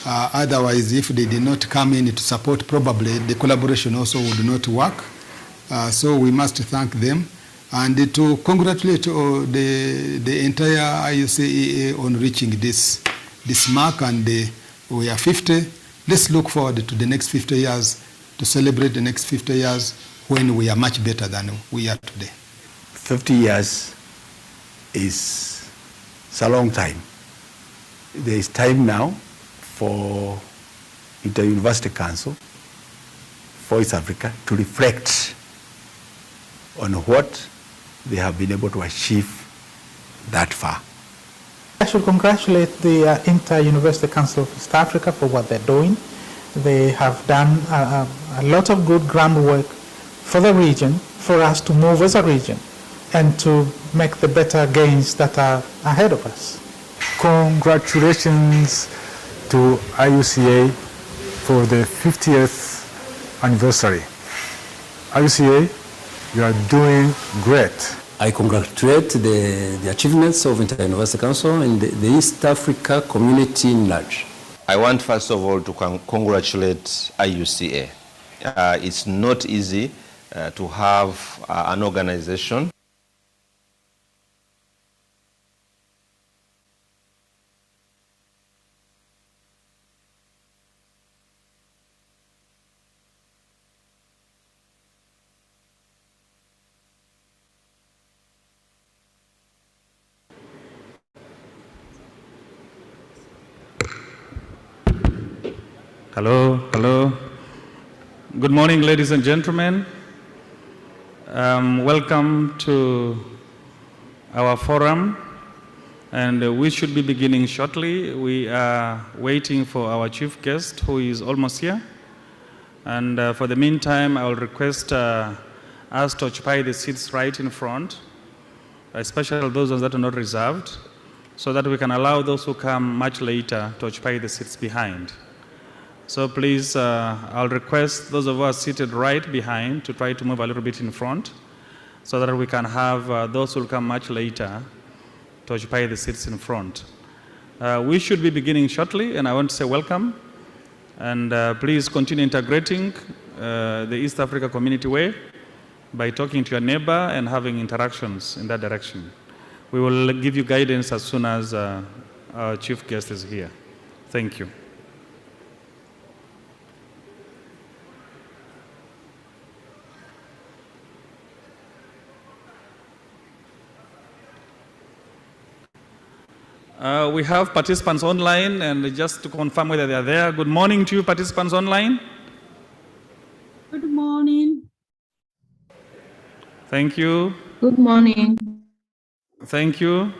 Otherwise, if they did not come in to support, probably the collaboration also would not work. So we must thank them and to congratulate the entire IUCEA on reaching this mark, and we are 50. Let's look forward to the next 50 years, to celebrate the next 50 years when we are much better than we are today. 50 years is a long time. There is time now for Inter-University Council for East Africa to reflect on what they have been able to achieve that far. I should congratulate the Inter-University Council of East Africa for what they're doing. They have done a lot of good groundwork for the region, for us to move as a region and to make the better gains that are ahead of us. Congratulations to IUCA for the 50th anniversary. IUCA, you are doing great. I congratulate the achievements of Inter-University Council and the East Africa community in large. I want first of all to congratulate IUCA. It's not easy to have an organization Hello. Good morning, ladies and gentlemen. Welcome to our forum, and we should be beginning shortly. We are waiting for our chief guest, who is almost here. And for the meantime, I will request us to occupy the seats right in front, especially those that are not reserved, so that we can allow those who come much later to occupy the seats behind. So please, I'll request those of us seated right behind to try to move a little bit in front so that we can have those who will come much later to occupy the seats in front. We should be beginning shortly, and I want to say welcome. And please continue integrating the East Africa community way by talking to your neighbor and having interactions in that direction. We will give you guidance as soon as our chief guest is here. Thank you. We have participants online, and just to confirm whether they are there. Good morning to you, participants online. Good morning. Thank you. Good morning. Thank you.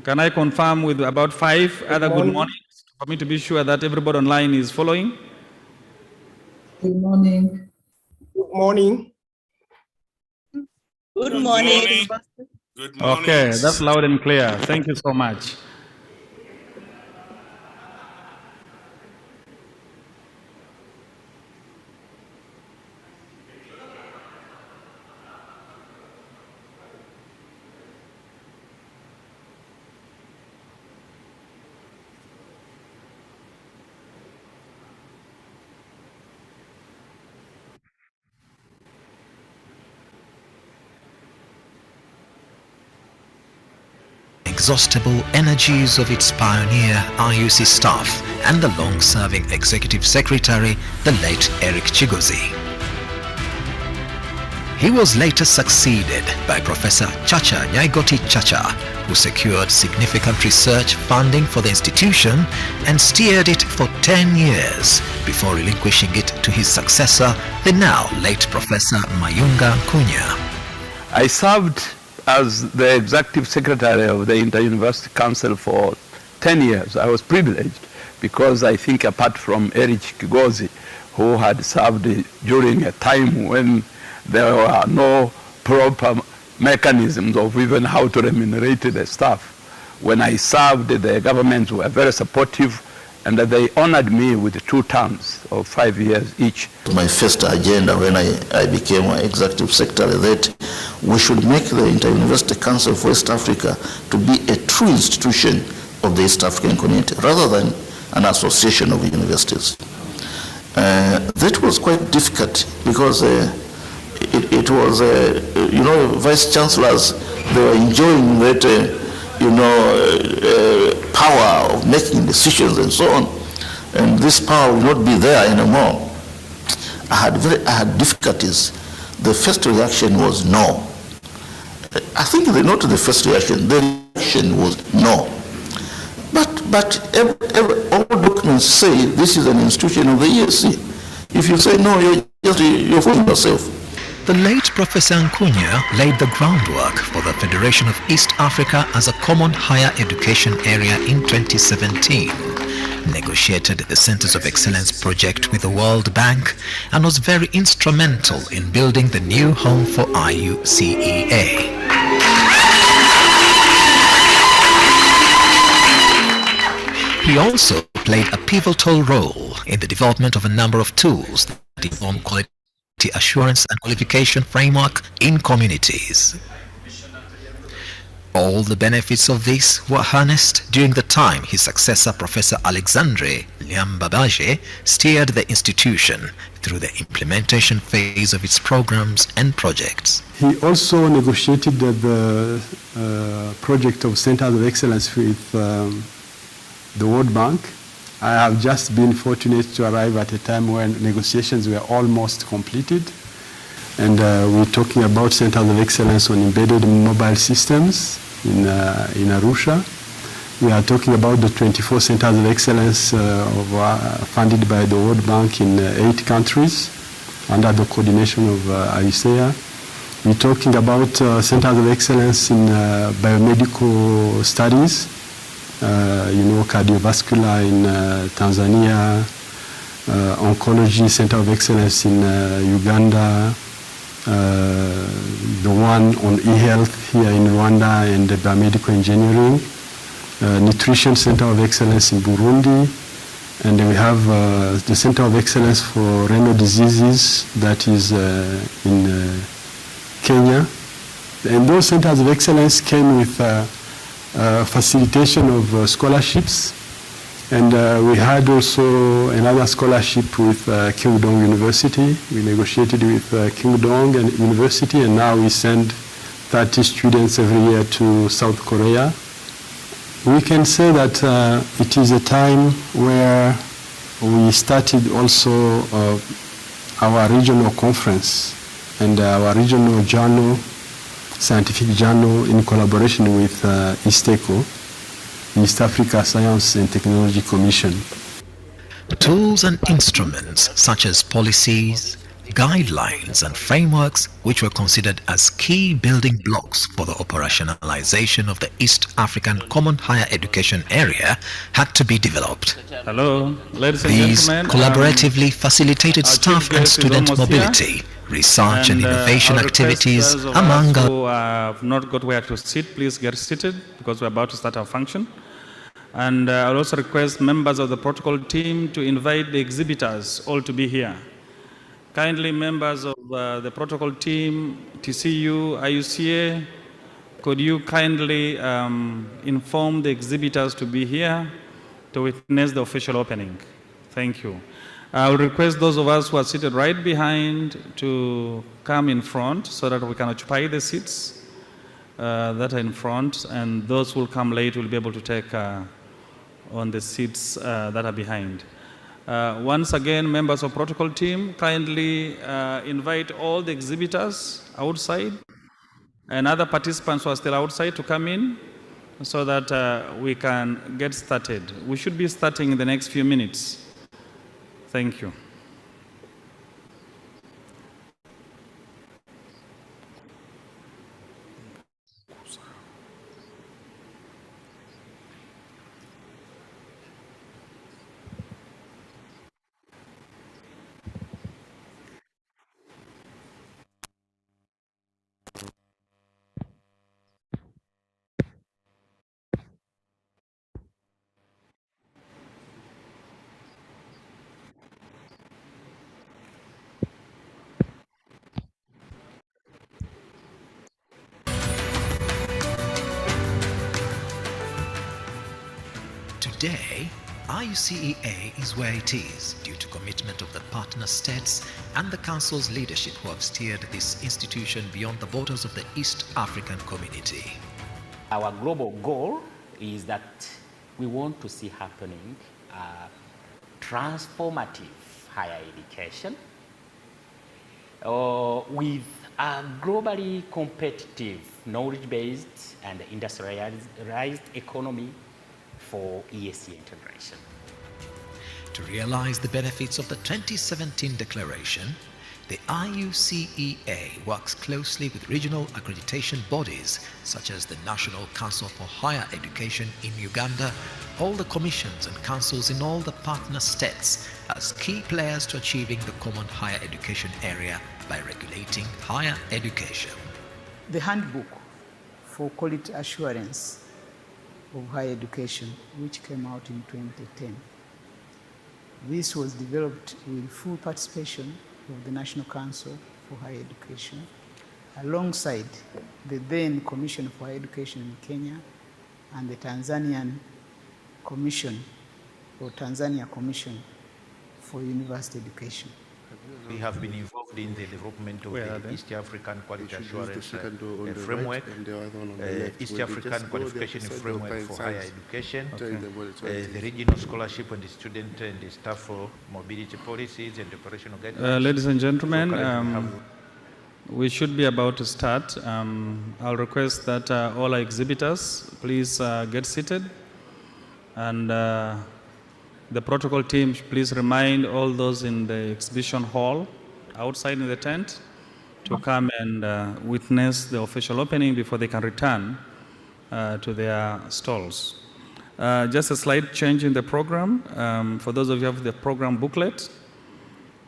Can I confirm with about 5 other good mornings for me to be sure that everybody online is following? Good morning. Good morning. Good morning. Good morning. Okay, that's loud and clear. Thank you so much. Inexhaustible energies of its pioneer IUC staff and the long-serving executive secretary, the late Eric Chigozie. He was later succeeded by Professor Chacha Nyaigoti Chacha, who secured significant research funding for the institution and steered it for 10 years before relinquishing it to his successor, the now late Professor Mayunga Kunya. I served as the executive secretary of the Inter-University Council for 10 years. I was privileged because I think apart from Eric Chigozie, who had served during a time when there were no proper mechanisms of even how to remunerate the staff. When I served, the governments were very supportive, and they honored me with 2 terms of 5 years each. My first agenda when I became executive secretary that we should make the Inter-University Council for East Africa to be a true institution of the East African community, rather than an association of universities. That was quite difficult because it was, vice chancellors, they were enjoying that, power of making decisions and so on. And this power will not be there anymore. I had difficulties. The first reaction was no. I think not the first reaction, the reaction was no. But all documents say this is an institution of the ESC. If you say no, you're fooling yourself. The late Professor Nkunya laid the groundwork for the Federation of East Africa as a common higher education area in 2017, negotiated the Centers of Excellence project with the World Bank, and was very instrumental in building the new home for IUCEA. He also played a pivotal role in the development of a number of tools that inform quality assurance and qualification framework in communities. All the benefits of this were harnessed during the time his successor, Professor Alexandre Liambabaje, steered the institution through the implementation phase of its programs and projects. He also negotiated the project of Centers of Excellence with the World Bank. I have just been fortunate to arrive at a time when negotiations were almost completed. And we're talking about Centers of Excellence on embedded mobile systems in Arusha. We are talking about the 24 Centers of Excellence funded by the World Bank in 8 countries under the coordination of IUCEA. We're talking about Centers of Excellence in biomedical studies, cardiovascular in Tanzania, Oncology Center of Excellence in Uganda, the one on e-health here in Rwanda, and the biomedical engineering, Nutrition Center of Excellence in Burundi, and we have the Center of Excellence for renal diseases that is in Kenya. And those Centers of Excellence came with facilitation of scholarships, and we had also another scholarship with Kyungdong University. We negotiated with Kyungdong and University, and now we send 30 students every year to South Korea. We can say that it is a time where we started also our regional conference and our regional journal, scientific journal, in collaboration with ISTECO, East Africa Science and Technology Commission. Tools and instruments such as policies, guidelines and frameworks which were considered as key building blocks for the operationalization of the East African Common Higher Education Area had to be developed. Hello, ladies and These gentlemen. collaboratively facilitated staff and student mobility, research and innovation activities, among others. Who have not got where to sit, please get seated because we're about to start our function. And I'll also request members of the protocol team to invite the exhibitors all to be here. Kindly, members of the protocol team, TCU, IUCA, could you kindly inform the exhibitors to be here to witness the official opening? Thank you. I will request those of us who are seated right behind to come in front so that we can occupy the seats that are in front, and those who will come late will be able to take on the seats that are behind. Once again, members of protocol team, kindly invite all the exhibitors outside and other participants who are still outside to come in so that we can get started. We should be starting in the next few minutes. Thank you. Today, IUCEA is where it is due to commitment of the partner states and the Council's leadership who have steered this institution beyond the borders of the East African community. Our global goal is that we want to see happening transformative higher education with a globally competitive, knowledge-based and industrialized economy for ESC integration. To realize the benefits of the 2017 declaration, the IUCEA works closely with regional accreditation bodies such as the National Council for Higher Education in Uganda, all the commissions and councils in all the partner states as key players to achieving the common higher education area by regulating higher education. The handbook for quality assurance of higher education, which came out in 2010. This was developed with full participation of the National Council for Higher Education, alongside the then Commission for Higher Education in Kenya and the Tanzanian Commission, or Tanzania Commission for University Education. We have been involved in the development of the East African Quality Assurance Framework, East African Qualification Framework for Higher Education, the Regional Scholarship and the Student and the Staff Mobility Policies and Operational Guidelines. Ladies and gentlemen, we should be about to start. I'll request that all our exhibitors please get seated, and the protocol team, please remind all those in the exhibition hall outside in the tent to come and witness the official opening before they can return to their stalls. Just a slight change in the program. For those of you who have the program booklet,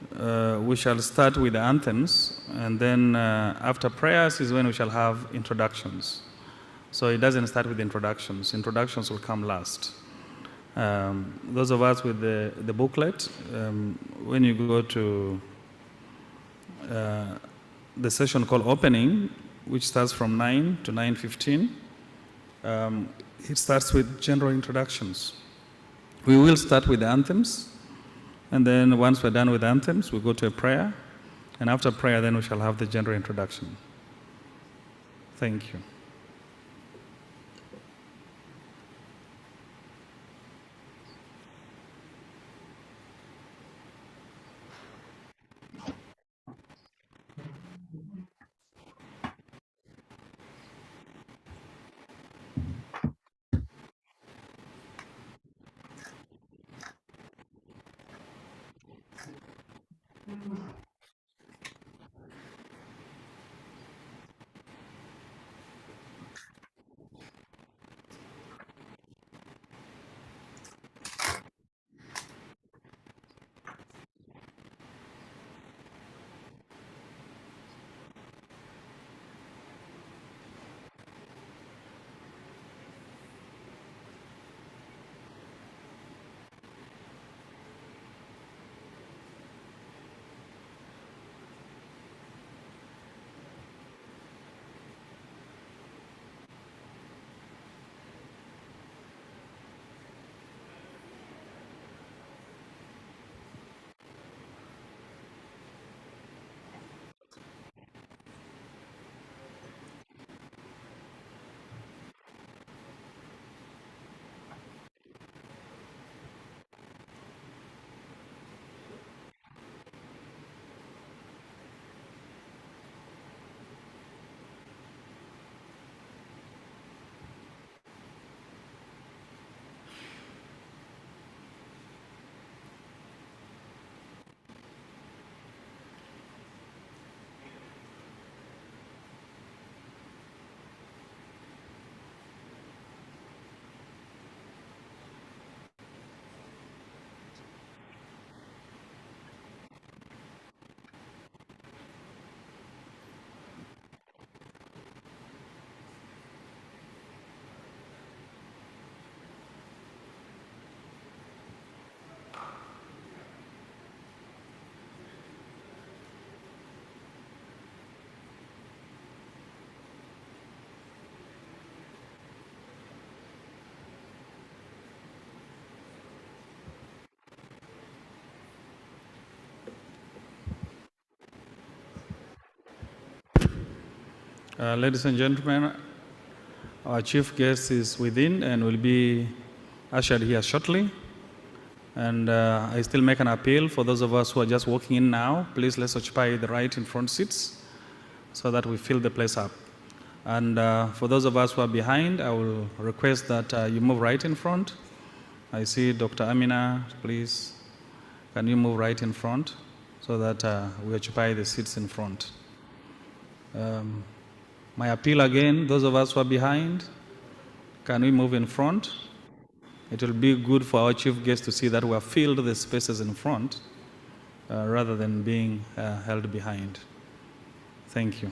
we shall start with the anthems, and then after prayers is when we shall have introductions. So it doesn't start with introductions. Introductions will come last. Those of us with the booklet, when you go to the session called opening, which starts from 9 to 9:15, it starts with general introductions. We will start with the anthems, and then once we're done with anthems, we go to a prayer, and after prayer, then we shall have the general introduction. Thank you. Ladies and gentlemen, our chief guest is within and will be ushered here shortly. And I still make an appeal for those of us who are just walking in now, please let's occupy the right in front seats so that we fill the place up. And for those of us who are behind, I will request that you move right in front. I see Dr. Amina, please. Can you move right in front so that we occupy the seats in front? My appeal again, those of us who are behind, can we move in front? It will be good for our chief guest to see that we have filled the spaces in front rather than being held behind. Thank you.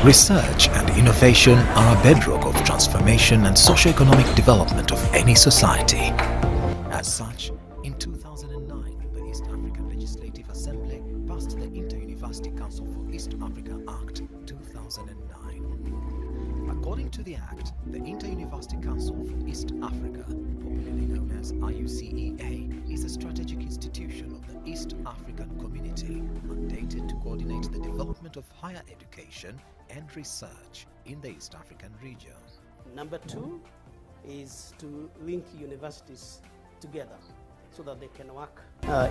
Research and innovation are a bedrock of transformation and socio-economic development of any society. As such, in 2009, the East African Legislative Assembly passed the Inter-University Council for East Africa Act 2009. According to the Act, the Inter-University Council for East Africa, popularly known as IUCEA, is a strategic institution of the East African Community, mandated to coordinate the development of higher education and research in the East African region. Number two is to link universities together so that they can work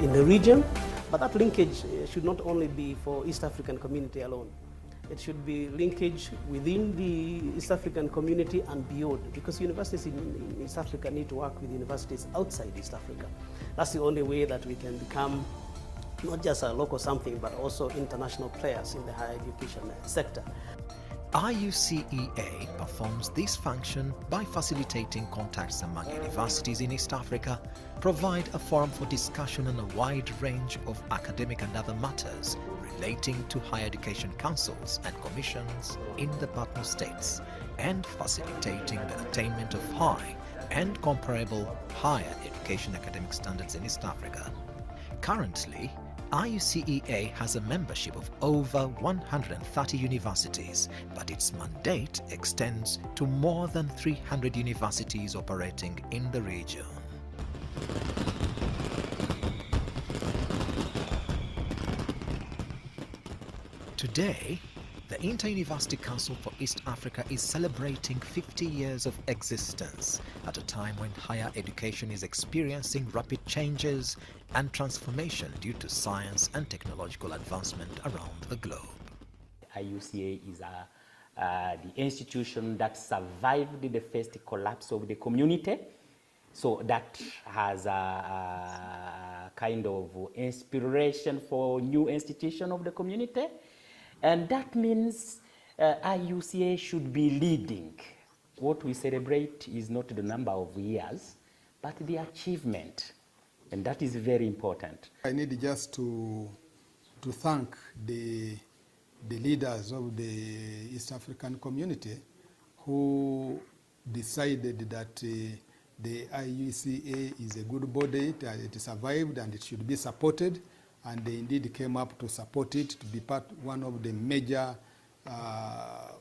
in the region. But that linkage should not only be for East African community alone. It should be linkage within the East African community and beyond, because universities in East Africa need to work with universities outside East Africa. That's the only way that we can become not just a local something, but also international players in the higher education sector. IUCEA performs this function by facilitating contacts among universities in East Africa, provide a forum for discussion on a wide range of academic and other matters relating to higher education councils and commissions in the partner states, and facilitating the attainment of high and comparable higher education academic standards in East Africa. Currently, IUCEA has a membership of over 130 universities, but its mandate extends to more than 300 universities operating in the region. Today, the Inter-University Council for East Africa is celebrating 50 years of existence at a time when higher education is experiencing rapid changes and transformation due to science and technological advancement around the globe. IUCA is the institution that survived the first collapse of the community. So that has a kind of inspiration for new institution of the community. And that means IUCA should be leading. What we celebrate is not the number of years, but the achievement. And that is very important. I need just to thank the leaders of the East African community who decided that the IUCA is a good body, it survived and it should be supported, and they indeed came up to support it, to be one of the major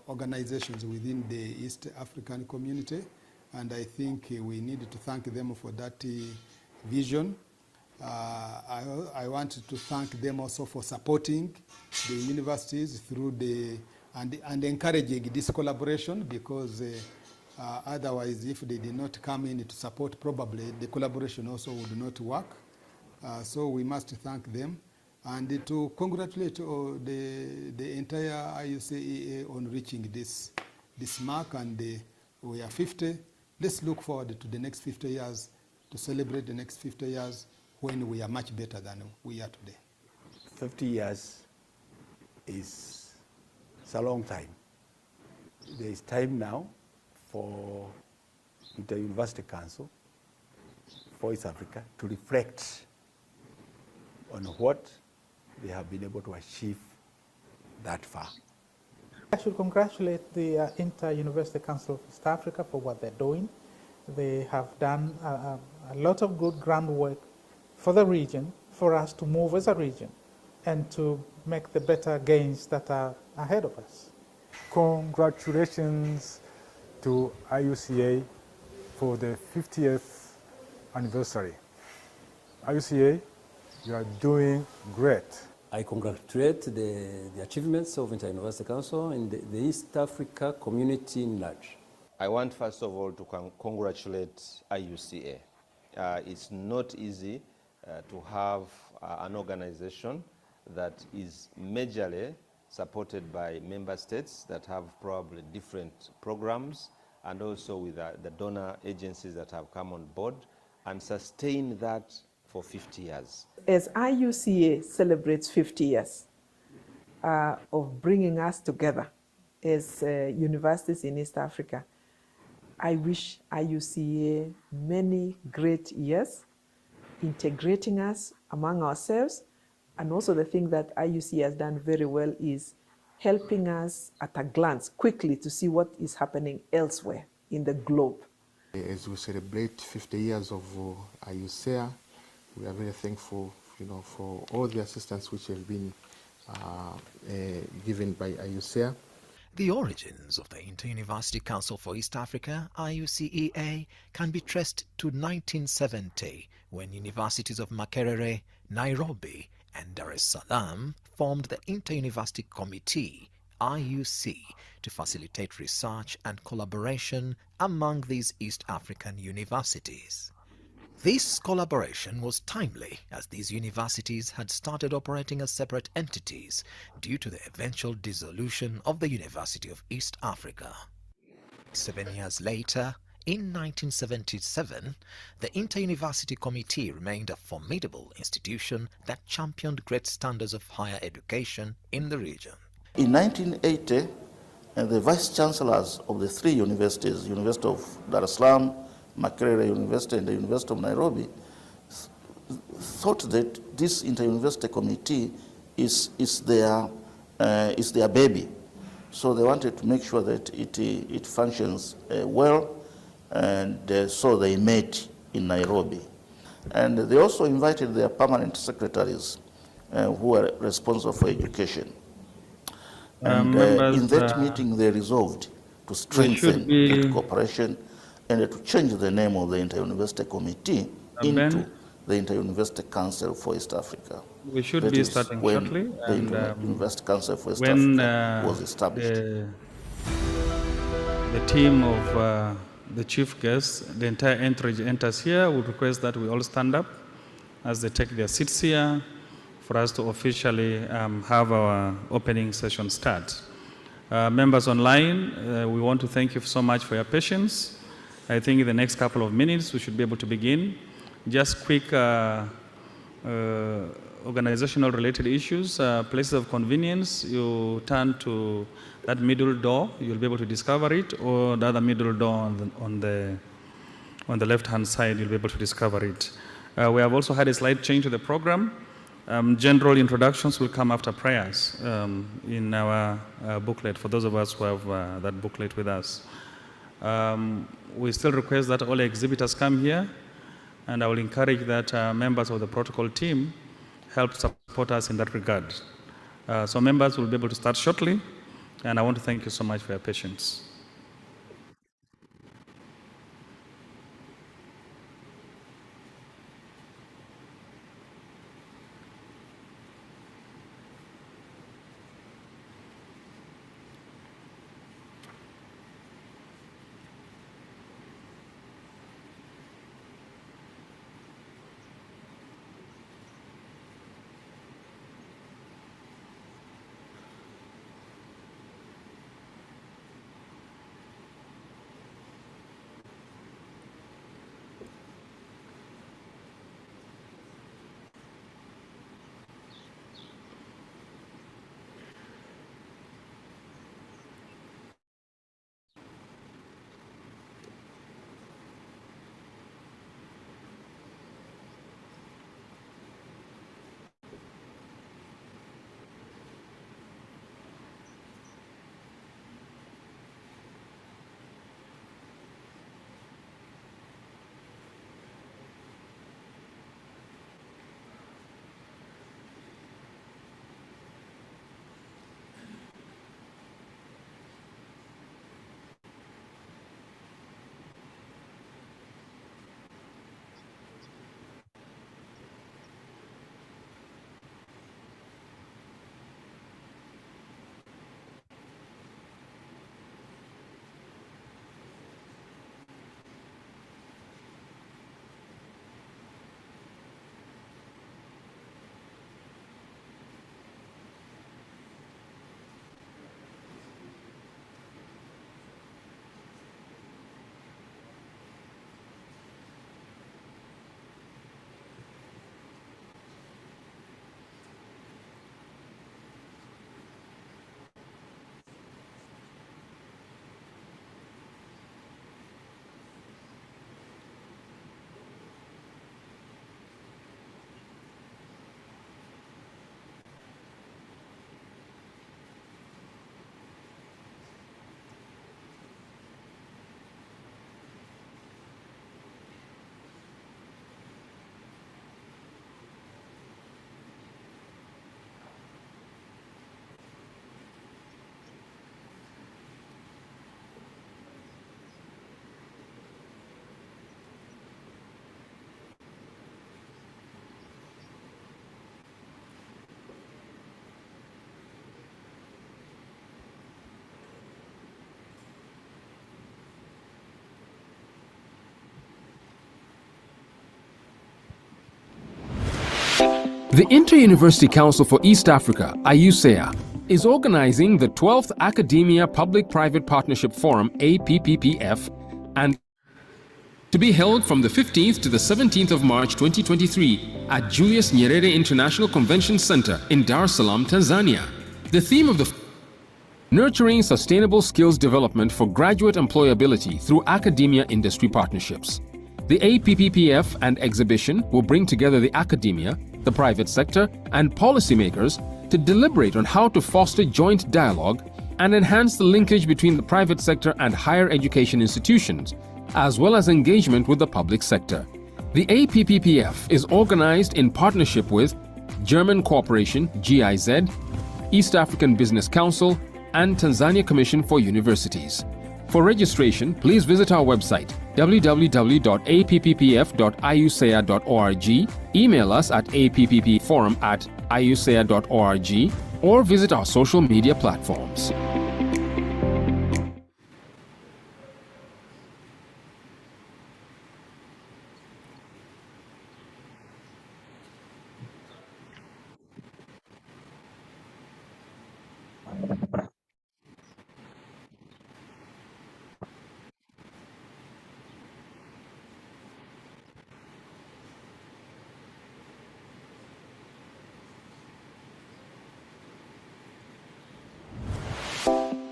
organizations within the East African community. And I think we need to thank them for that vision. I want to thank them also for supporting the universities through and encouraging this collaboration, because otherwise, if they did not come in to support, probably the collaboration also would not work. So we must thank them and to congratulate the entire IUCEA on reaching this mark, and we are 50. Let's look forward to the next 50 years, to celebrate the next 50 years when we are much better than we are today. 50 years is a long time. There is time now for the University Council for East Africa to reflect on what they have been able to achieve that far. I should congratulate the Inter-University Council of East Africa for what they're doing. They have done a lot of good groundwork for the region, for us to move as a region and to make the better gains that are ahead of us. Congratulations to IUCA for the 50th anniversary. IUCA, you are doing great. I congratulate the achievements of Inter-University Council and the East Africa community in large. I want first of all to congratulate IUCA. It's not easy to have an organization that is majorly supported by member states that have probably different programs, and also with the donor agencies that have come on board, and sustain that for 50 years. As IUCA celebrates 50 years of bringing us together as universities in East Africa, I wish IUCA many great years, integrating us among ourselves. And also the thing that IUCA has done very well is helping us at a glance quickly to see what is happening elsewhere in the globe. As we celebrate 50 years of IUCA, we are very thankful, for all the assistance which has been given by IUCA. The origins of the Inter-University Council for East Africa, IUCEA, can be traced to 1970, when universities of Makerere, Nairobi and Dar es Salaam formed the Inter-University Committee, IUC, to facilitate research and collaboration among these East African universities. This collaboration was timely, as these universities had started operating as separate entities due to the eventual dissolution of the University of East Africa. 7 years later, in 1977, the Inter-University Committee remained a formidable institution that championed great standards of higher education in the region. In 1980, the vice-chancellors of the three universities, University of Dar es Salaam, Makerere University and the University of Nairobi, thought that this Inter-University Committee is their baby. So they wanted to make sure that it functions well, and so they met in Nairobi. And they also invited their permanent secretaries who are responsible for education. And in that meeting they resolved to strengthen that cooperation and to change the name of the Inter-University Committee into the Inter-University Council for East Africa. We should be starting shortly. The Inter-University Council for East Africa was established. The team of the chief guests, the entire entourage enters here, would request that we all stand up as they take their seats here for us to officially have our opening session start. Members online, we want to thank you so much for your patience. I think in the next couple of minutes we should be able to begin. Just quick organizational related issues, places of convenience, you turn to that middle door, you'll be able to discover it, or the other middle door on the left-hand side, you'll be able to discover it. We have also had a slight change to the program. General introductions will come after prayers in our booklet, for those of us who have that booklet with us. We still request that all exhibitors come here, and I will encourage that members of the protocol team help support us in that regard. So members will be able to start shortly, and I want to thank you so much for your patience. The Inter-University Council for East Africa, AUSEA, is organizing the 12th Academia Public-Private Partnership Forum, APPPF, and to be held from the 15th to the 17th of March 2023 at Julius Nyerere International Convention Center in Dar es Salaam, Tanzania. The theme of the Nurturing Sustainable Skills Development for Graduate Employability through Academia-Industry Partnerships. The APPPF and exhibition will bring together the academia, the private sector, and policymakers to deliberate on how to foster joint dialogue and enhance the linkage between the private sector and higher education institutions, as well as engagement with the public sector. The APPPF is organized in partnership with German Cooperation, GIZ, East African Business Council, and Tanzania Commission for Universities. For registration, please visit our website www.appppf.iusea.org, email us at appppforum@iusea.org, or visit our social media platforms.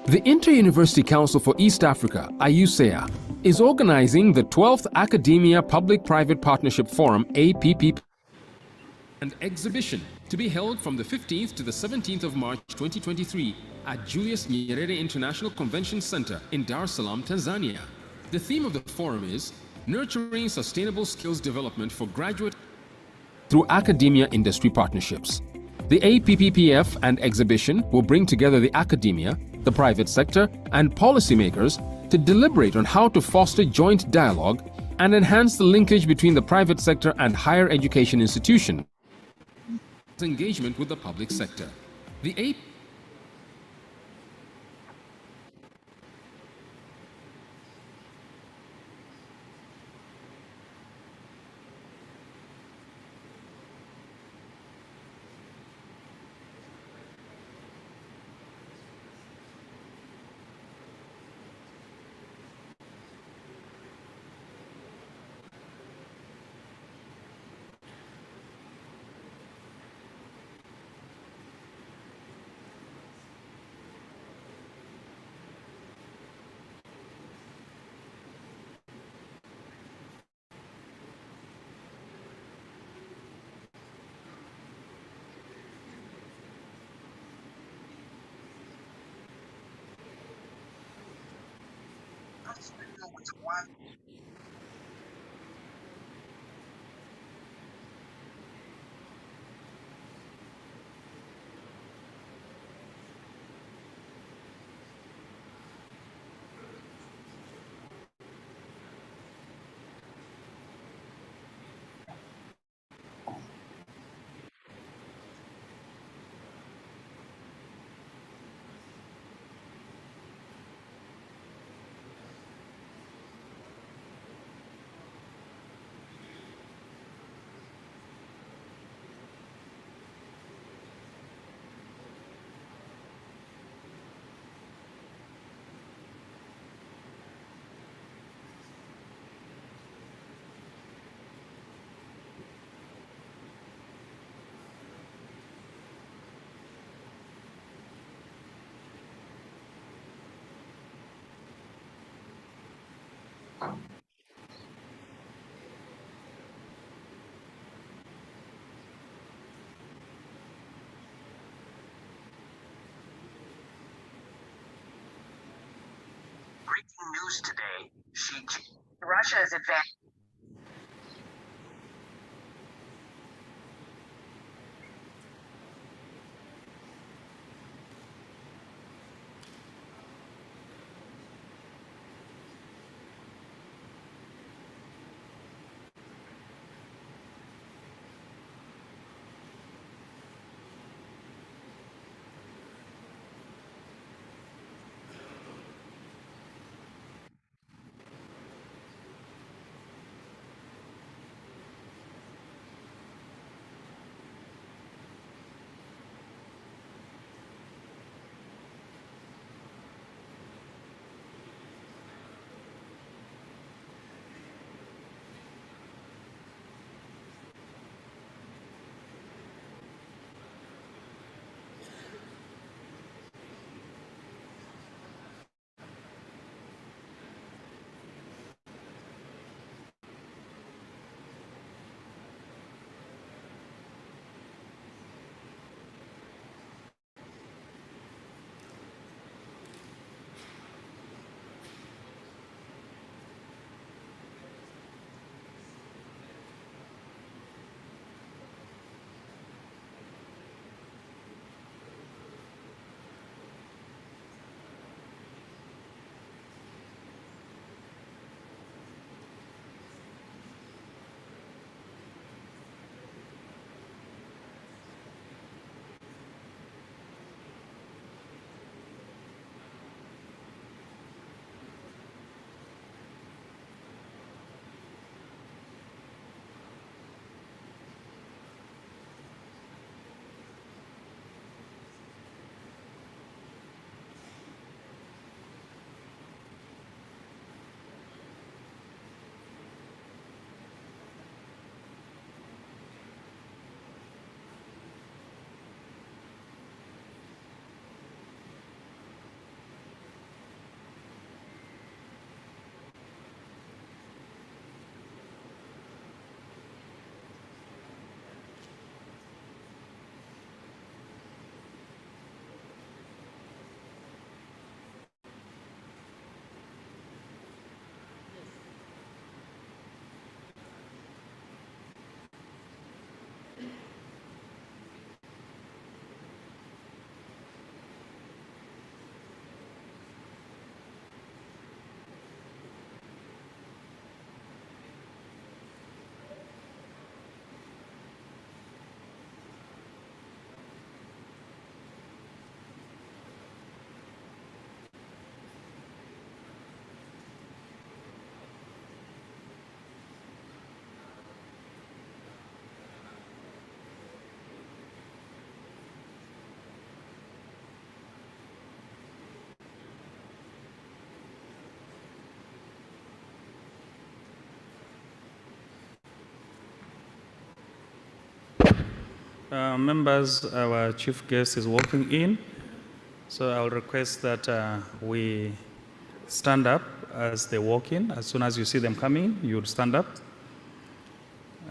The Inter-University Council for East Africa, AUSEA, is organizing the 12th Academia Public-Private Partnership Forum, APPPF, and exhibition to be held from the 15th to the 17th of March 2023 at Julius Nyerere International Convention Center in Dar es Salaam, Tanzania. The theme of the forum is Nurturing Sustainable Skills Development for Graduate through Academia-Industry Partnerships. The APPPF and exhibition will bring together the academia, the private sector, and policymakers to deliberate on how to foster joint dialogue and enhance the linkage between the private sector and higher education institutions. Engagement with the public sector. The Breaking news today, Russia is advancing. Members, our chief guest is walking in, so I'll request that we stand up as they walk in. As soon as you see them coming, you'll stand up.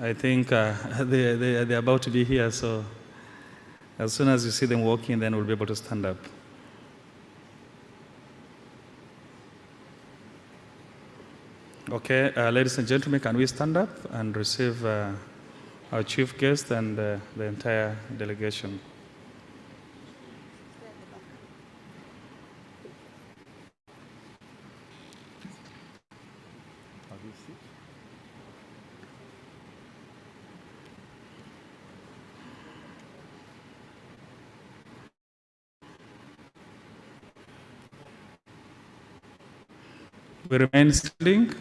I think they're about to be here, so as soon as you see them walking, then we'll be able to stand up. Okay, ladies and gentlemen, can we stand up and receive our chief guest and the entire delegation? We remain standing.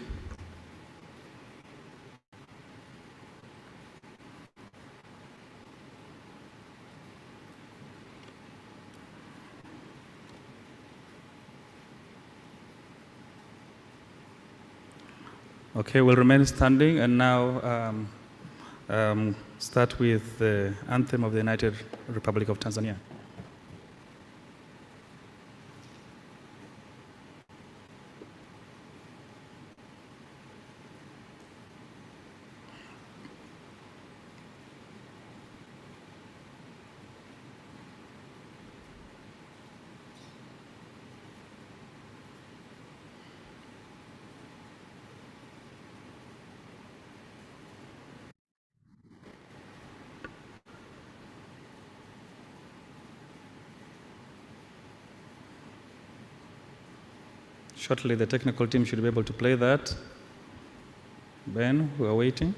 Okay, we'll remain standing and now start with the anthem of the United Republic of Tanzania. Shortly, the technical team should be able to play that. Ben, we are waiting.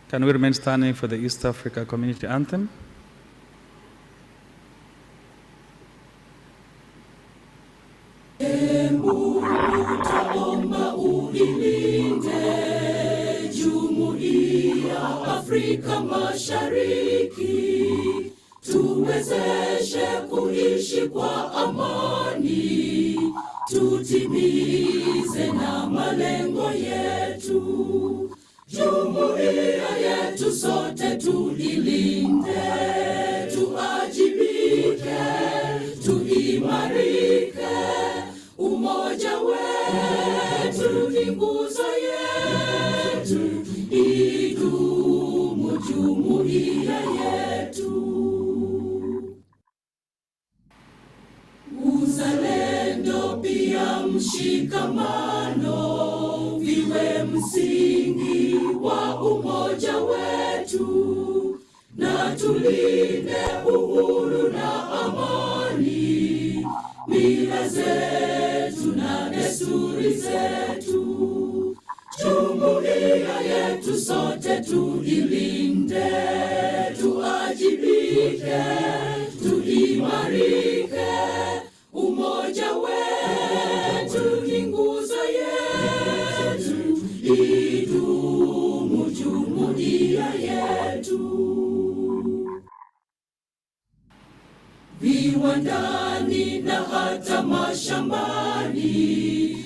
Can we remain standing for the East Africa Community Anthem? Afrika Mashariki, tuwezeshe kuishi kwa amani, tutimize na malengo yetu. Jumuiya yetu sote tuilinde, tuajibike, tuimarike. Umoja wetu ni nguzo yetu, idumu jumuiya yetu. Uzalendo pia mshikamano viwe msingi wa umoja wetu, na tulinde uhuru na amani, mila zetu na desturi zetu. Jumuiya yetu sote tuilinde, tuajibike, tuimarike. Umoja wetu ni nguzo yetu, idumu jumuiya yetu. Viwandani na hata mashambani,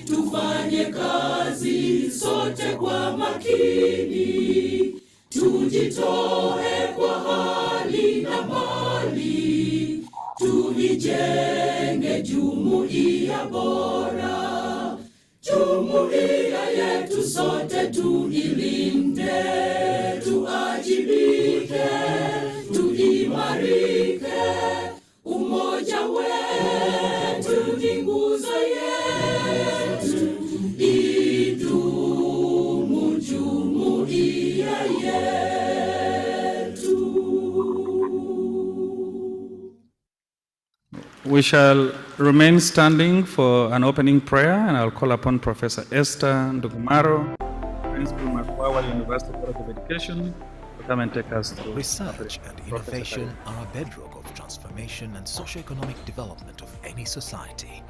tufanye kazi sote kwa makini, tujitoe kwa hali na mali, tuijenge jumuiya bora. Jumuiya yetu sote tuilinde, tuajibike, tuimarike. Umoja wetu ni nguzo yetu, idumu jumuiya yetu. We shall remain standing for an opening prayer, and I'll call upon Professor Esther Ndugumaro, Principal Makwawa University College of Education, to come and take us through. Research and innovation are a bedrock of transformation and socio-economic development of any society.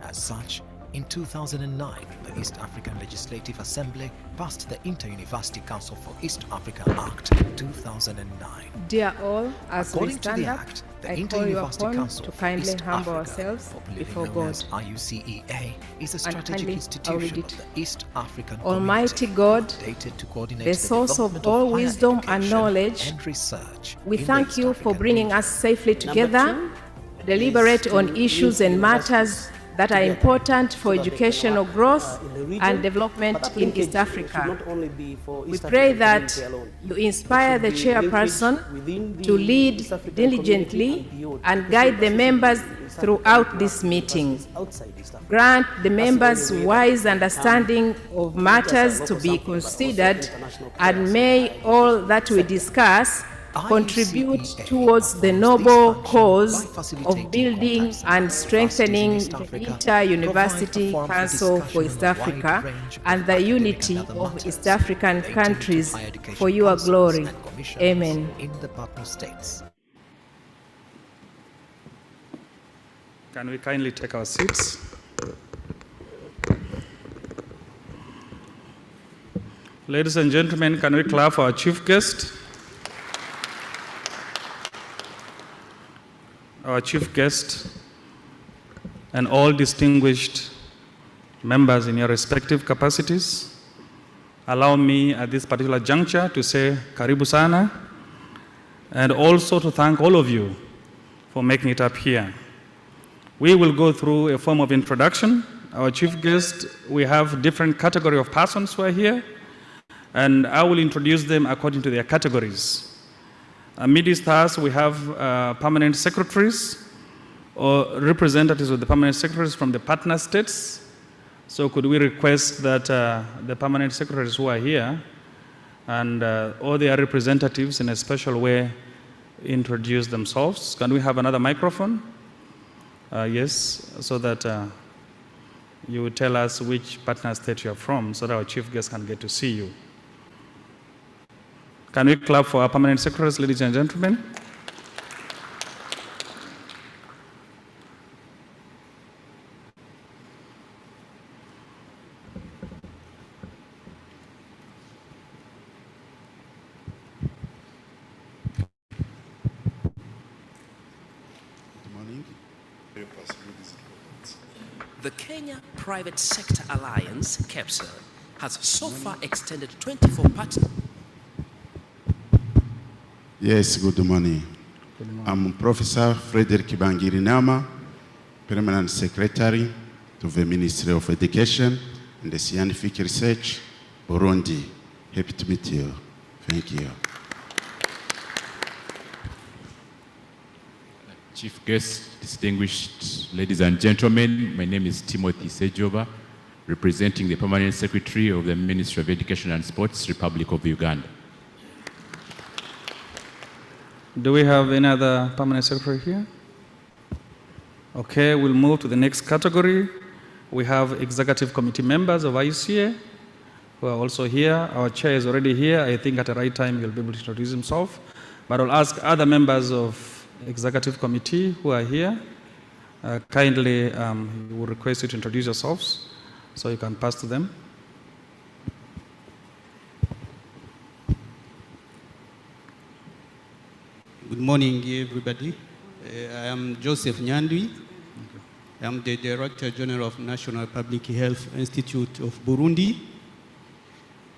As such, in 2009, the East African Legislative Assembly passed the Inter-University Council for East Africa Act 2009. Dear all, as According we stand to the up, Act, the I call you Inter-University upon Council to for kindly East humble Africa, ourselves popularly before known God. as IUCEA, is a And strategic kindly, institution of the East African Almighty Community, God, mandated to coordinate the source of development all higher wisdom and education knowledge, and research we in the thank East you African for bringing us safely together to deliberate on issues and matters that are important for educational growth and development in East Africa. We pray that you inspire the chairperson to lead diligently and guide the members throughout this meeting. Grant the members wise understanding of matters to be considered, and may all that we discuss contribute towards the noble cause of building and strengthening the Inter-University Council for East Africa and the unity of East African countries for your glory. Amen. in the partner states. Can we kindly take our seats? Ladies and gentlemen, can we clap for our chief guest? Our chief guest and all distinguished members in your respective capacities, allow me at this particular juncture to say karibu sana, and also to thank all of you for making it up here. We will go through a form of introduction. Our chief guest, we have different category of persons who are here, and I will introduce them according to their categories. Amidst us, we have permanent secretaries or representatives of the permanent secretaries from the partner states. So could we request that the permanent secretaries who are here and all their representatives in a special way introduce themselves? Can we have another microphone? Yes, so that you will tell us which partner state you are from so that our chief guest can get to see you. Can we clap for our permanent secretaries, ladies and gentlemen? Good morning. The Kenya Private Sector Alliance, KEPSA, has so far extended 24 partners. Yes, good morning. I'm Professor Frederick Bangiri Nama, Permanent Secretary to the Ministry of Education and the Scientific Research, Burundi. Happy to meet you. Thank you. Chief guests, distinguished ladies and gentlemen, my name is Timothy Sejoba, representing the Permanent Secretary of the Ministry of Education and Sports, Republic of Uganda. Do we have any other Permanent Secretary here? Okay, we'll move to the next category. We have Executive Committee members of IUCA who are also here. Our chair is already here. I think at the right time he'll be able to introduce himself. But I'll ask other members of Executive Committee who are here. Kindly, we will request you to introduce yourselves so you can pass to them. Good morning, everybody. I am Joseph Nyandwi. I am the Director General of National Public Health Institute of Burundi.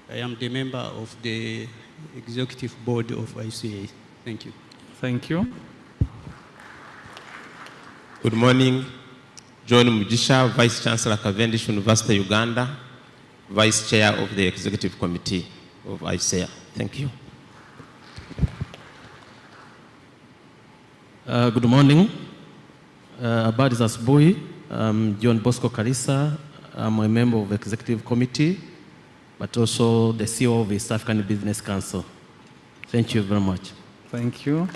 I am the member of the Executive Board of ICA. Thank you. Thank you. Good morning. John Mujisha, Vice Chancellor, Cavendish University, Uganda, Vice Chair of the Executive Committee of ICA. Thank you. Good morning. Habari za asubuhi. John Bosco Karisa. I'm a member of the Executive Committee, but also the CEO of East African Business Council. Thank you very much. Thank you.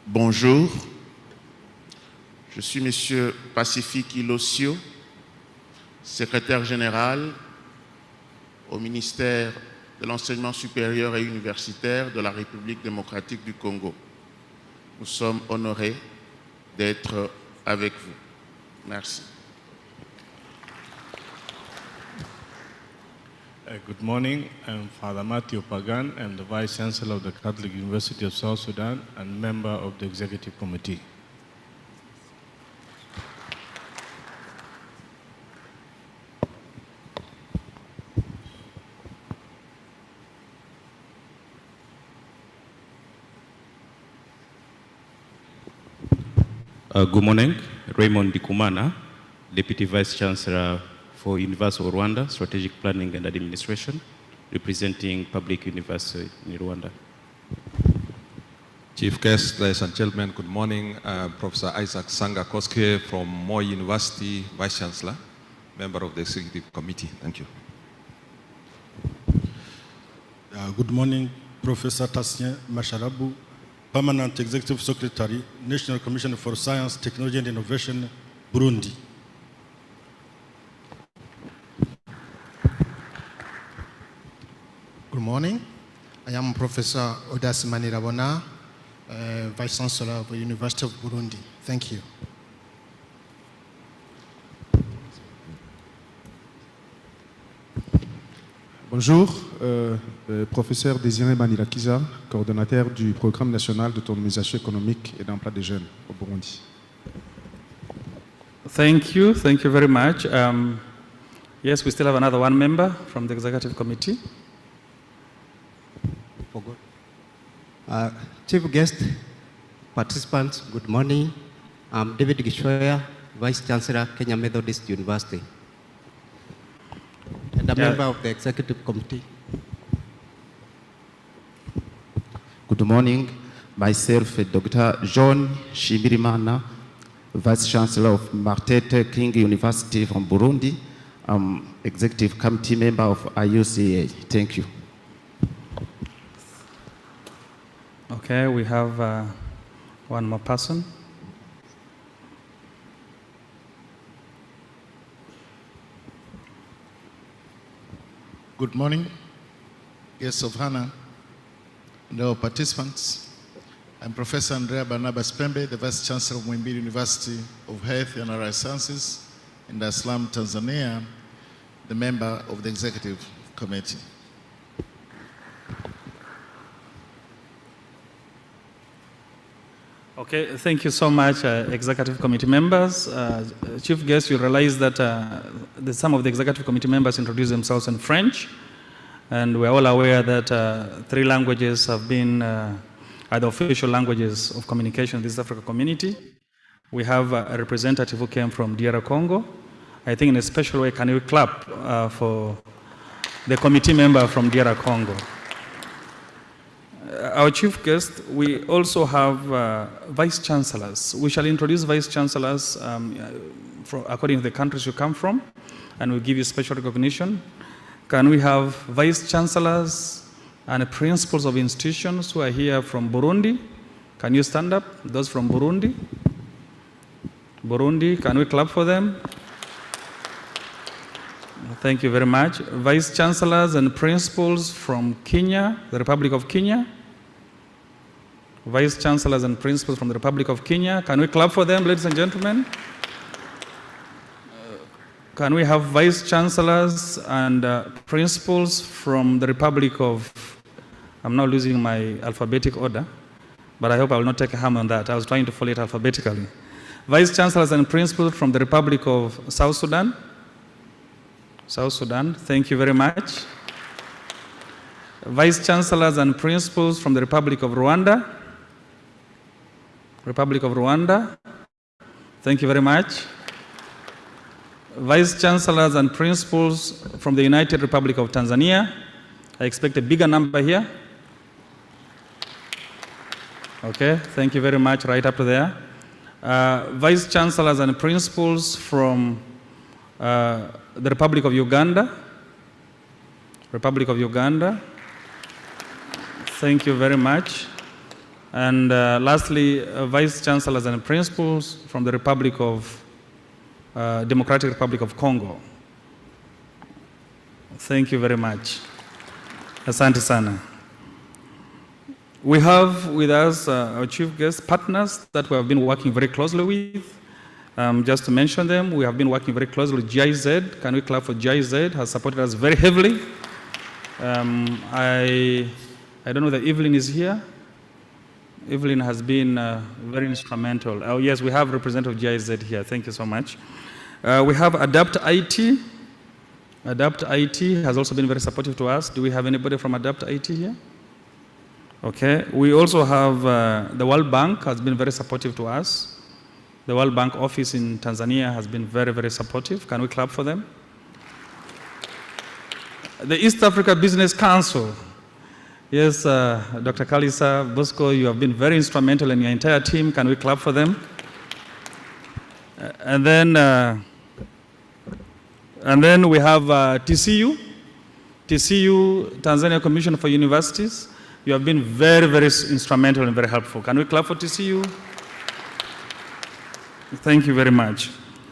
Bonjour. Je suis Monsieur Pacifique Ilosio, secrétaire général au ministère de l'Enseignement supérieur et universitaire de la République démocratique du Congo. Nous sommes honorés d'être avec vous. Merci. Good morning. I'm Father Matthew Pagan. I'm the Vice Chancellor of the Catholic University of South Sudan and member of the Executive Committee. Good morning. Raymond Dikumana, Deputy Vice Chancellor for University of Rwanda, Strategic Planning and Administration, representing Public University in Rwanda. Chief guest, ladies and gentlemen, good morning. Professor Isaac Sanga-Koske from Moi University, Vice Chancellor, member of the Executive Committee. Thank you. Good morning, Professor Tassien Masharabu, Permanent Executive Secretary, National Commission for Science, Technology and Innovation, Burundi. Good morning. I am Professor Odas Manirabona, Vice Chancellor of the University of Burundi. Thank you. Bonjour, professeur Désiré Manirakiza, coordonnateur du Programme national d'autonomisation économique et d'emploi des jeunes au Burundi. Thank you very much. Yes, we still have another one member from the Executive Committee. Chief guest, participants, good morning. I'm David Gishoya, Vice Chancellor, Kenya Methodist University, and a member of the Executive Committee. Good morning. Myself, Dr. John Shimirimana, Vice Chancellor of Martete King University from Burundi. I'm Executive Committee member of IUCA. Thank you. Okay, we have one more person. Good morning, guests of honor, and all participants. I'm Professor Andrea Barnabas Pembe, the Vice Chancellor of Muhimbili University of Health and Allied Sciences in Dar es Salaam, Tanzania, the member of the Executive Committee. Okay, thank you so much, Executive Committee members. Chief guest, you realize that some of the Executive Committee members introduced themselves in French, and we're all aware that 3 languages have been are the official languages of communication in the East Africa community. We have a representative who came from DR Congo. I think in a special way, can you clap for the committee member from DR Congo? our chief guest, we also have vice chancellors. We shall introduce vice chancellors according to the countries you come from, and we'll give you special recognition. Can we have vice chancellors and principals of institutions who are here from Burundi? Can you stand up? Those from Burundi? Burundi, can we clap for them? Thank you very much. Vice chancellors and principals from Kenya, the Republic of Kenya. Vice chancellors and principals from the Republic of Kenya. Can we clap for them, ladies and gentlemen? Can we have vice chancellors and principals from the Republic of, I'm now losing my alphabetic order, but I hope I will not take a harm on that. I was trying to follow it alphabetically. Vice chancellors and principals from the Republic of South Sudan. South Sudan, thank you very much. Vice chancellors and principals from the Republic of Rwanda. Republic of Rwanda, thank you very much. Vice chancellors and principals from the United Republic of Tanzania. I expect a bigger number here. Okay, thank you very much, right up to there. Vice chancellors and principals from the Republic of Uganda. Republic of Uganda. Thank you very much. And lastly, vice chancellors and principals from the Republic of Democratic Republic of Congo. Thank you very much. Asante sana. We have with us our chief guest partners that we have been working very closely with. Just to mention them, we have been working very closely with GIZ. Can we clap for GIZ? Has supported us very heavily. I don't know that Evelyn is here. Evelyn has been very instrumental. Oh yes, we have representative GIZ here. Thank you so much. We have Adapt IT. Adapt IT has also been very supportive to us. Do we have anybody from Adapt IT here? Okay. We also have the World Bank has been very supportive to us. The World Bank office in Tanzania has been very, very supportive. Can we clap for them? The East Africa Business Council. Yes, Dr. Kalisa, Bosco, you have been very instrumental in your entire team. Can we clap for them? And then we have TCU, Tanzania Commission for Universities. You have been very, very instrumental and very helpful. Can we clap for TCU? Thank you very much.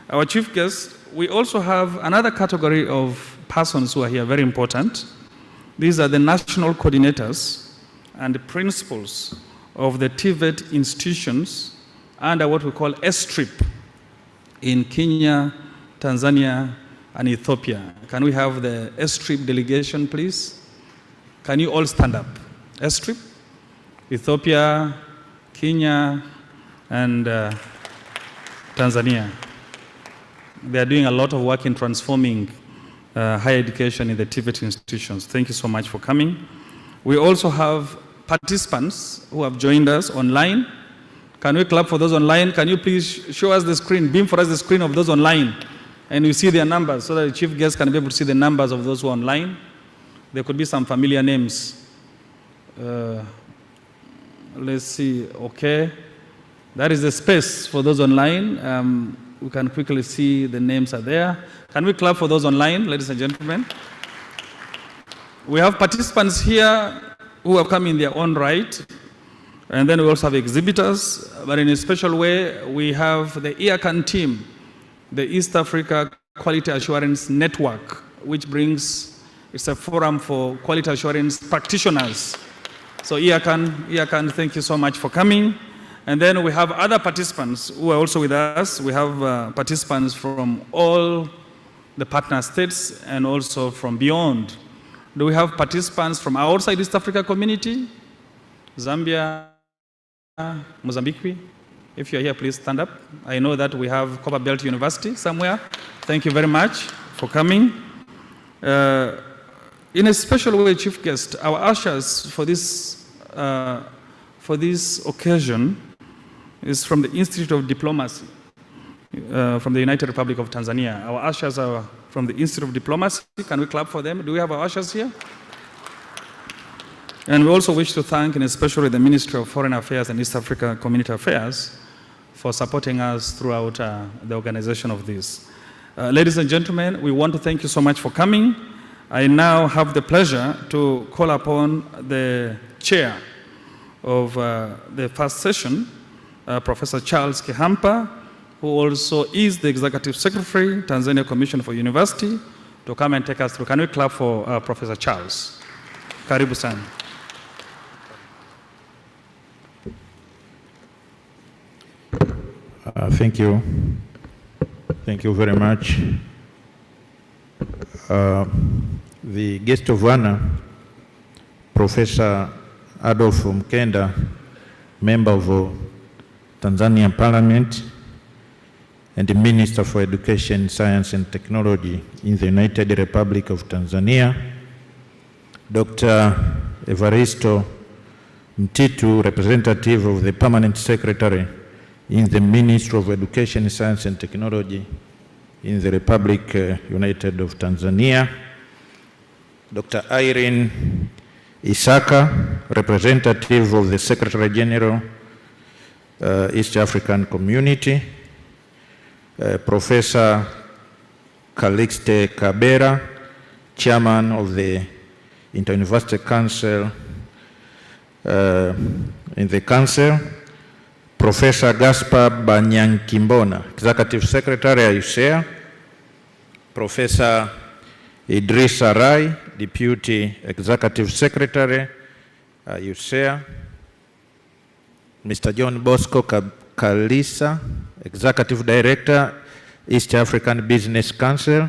Our chief guest, we also have another category of persons who are here, very important. These are the national coordinators and the principals of the TVET institutions under what we call S-Trip in Kenya, Tanzania, and Ethiopia. Can we have the S-Trip delegation, please? Can you all stand up? S-Trip, Ethiopia, Kenya, and Tanzania. They are doing a lot of work in transforming higher education in the TVET institutions. Thank you so much for coming. We also have participants who have joined us online. Can we clap for those online? Can you please show us the screen, beam for us the screen of those online, and we see their numbers so that the chief guest can be able to see the numbers of those who are online. There could be some familiar names. Let's see, okay. That is the space for those online. We can quickly see the names are there. Can we clap for those online, ladies and gentlemen? We have participants here who have come in their own right. And then we also have exhibitors. But in a special way, we have the IACAN team, the East Africa Quality Assurance Network, which brings, it's a forum for quality assurance practitioners. So IACAN, thank you so much for coming. And then we have other participants who are also with us. We have participants from all the partner states and also from beyond. Do we have participants from outside East Africa community? Zambia, Mozambique? If you're here, please stand up. I know that we have Copper Belt University somewhere. Thank you very much for coming. In a special way, Chief Guest, our ushers for this occasion is from the Institute of Diplomacy from the United Republic of Tanzania. Our ushers are from the Institute of Diplomacy. Can we clap for them? Do we have our ushers here? And we also wish to thank, and especially the Ministry of Foreign Affairs and East Africa Community Affairs for supporting us throughout the organization of this. Ladies and gentlemen, we want to thank you so much for coming. I now have the pleasure to call upon the chair of the first session, Professor Charles Kihampa, who also is the Executive Secretary, Tanzania Commission for University, to come and take us through. Can we clap for Professor Charles? Karibu sana. Thank you. Thank you very much. The guest of honor, Professor Adolf Mkenda, member of Tanzanian Parliament and the Minister for Education, Science and Technology in the United Republic of Tanzania, Dr. Evaristo Mtitu, representative of the Permanent Secretary in the Ministry of Education, Science and Technology in the Republic United of Tanzania, Dr. Irene Isaka, representative of the Secretary General, East African Community, Professor Calixte Kabera, Chairman of the Inter-University Council in the Council, Professor Gaspar Banyankimbona, Executive Secretary, AUSEA, Professor Idrissa Rai, Deputy Executive Secretary, AUSEA, Mr. John Bosco Kalisa, Executive Director, East African Business Council,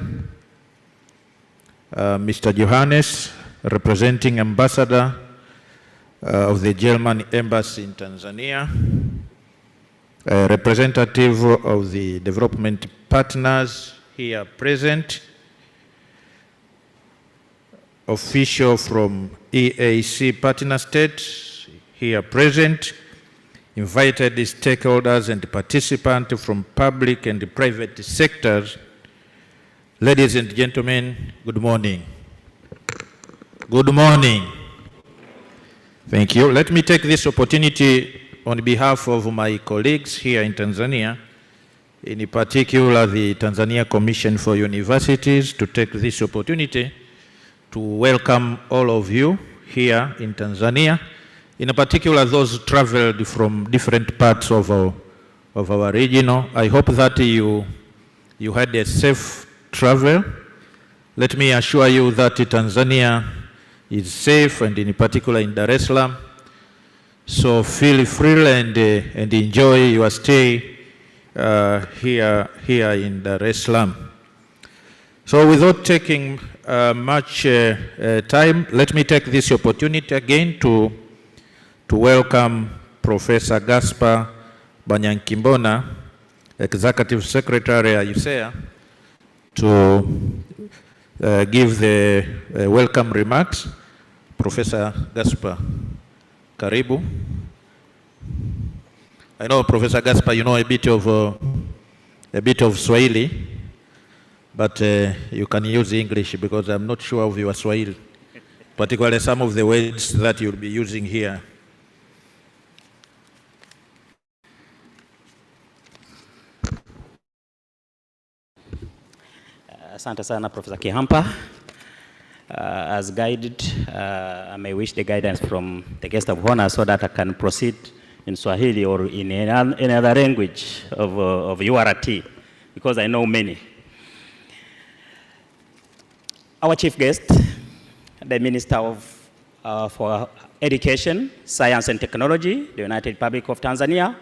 Mr. Johannes, representing Ambassador of the German Embassy in Tanzania, representative of the development partners here present, official from EAC partner states here present, invited stakeholders and participants from public and private sectors. Ladies and gentlemen, good morning. Good morning. Thank you. Let me take this opportunity on behalf of my colleagues here in Tanzania, in particular the Tanzania Commission for Universities, to take this opportunity to welcome all of you here in Tanzania, in particular those traveled from different parts of our region. I hope that you had a safe travel. Let me assure you that Tanzania is safe, and in particular in Dar es Salaam. So feel free and enjoy your stay here in Dar es Salaam. So without taking much time, let me take this opportunity again to welcome Professor Gaspar Banyankimbona, Executive Secretary at AUSEA, to give the welcome remarks. Professor Gaspar, karibu. I know, Professor Gaspar, you know a bit of Swahili, but you can use English because I'm not sure of your Swahili, particularly some of the words that you'll be using here. Asante sana Professor Kihampa. As guided, I may wish the guidance from the guest of honor so that I can proceed in Swahili or in another language of URT, because I know many. Our chief guest, the Minister for Education, Science and Technology, the United Republic of Tanzania,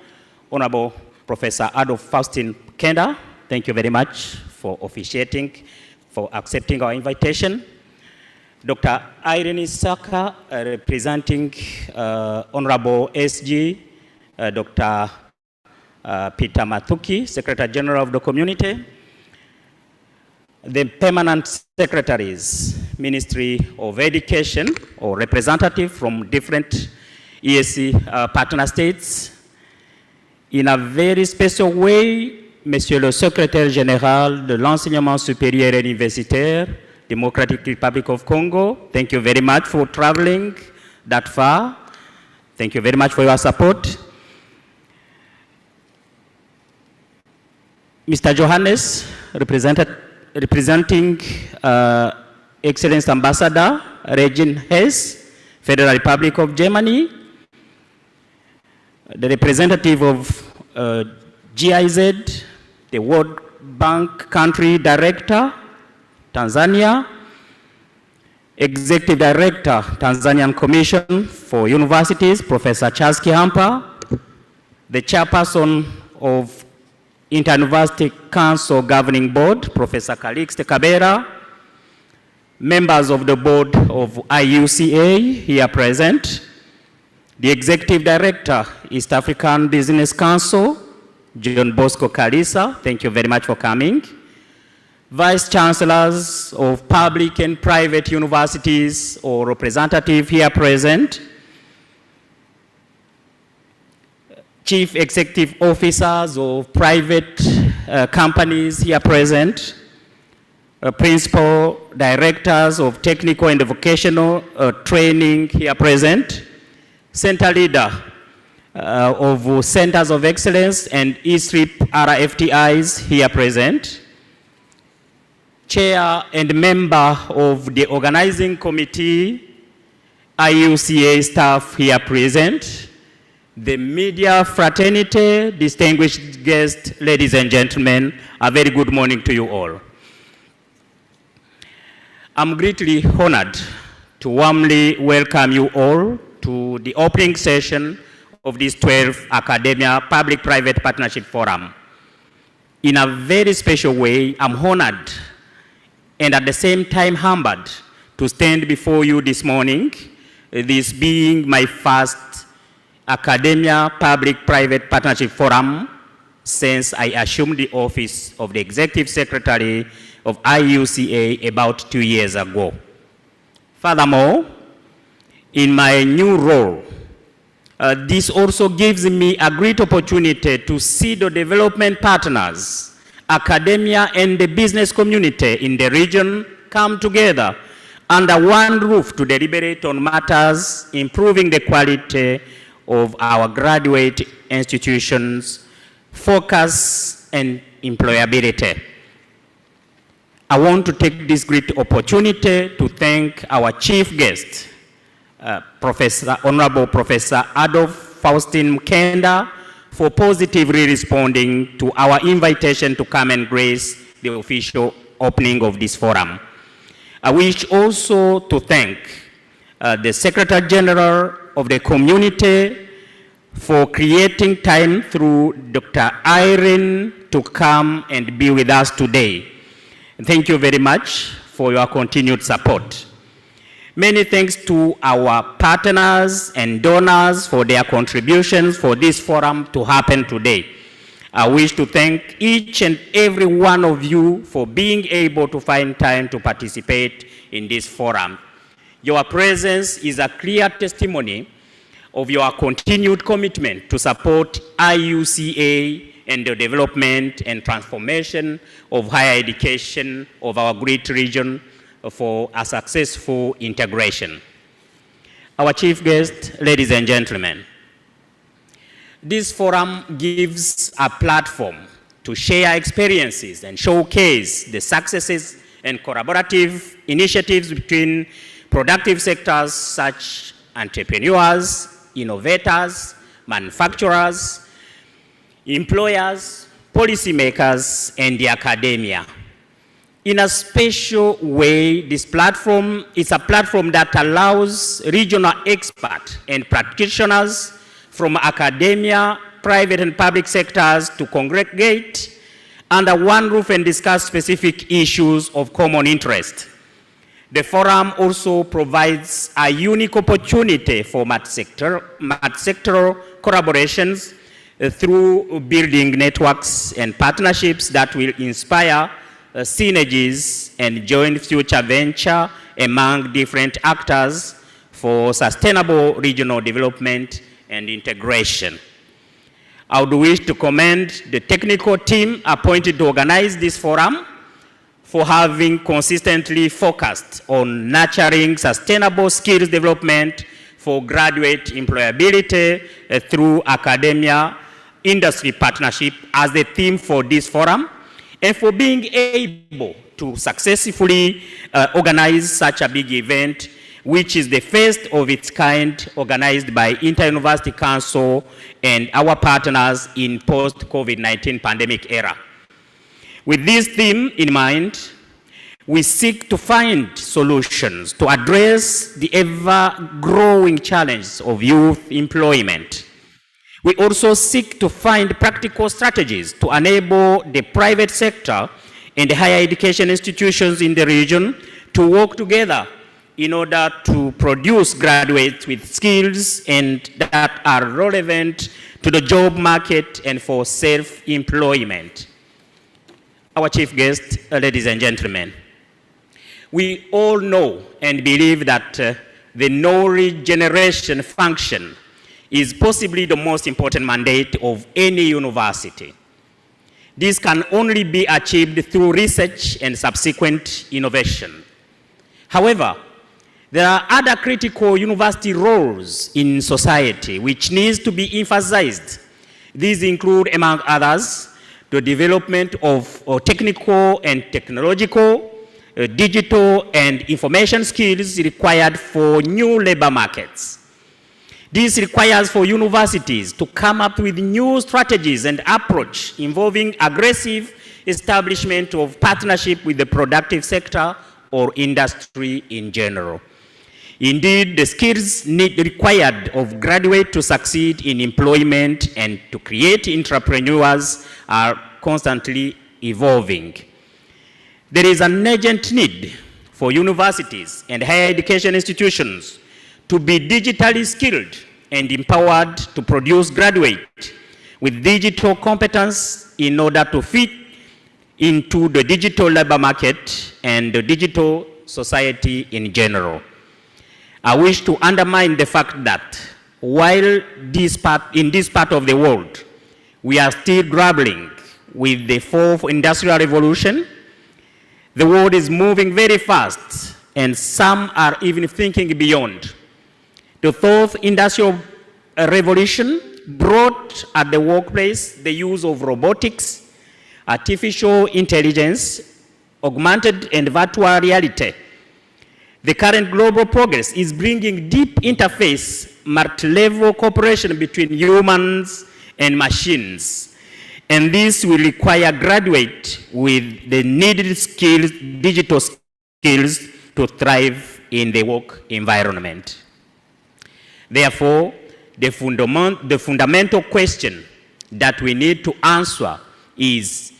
Honorable Professor Adolf Faustin Mkenda, thank you very much for officiating, for accepting our invitation. Dr. Irene Saka, representing Honorable SG, Dr. Peter Mathuki, Secretary General of the Community, the permanent secretaries, Ministry of Education, or representative from different EAC partner states. In a very special way, Monsieur le Secrétaire Général de l'Enseignement Supérieur et Universitaire, Democratic Republic of Congo, thank you very much for traveling that far. Thank you very much for your support. Mr. Johannes, representing Excellence Ambassador Regin Hess, Federal Republic of Germany, the representative of GIZ, the World Bank Country Director, Tanzania, Executive Director, Tanzanian Commission for Universities, Professor Charles Kihampa, the Chairperson of Inter-University Council Governing Board, Professor Calixte Kabera, members of the board of IUCA here present, the Executive Director, East African Business Council, John Bosco Kalisa, thank you very much for coming. Vice Chancellors of public and private universities or representative here present. Chief Executive Officers of private companies here present. Principal Directors of technical and vocational training here present. Center Leader of Centers of Excellence and E-STRIP RFTIs here present. Chair and member of the organizing committee, IUCA staff here present. The media fraternity, distinguished guests, ladies and gentlemen, a very good morning to you all. I'm greatly honored to warmly welcome you all to the opening session of this 12th Academia Public-Private Partnership Forum. In a very special way, I'm honored and at the same time humbled to stand before you this morning, this being my first Academia Public-Private Partnership Forum since I assumed the office of the Executive Secretary of IUCA about 2 years ago. Furthermore, in my new role, this also gives me a great opportunity to see the development partners, academia and the business community in the region come together under one roof to deliberate on matters improving the quality of our graduate institutions, focus and employability. I want to take this great opportunity to thank our chief guest, Honorable Professor Adolf Faustin Mkenda, for positively responding to our invitation to come and grace the official opening of this forum. I wish also to thank the Secretary General of the community for creating time through Dr. Irene to come and be with us today. Thank you very much for your continued support. Many thanks to our partners and donors for their contributions for this forum to happen today. I wish to thank each and every one of you for being able to find time to participate in this forum. Your presence is a clear testimony of your continued commitment to support IUCA and the development and transformation of higher education of our great region for a successful integration. Our chief guest, ladies and gentlemen, this forum gives a platform to share experiences and showcase the successes and collaborative initiatives between productive sectors such entrepreneurs, innovators, manufacturers, employers, policymakers, and the academia. In a special way, this platform is a platform that allows regional experts and practitioners from academia, private and public sectors to congregate under one roof and discuss specific issues of common interest. The forum also provides a unique opportunity for multi-sectoral collaborations through building networks and partnerships that will inspire synergies and joint future venture among different actors for sustainable regional development and integration. I would wish to commend the technical team appointed to organize this forum for having consistently focused on nurturing sustainable skills development for graduate employability through academia industry partnership as the theme for this forum, and for being able to successfully organize such a big event, which is the first of its kind organized by Inter-University Council and our partners in post-COVID-19 pandemic era. With this theme in mind, we seek to find solutions to address the ever-growing challenge of youth employment. We also seek to find practical strategies to enable the private sector and the higher education institutions in the region to work together in order to produce graduates with skills and that are relevant to the job market and for self-employment. Our chief guest, ladies and gentlemen, we all know and believe that the knowledge generation function is possibly the most important mandate of any university. This can only be achieved through research and subsequent innovation. However, there are other critical university roles in society which needs to be emphasized. These include, among others, the development of technical and technological, digital and information skills required for new labor markets. This requires for universities to come up with new strategies and approach involving aggressive establishment of partnership with the productive sector or industry in general. Indeed, the skills required of graduates to succeed in employment and to create entrepreneurs are constantly evolving. There is an urgent need for universities and higher education institutions to be digitally skilled and empowered to produce graduates with digital competence in order to fit into the digital labor market and the digital society in general. I wish to underline the fact that while in this part of the world, we are still grappling with the fourth industrial revolution, the world is moving very fast, and some are even thinking beyond. The fourth industrial revolution brought at the workplace the use of robotics, artificial intelligence, augmented and virtual reality. The current global progress is bringing deep interface, multi-level cooperation between humans and machines. And this will require graduates with the needed skills, digital skills, to thrive in the work environment. Therefore, the fundamental question that we need to answer is,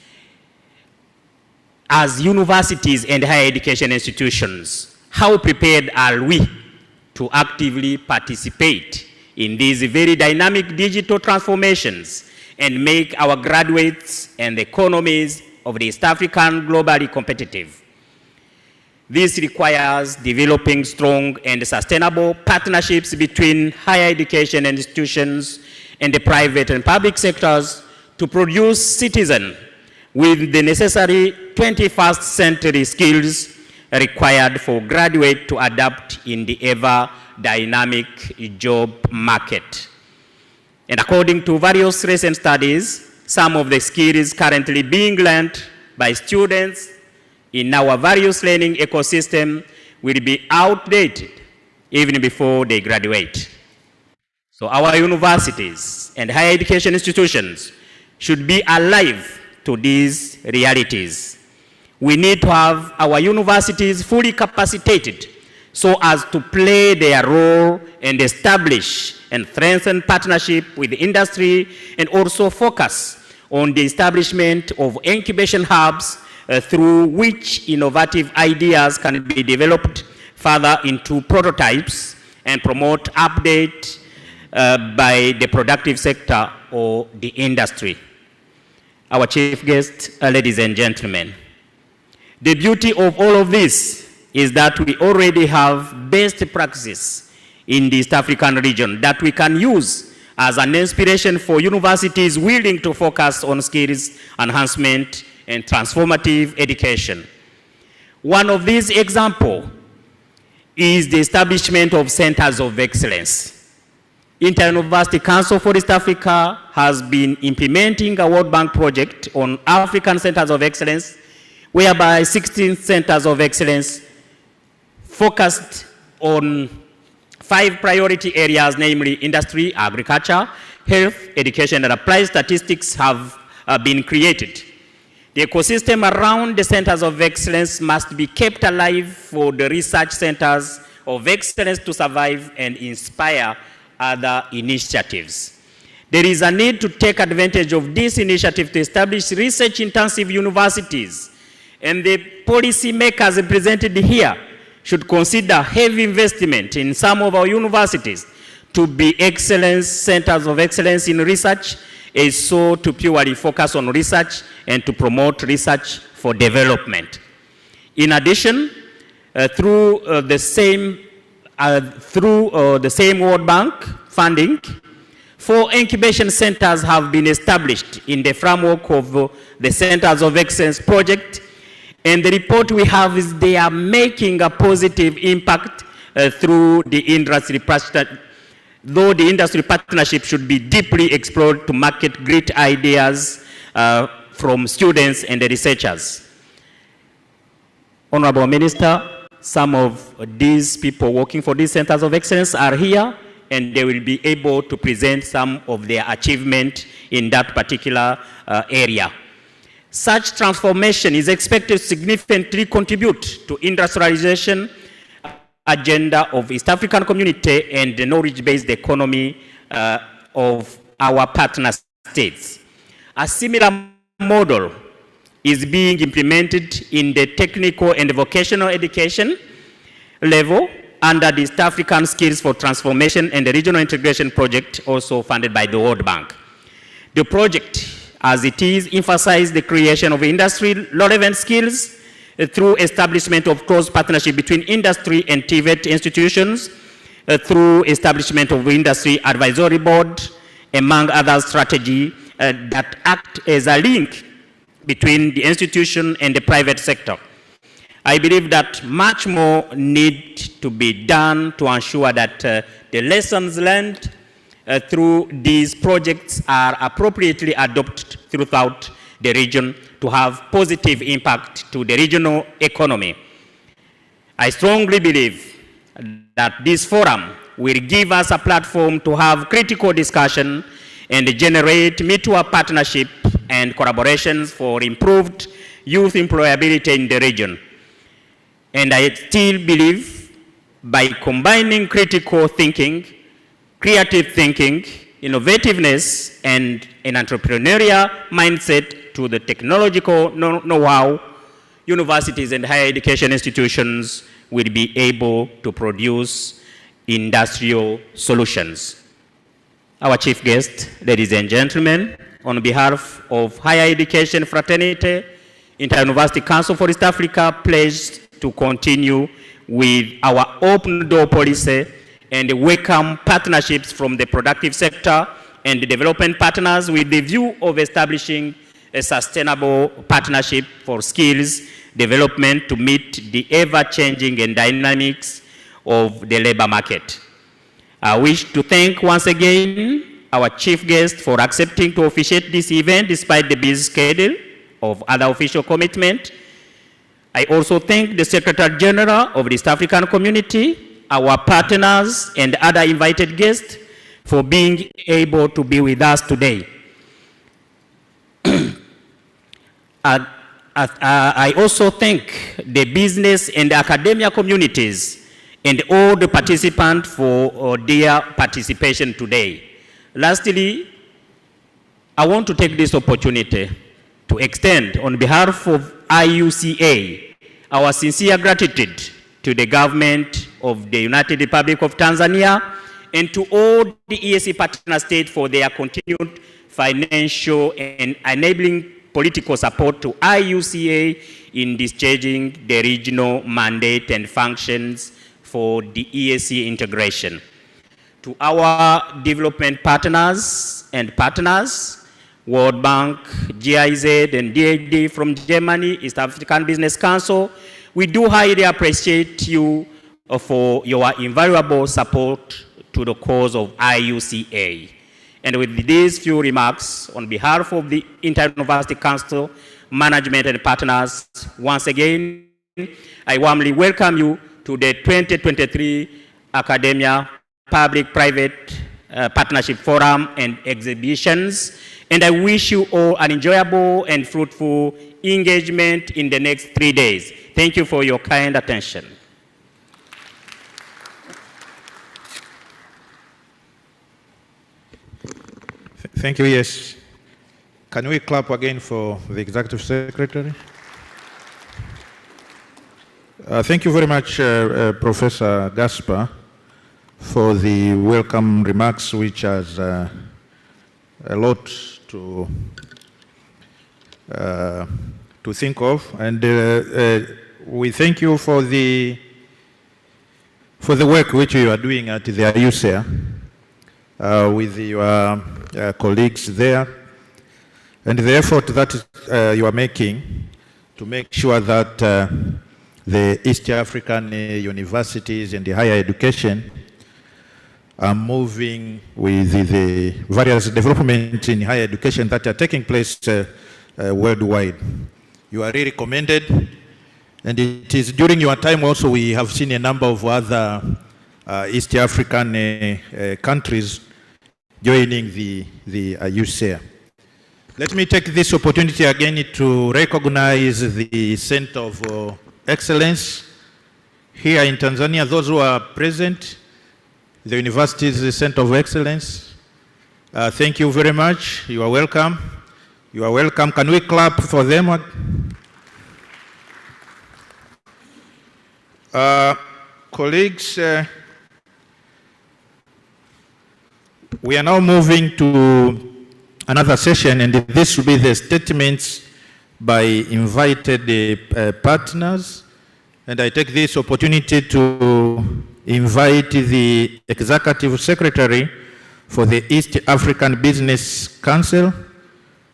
as universities and higher education institutions, how prepared are we to actively participate in these very dynamic digital transformations and make our graduates and the economies of the East African globally competitive? This requires developing strong and sustainable partnerships between higher education institutions and the private and public sectors to produce citizens with the necessary 21st century skills required for graduates to adapt in the ever-dynamic job market. And according to various recent studies, some of the skills currently being learned by students in our various learning ecosystem will be outdated even before they graduate. So our universities and higher education institutions should be alive to these realities. We need to have our universities fully capacitated so as to play their role and establish and strengthen partnership with the industry, and also focus on the establishment of incubation hubs through which innovative ideas can be developed further into prototypes and promote update by the productive sector or the industry. Our chief guest, ladies and gentlemen, the beauty of all of this is that we already have best practices in the East African region that we can use as an inspiration for universities willing to focus on skills enhancement and transformative education. One of these examples is the establishment of centers of excellence. Inter-University Council for East Africa has been implementing a World Bank project on African centers of excellence, whereby 16 centers of excellence focused on 5 priority areas, namely industry, agriculture, health, education, and applied statistics have been created. The ecosystem around the centers of excellence must be kept alive for the research centers of excellence to survive and inspire other initiatives. There is a need to take advantage of this initiative to establish research-intensive universities, and the policy makers represented here should consider heavy investment in some of our universities to be excellence centers of excellence in research, is so to purely focus on research and to promote research for development. In addition, through the same World Bank funding, 4 incubation centers have been established in the framework of the Centers of Excellence project, and the report we have is they are making a positive impact through the industry partnership, though the industry partnership should be deeply explored to market great ideas from students and the researchers. Honorable Minister, some of these people working for these centers of excellence are here, and they will be able to present some of their achievement in that particular area. Such transformation is expected to significantly contribute to industrialization agenda of East African community and the knowledge-based economy of our partner states. A similar model is being implemented in the technical and vocational education level under the East African Skills for Transformation and the Regional Integration Project, also funded by the World Bank. The project, as it is, emphasizes the creation of industry-relevant skills through establishment of close partnership between industry and TVET institutions, through establishment of industry advisory board, among other strategies that act as a link between the institution and the private sector. I believe that much more needs to be done to ensure that the lessons learned through these projects are appropriately adopted throughout the region to have positive impact to the regional economy. I strongly believe that this forum will give us a platform to have critical discussion and generate mutual partnership and collaborations for improved youth employability in the region. And I still believe by combining critical thinking, creative thinking, innovativeness, and an entrepreneurial mindset to the technological know-how, universities and higher education institutions will be able to produce industrial solutions. Our chief guest, ladies and gentlemen, on behalf of Higher Education Fraternity, Inter-University Council for East Africa pledged to continue with our open door policy and welcome partnerships from the productive sector and the development partners with the view of establishing a sustainable partnership for skills development to meet the ever-changing and dynamics of the labor market. I wish to thank once again our chief guest for accepting to officiate this event despite the busy schedule of other official commitment. I also thank the Secretary General of the East African Community, our partners, and other invited guests for being able to be with us today. I also thank the business and academia communities and all the participants for their participation today. Lastly, I want to take this opportunity to extend on behalf of IUCA our sincere gratitude to the government of the United Republic of Tanzania and to all the EAC partner states for their continued financial and enabling political support to IUCA in discharging the regional mandate and functions for the EAC integration. To our development partners, World Bank, GIZ, and DAD from Germany, East African Business Council, we do highly appreciate you for your invaluable support to the cause of IUCA. And with these few remarks, on behalf of the Inter-University Council, management and partners, once again, I warmly welcome you to the 2023 Academia Public-Private Partnership Forum and Exhibitions. And I wish you all an enjoyable and fruitful engagement in the next 3 days. Thank you for your kind attention. Thank you, yes. Can we clap again for the Executive Secretary? Thank you very much, Professor Gaspar, for the welcome remarks, which has a lot to think of. And we thank you for the work which you are doing at the IUCA with your colleagues there, and the effort that you are making to make sure that the East African universities and the higher education are moving with the various developments in higher education that are taking place worldwide. You are really commended, and it is during your time also we have seen a number of other East African countries joining the IUCA. Let me take this opportunity again to recognize the Center of Excellence here in Tanzania, those who are present, the university's Center of Excellence. Thank you very much. You are welcome. You are welcome. Can we clap for them? Colleagues, we are now moving to another session, and this will be the statements by invited partners. And I take this opportunity to invite the Executive Secretary for the East African Business Council,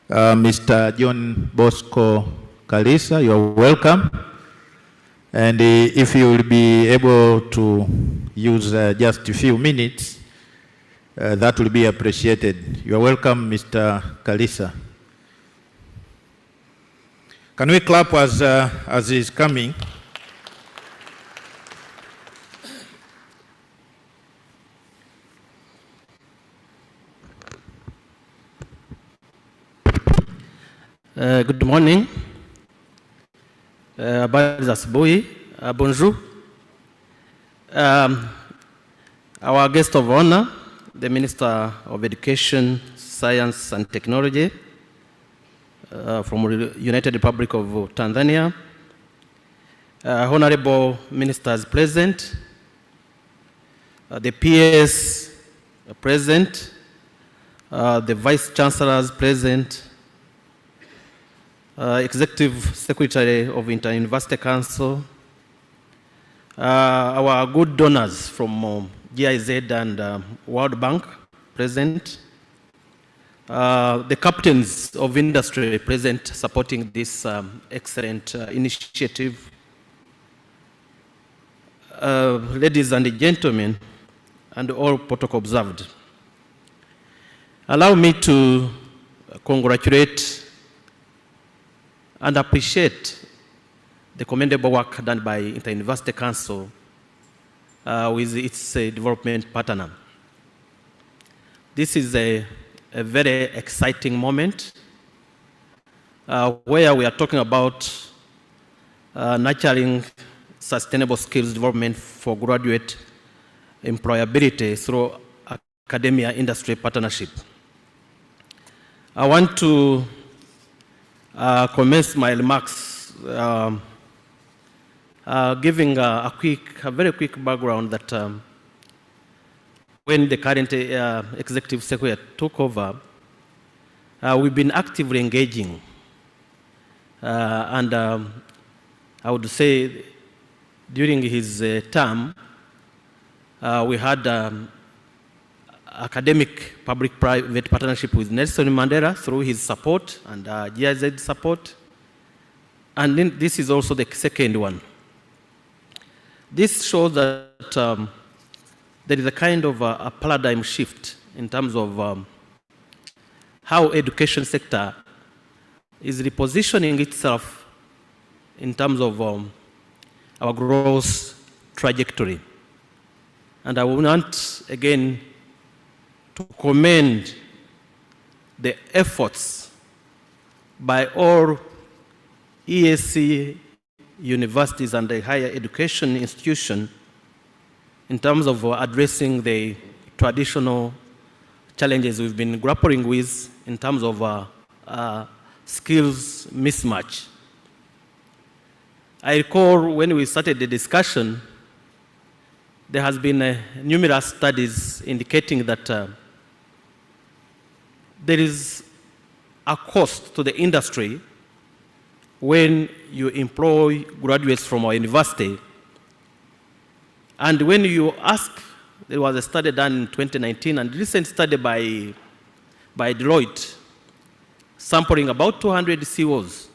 Mr. John Bosco Kalisa. You are welcome. And if you will be able to use just a few minutes, that will be appreciated. You are welcome, Mr. Kalisa. Can we clap as he is coming? Good morning. Habari za asubuhi. Bonjour. Our guest of honor, the Minister of Education, Science and Technology from the United Republic of Tanzania, honorable ministers present, the PS present, the Vice Chancellors present, Executive Secretary of Inter-University Council, our good donors from GIZ and World Bank present, the captains of industry present supporting this excellent initiative, ladies and gentlemen, and all protocol observed. Allow me to congratulate and appreciate the commendable work done by Inter-University Council with its development partner. This is a very exciting moment where we are talking about nurturing sustainable skills development for graduate employability through academia-industry partnership. I want to commence my remarks giving a very quick background that when the current executive secretary took over, we've been actively engaging. And I would say during his term, we had academic public-private partnership with Nelson Mandela through his support and GIZ support. And then this is also the second one. This shows that there is a kind of a paradigm shift in terms of how education sector is repositioning itself in terms of our growth trajectory. And I want again to commend the efforts by all EAC universities and the higher education institution in terms of addressing the traditional challenges we've been grappling with in terms of skills mismatch. I recall when we started the discussion, there has been numerous studies indicating that there is a cost to the industry when you employ graduates from our university. And when you ask, there was a study done in 2019, and a recent study by Deloitte, sampling about 200 CEOs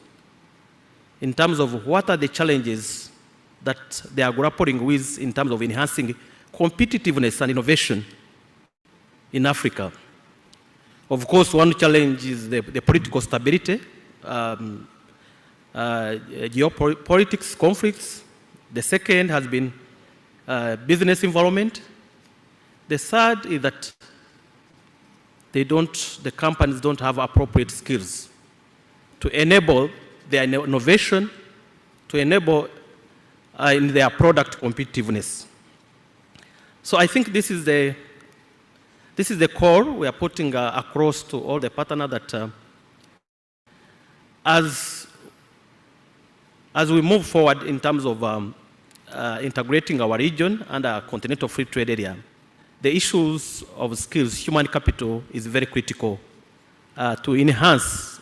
in terms of what are the challenges that they are grappling with in terms of enhancing competitiveness and innovation in Africa. Of course, one challenge is the political stability, geopolitics, conflicts. The second has been business environment. The third is that the companies don't have appropriate skills to enable their innovation, to enable in their product competitiveness. So I think this is the core we are putting across to all the partners that as we move forward in terms of integrating our region and our continental free trade area, the issues of skills, human capital is very critical to enhance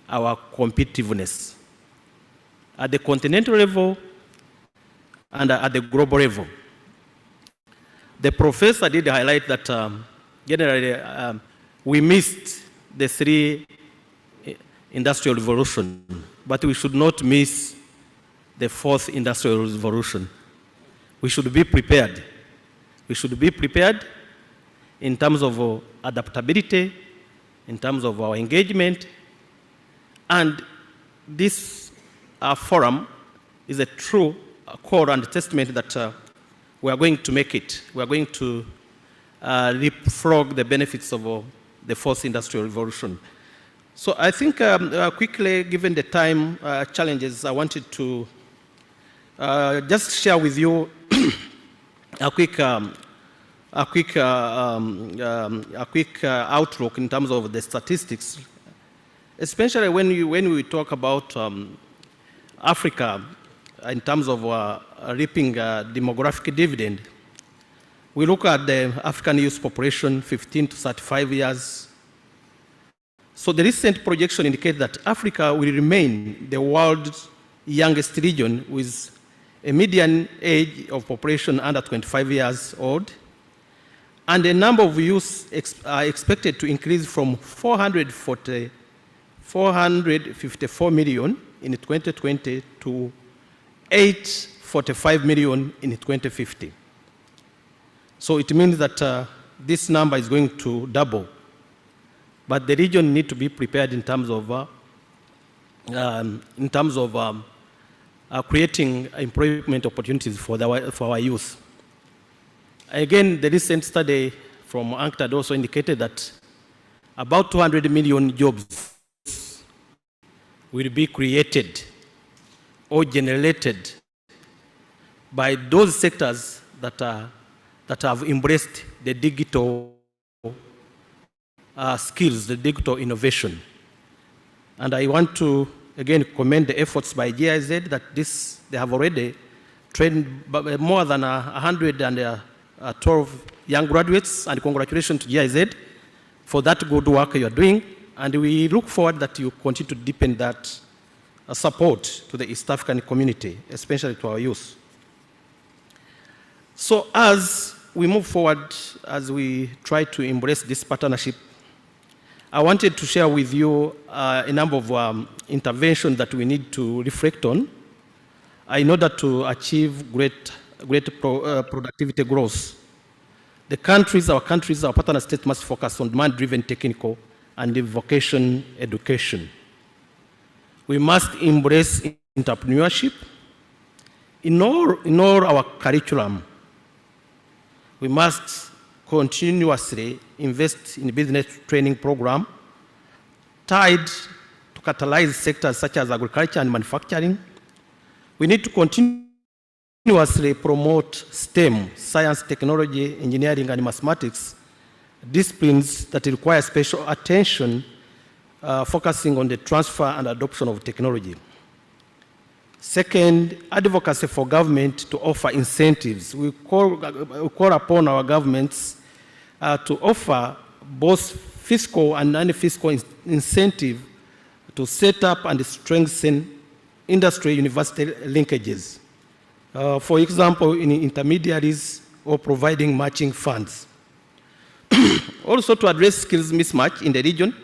our competitiveness at the continental level and at the global level. The professor did highlight that generally we missed the 3 industrial revolution, but we should not miss the 4th industrial revolution. We should be prepared. We should be prepared in terms of adaptability, in terms of our engagement, and this forum is a true core and testament that we are going to make it. We are going to leapfrog the benefits of the 4th industrial revolution. So I think quickly, given the time challenges, I wanted to just share with you a quick outlook in terms of the statistics, especially when we talk about Africa in terms of reaping demographic dividend. We look at the African youth population, 15 to 35 years. So the recent projection indicates that Africa will remain the world's youngest region with a median age of population under 25 years old. And the number of youths are expected to increase from 454 million in 2020 to 845 million in 2050. So it means that this number is going to double. But the region needs to be prepared in terms of creating employment opportunities for our youth. Again, the recent study from UNCTAD also indicated that about 200 million jobs will be created or generated by those sectors that have embraced the digital skills, the digital innovation. And I want to again commend the efforts by GIZ that they have already trained more than 112 young graduates, and congratulations to GIZ for that good work you are doing. And we look forward that you continue to deepen that support to the East African community, especially to our youth. So as we move forward, as we try to embrace this partnership, I wanted to share with you a number of interventions that we need to reflect on in order to achieve great productivity growth. Our partner states must focus on demand-driven technical and vocation education. We must embrace entrepreneurship in all our curriculum. We must continuously invest in business training program tied to catalyze sectors such as agriculture and manufacturing. We need to continuously promote STEM, science, technology, engineering, and mathematics, disciplines that require special attention, focusing on the transfer and adoption of technology. Second, advocacy for government to offer incentives. We call upon our governments to offer both fiscal and non-fiscal incentive to set up and strengthen industry-university linkages. For example, in intermediaries or providing matching funds. Also, to address skills mismatch in the region,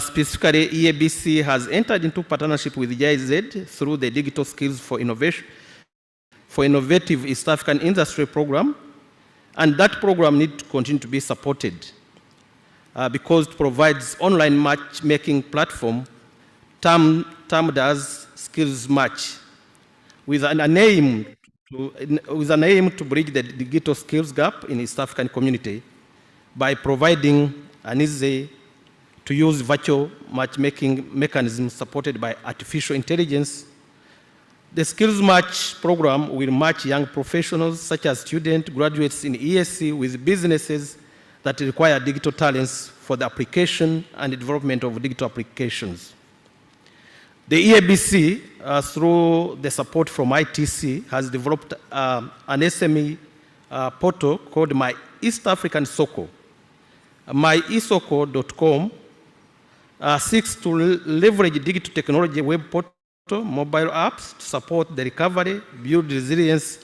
specifically EABC has entered into partnership with GIZ through the Digital Skills for Innovation, for Innovative East African Industry Program, and that program needs to continue to be supported because it provides online matchmaking platform termed as Skills Match, with an aim to bridge the digital skills gap in East African community by providing an easy-to-use virtual matchmaking mechanism supported by artificial intelligence. The Skills Match program will match young professionals such as students, graduates in ESC with businesses that require digital talents for the application and development of digital applications. The EABC, through the support from ITC, has developed an SME portal called My East African Soko. myesoko.com seeks to leverage digital technology, web portal, mobile apps to support the recovery, build resilience,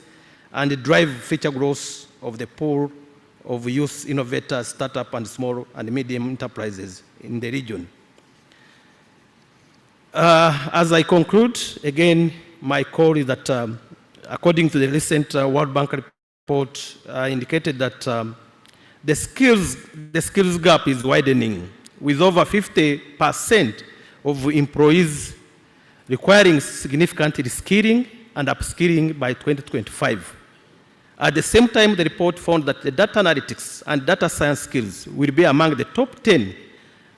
and drive future growth of the pool of youth innovators, startup, and small and medium enterprises in the region. As I conclude, again, my call is that according to the recent World Bank report indicated that the skills gap is widening, with over 50% of employees requiring significant reskilling and upskilling by 2025. At the same time, the report found that the data analytics and data science skills will be among the top 10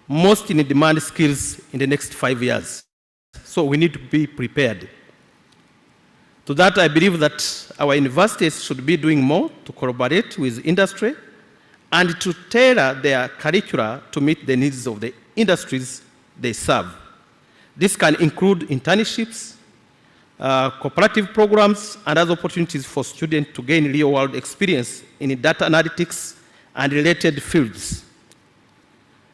most in-demand skills in the next 5 years. So we need to be prepared. To that, I believe that our universities should be doing more to collaborate with industry and to tailor their curricula to meet the needs of the industries they serve. This can include internships, cooperative programs, and other opportunities for students to gain real-world experience in data analytics and related fields.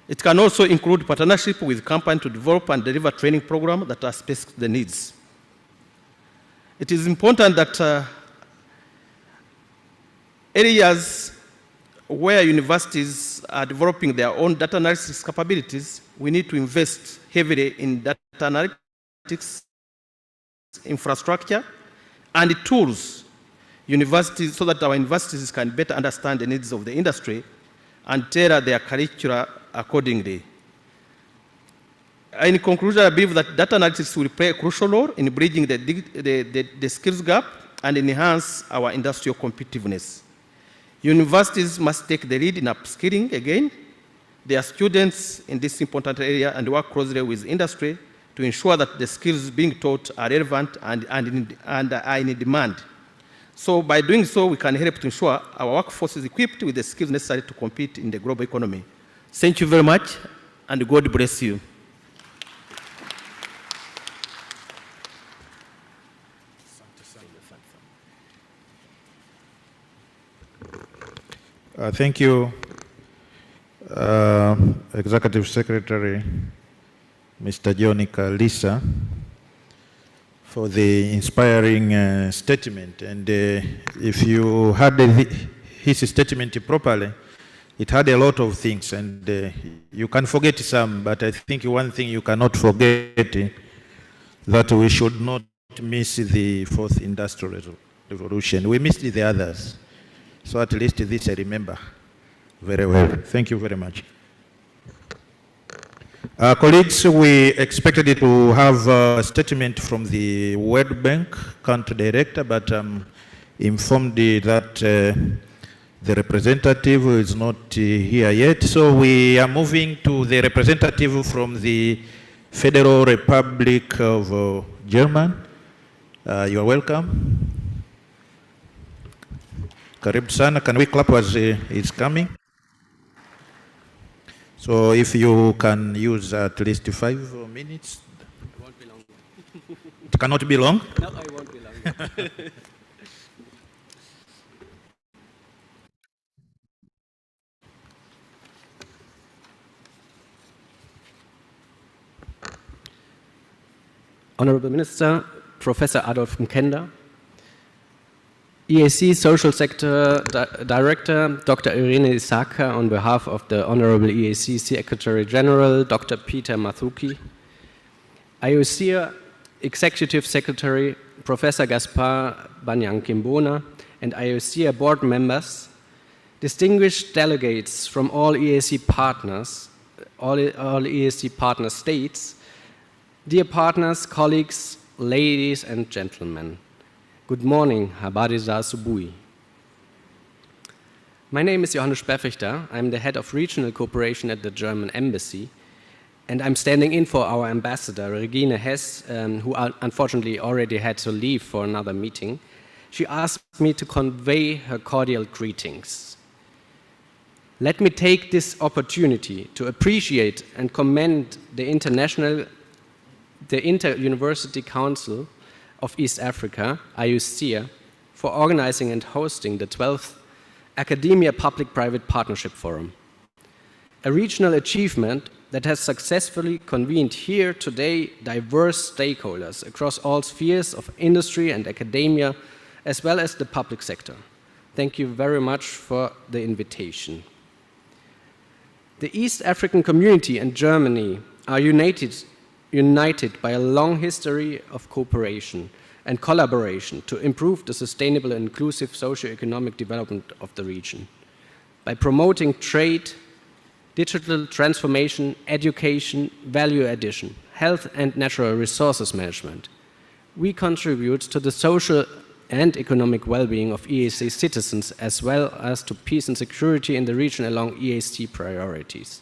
It can also include partnership with companies to develop and deliver training programs that are specific to the needs. It is important that areas where universities are developing their own data analysis capabilities, we need to invest heavily in data analytics infrastructure and tools universities, so that our universities can better understand the needs of the industry and tailor their curricula accordingly. In conclusion, I believe that data analytics will play a crucial role in bridging the skills gap and enhance our industrial competitiveness. Universities must take the lead in upskilling again their students in this important area and work closely with industry to ensure that the skills being taught are relevant and are in demand. So by doing so, we can help to ensure our workforce is equipped with the skills necessary to compete in the global economy. Thank you very much, and God bless you. Thank you, Executive Secretary, Mr. John Kalisa, for the inspiring statement. And if you heard his statement properly, it had a lot of things, and you can forget some, but I think one thing you cannot forget, that we should not miss the fourth industrial revolution. We missed the others. So at least this I remember very well. Thank you very much. Colleagues, we expected to have a statement from the World Bank country director, but I'm informed that the representative is not here yet. So we are moving to the representative from the Federal Republic of Germany. You are welcome. Karibu sana. Can we clap as he's coming? So if you can use at least 5 minutes. It won't be long. It cannot be long? No, I won't be long. Honorable Minister, Professor Adolf Mkenda, EAC Social Sector Director, Dr. Irene Isaka, on behalf of the Honorable EAC Secretary General, Dr. Peter Mathuki, IOCIA Executive Secretary, Professor Gaspar Banyankimbona, and IOCIA board members, distinguished delegates from all EAC partners, all EAC partner states, dear partners, colleagues, ladies and gentlemen, good morning, habari za asubuhi. My name is Johannes Speffichter. I'm the head of regional cooperation at the German embassy, and I'm standing in for our ambassador, Regine Hess, who unfortunately already had to leave for another meeting. She asked me to convey her cordial greetings. Let me take this opportunity to appreciate and commend the Inter-University Council of East Africa, IUCIA, for organizing and hosting the 12th Academia Public-Private Partnership Forum, a regional achievement that has successfully convened here today diverse stakeholders across all spheres of industry and academia, as well as the public sector. Thank you very much for the invitation. The East African community and Germany are united by a long history of cooperation and collaboration to improve the sustainable and inclusive socio-economic development of the region. By promoting trade, digital transformation, education, value addition, health and natural resources management, we contribute to the social and economic well-being of EAC citizens, as well as to peace and security in the region along EAC priorities.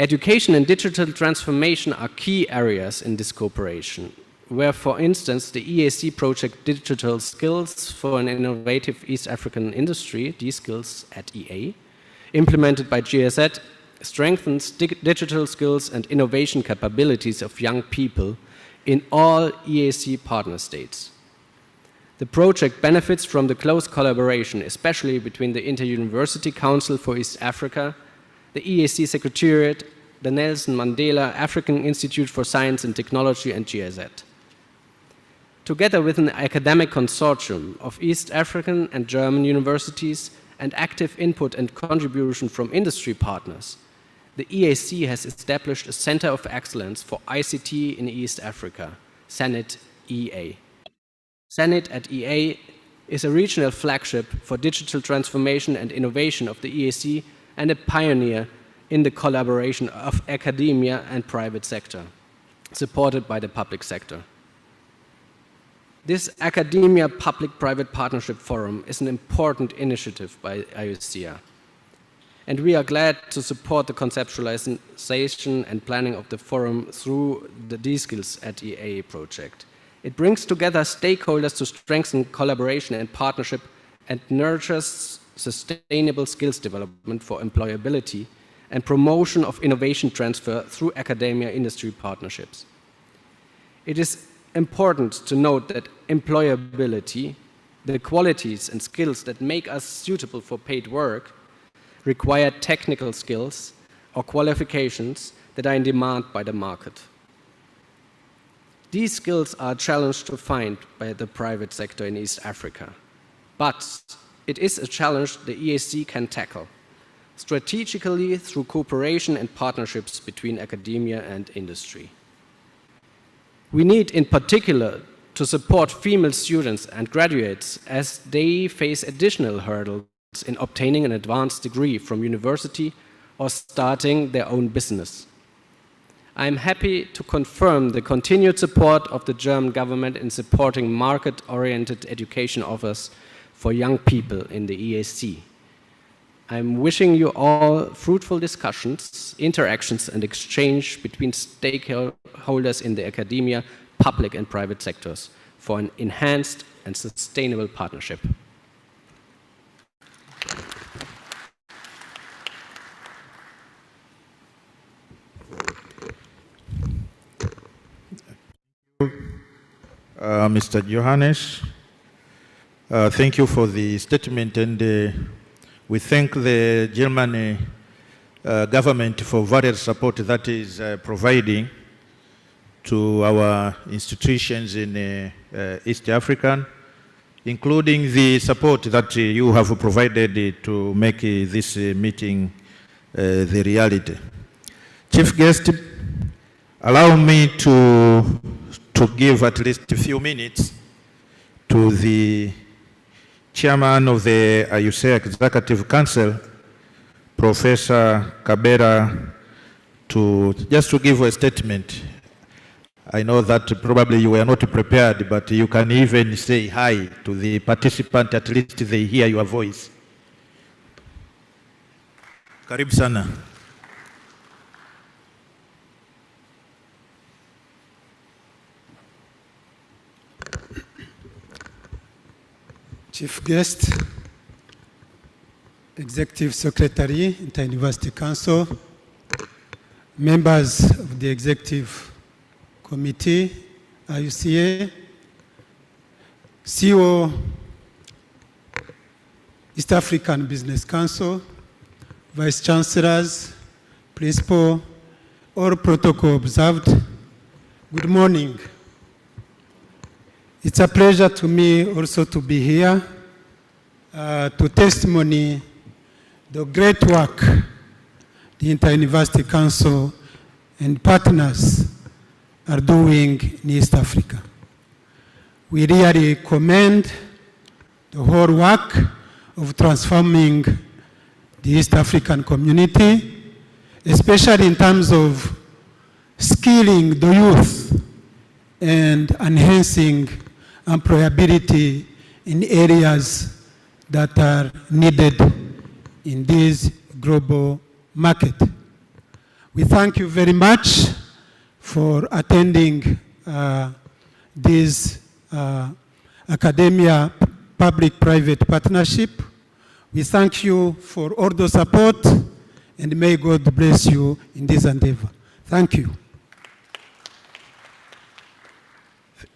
Education and digital transformation are key areas in this cooperation, where, for instance, the EAC project Digital Skills for an Innovative East African Industry, D-Skills at EA, implemented by GSZ, strengthens digital skills and innovation capabilities of young people in all EAC partner states. The project benefits from the close collaboration, especially between the Inter-University Council for East Africa, the EAC Secretariat, the Nelson Mandela African Institute for Science and Technology, and GSZ. Together with an academic consortium of East African and German universities and active input and contribution from industry partners, the EAC has established a Center of Excellence for ICT in East Africa, CENIT EA. CENIT at EA is a regional flagship for digital transformation and innovation of the EAC and a pioneer in the collaboration of academia and private sector, supported by the public sector. This Academia Public-Private Partnership Forum is an important initiative by IUCIA, and we are glad to support the conceptualization and planning of the forum through the D-Skills at EA project. It brings together stakeholders to strengthen collaboration and partnership and nurtures sustainable skills development for employability and promotion of innovation transfer through academia-industry partnerships. It is important to note that employability, the qualities and skills that make us suitable for paid work, require technical skills or qualifications that are in demand by the market. These skills are a challenge to find by the private sector in East Africa, but it is a challenge the EAC can tackle strategically through cooperation and partnerships between academia and industry. We need, in particular, to support female students and graduates as they face additional hurdles in obtaining an advanced degree from university or starting their own business. I am happy to confirm the continued support of the German government in supporting market-oriented education offers for young people in the EAC. I'm wishing you all fruitful discussions, interactions, and exchange between stakeholders in the academia, public and private sectors for an enhanced and sustainable partnership. Mr. Johannes, thank you for the statement, and we thank the German government for various support that is providing to our institutions in East Africa, including the support that you have provided to make this meeting the reality. Chief guest, allow me to give at least a few minutes to the chairman of the AUSEA Executive Council, Professor Kabera, just to give a statement. I know that probably you were not prepared, but you can even say hi to the participant, at least they hear your voice. Karibu sana. Chief Guest, Executive Secretary, Inter-University Council, members of the Executive Committee, AUCA, CEO, East African Business Council, Vice Chancellors, Principal, all protocol observed. Good morning. It's a pleasure to me also to be here to testimony the great work the Inter-University Council and partners are doing in East Africa. We really commend the whole work of transforming the East African community, especially in terms of skilling the youth and enhancing employability in areas that are needed in this global market. We thank you very much for attending this academia public-private partnership. We thank you for all the support, and may God bless you in this endeavor. Thank you.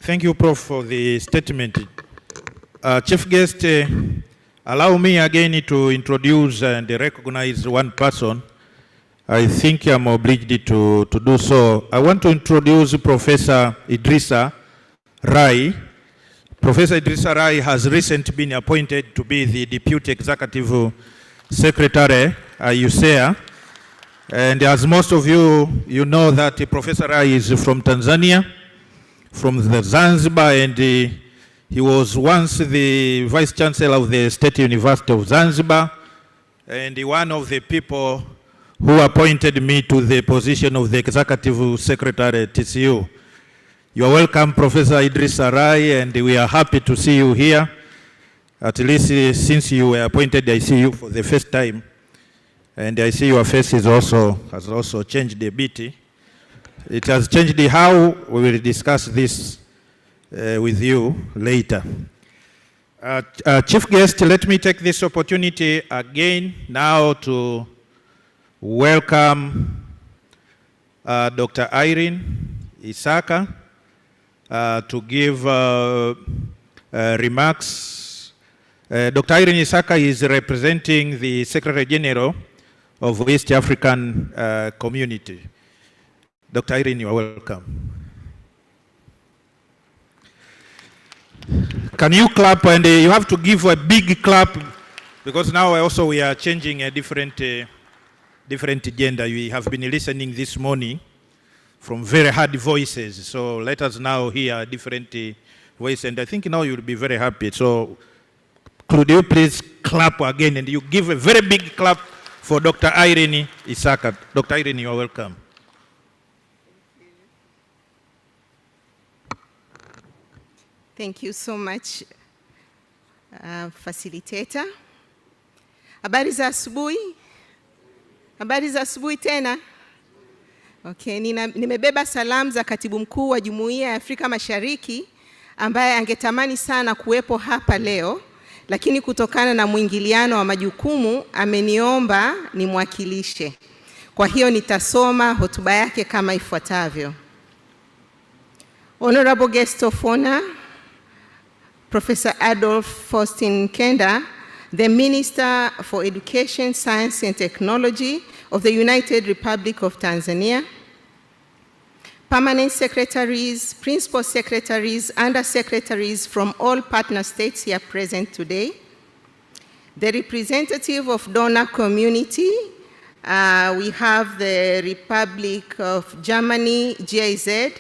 Thank you, Prof, for the statement. Chief Guest, allow me again to introduce and recognize one person. I think I'm obliged to do so. I want to introduce Professor Idrissa Rai. Professor Idrissa Rai has recently been appointed to be the Deputy Executive Secretary at USEA. And as most of you know that Professor Rai is from Tanzania, from the Zanzibar, and he was once the Vice Chancellor of the State University of Zanzibar, and one of the people who appointed me to the position of the Executive Secretary at TCU. You are welcome, Professor Idrissa Rai, and we are happy to see you here. At least since you were appointed, I see you for the first time. And I see your face has also changed a bit. It has changed how we will discuss this with you later. Chief Guest, let me take this opportunity again now to welcome Dr. Irene Isaka to give remarks. Dr. Irene Isaka is representing the Secretary General of East African Community. Dr. Irene, you are welcome. Can you clap? And you have to give a big clap, because now also we are changing a different agenda. We have been listening this morning from very hard voices. So let us now hear different voices, and I think now you'll be very happy. So could you please clap again, and you give a very big clap for Dr. Irene Isaka. Dr. Irene, you are welcome. Thank you so much, facilitator. Habari za asubuhi? Habari za asubuhi tena? Okay, nimebeba salamu za Katibu Mkuu wa Jumuiya ya Afrika Mashariki ambaye angetamani sana kuwepo hapa leo, lakini kutokana na mwingiliano wa majukumu ameniomba nimwakilishe. Kwa hiyo nitasoma hotuba yake kama ifuatavyo. Honorable Guest of Honor, Professor Adolf Faustin Kenda, the Minister for Education, Science and Technology of the United Republic of Tanzania, permanent secretaries, principal secretaries, under-secretaries from all partner states here present today, the representative of donor community, we have the Republic of Germany, GIZ,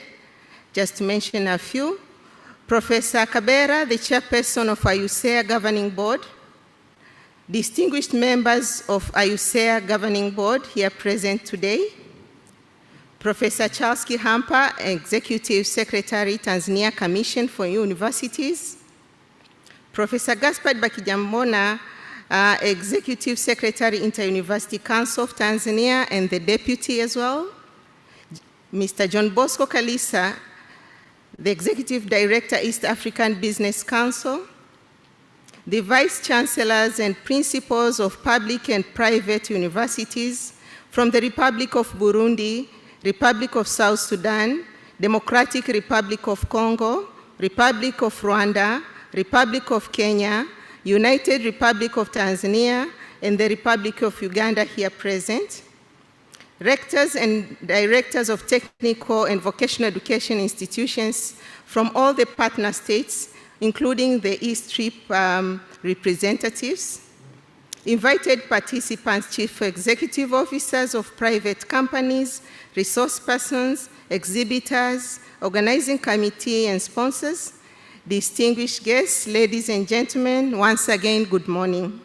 just to mention a few, Professor Kabera, the chairperson of AUSEA Governing Board, distinguished members of AUSEA Governing Board here present today, Professor Charles Kihampa, Executive Secretary, Tanzania Commission for Universities, Professor Gaspard Bakijambona, Executive Secretary, Inter-University Council of Tanzania, and the Deputy as well, Mr. John Bosco Kalisa, the Executive Director, East African Business Council, the Vice Chancellors and Principals of public and private universities from the Republic of Burundi, Republic of South Sudan, Democratic Republic of Congo, Republic of Rwanda, Republic of Kenya, United Republic of Tanzania, and the Republic of Uganda here present, rectors and directors of technical and vocational education institutions from all the partner states, including the East Strip representatives, invited participants, chief executive officers of private companies, resource persons, exhibitors, organizing committee and sponsors, distinguished guests, ladies and gentlemen, once again, good morning.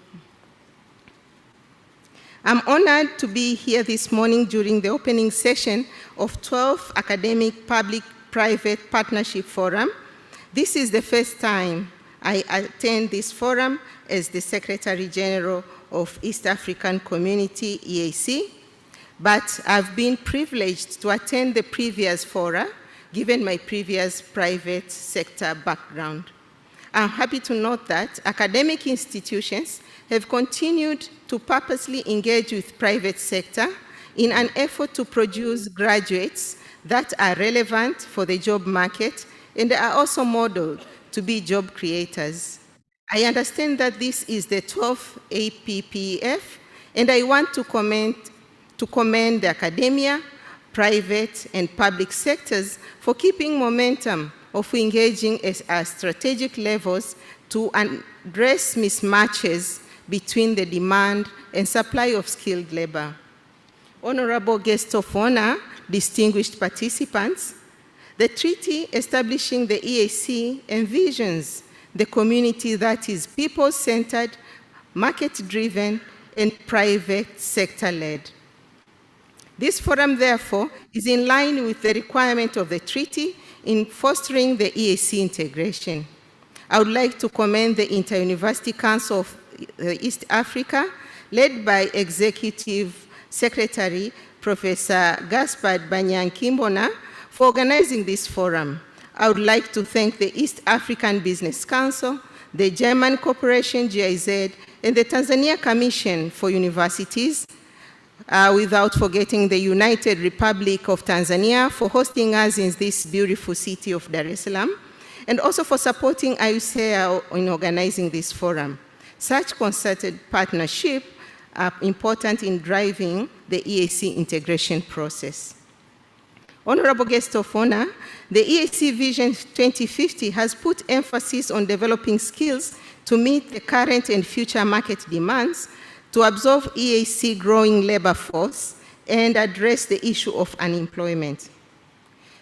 I'm honored to be here this morning during the opening session of 12th Academic Public-Private Partnership Forum. This is the first time I attend this forum as the Secretary General of East African Community, EAC, but I've been privileged to attend the previous fora, given my previous private sector background. I'm happy to note that academic institutions have continued to purposely engage with private sector in an effort to produce graduates that are relevant for the job market and are also modeled to be job creators. I understand that this is the 12th APPPF, and I want to commend the academia, private and public sectors for keeping momentum of engaging at strategic levels to address mismatches between the demand and supply of skilled labor. Honorable guests of honor, distinguished participants, the treaty establishing the EAC envisions the community that is people-centered, market-driven, and private sector-led. This forum, therefore, is in line with the requirement of the treaty in fostering the EAC integration. I would like to commend the Inter-University Council of East Africa, led by Executive Secretary Professor Gaspard Banyankimbona, for organizing this forum. I would like to thank the East African Business Council, the German Corporation GIZ, and the Tanzania Commission for Universities, without forgetting the United Republic of Tanzania for hosting us in this beautiful city of Dar es Salaam, and also for supporting AUSEA in organizing this forum. Such concerted partnership are important in driving the EAC integration process. Honorable guest of honor, the EAC Vision 2050 has put emphasis on developing skills to meet the current and future market demands, to absorb EAC growing labor force, and address the issue of unemployment.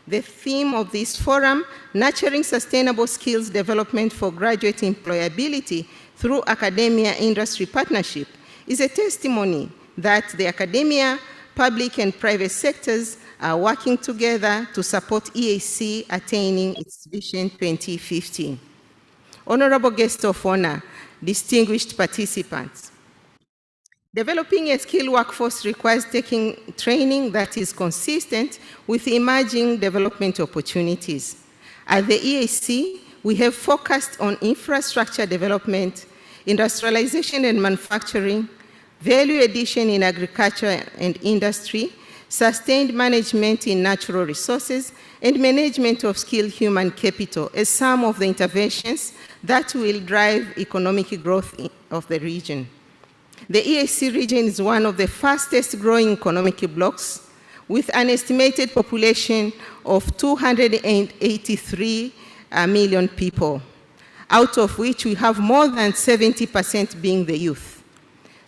The theme of this forum, Nurturing Sustainable Skills Development for Graduate Employability through Academia-Industry Partnership, is a testimony that the academia, public and private sectors are working together to support EAC attaining its Vision 2050. Honorable guest of honor, distinguished participants, developing a skilled workforce requires taking training that is consistent with emerging development opportunities. At the EAC, we have focused on infrastructure development, industrialization and manufacturing, value addition in agriculture and industry, sustained management in natural resources, and management of skilled human capital as some of the interventions that will drive economic growth of the region. The EAC region is one of the fastest growing economic blocks with an estimated population of 283 million people, out of which we have more than 70% being the youth.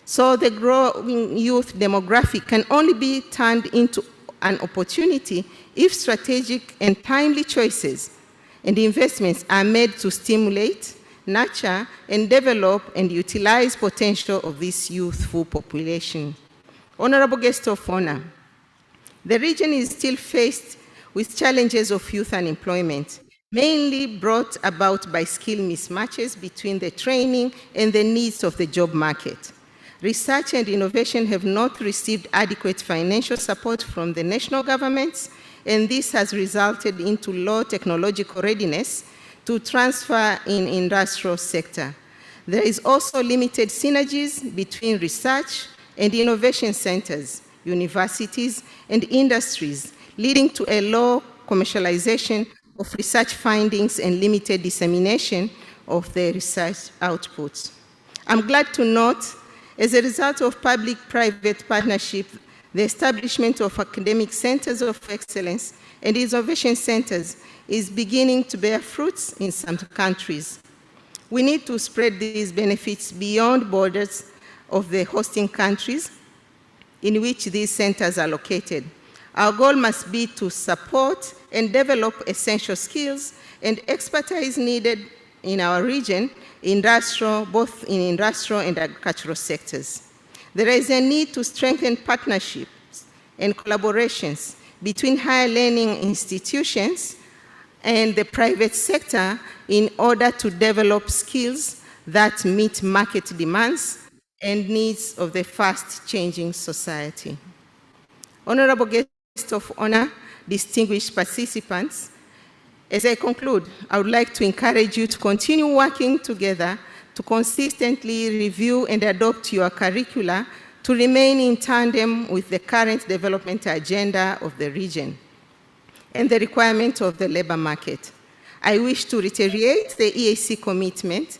So the growing youth demographic can only be turned into an opportunity if strategic and timely choices and investments are made to stimulate, nurture, and develop and utilize potential of this youthful population. Honorable guest of honor, the region is still faced with challenges of youth unemployment, mainly brought about by skill mismatches between the training and the needs of the job market. Research and innovation have not received adequate financial support from the national governments, and this has resulted into low technological readiness to transfer in industrial sector. There is also limited synergies between research and innovation centers, universities, and industries, leading to a low commercialization of research findings and limited dissemination of the research outputs. I'm glad to note, as a result of public-private partnership, the establishment of academic centers of excellence and innovation centers is beginning to bear fruits in some countries. We need to spread these benefits beyond borders of the hosting countries in which these centers are located. Our goal must be to support and develop essential skills and expertise needed in our region, both in industrial and agricultural sectors. There is a need to strengthen partnerships and collaborations between higher learning institutions and the private sector in order to develop skills that meet market demands and needs of the fast-changing society. Honorable guest of honor, distinguished participants, as I conclude, I would like to encourage you to continue working together to consistently review and adopt your curricula to remain in tandem with the current development agenda of the region and the requirement of the labor market. I wish to reiterate the EAC commitment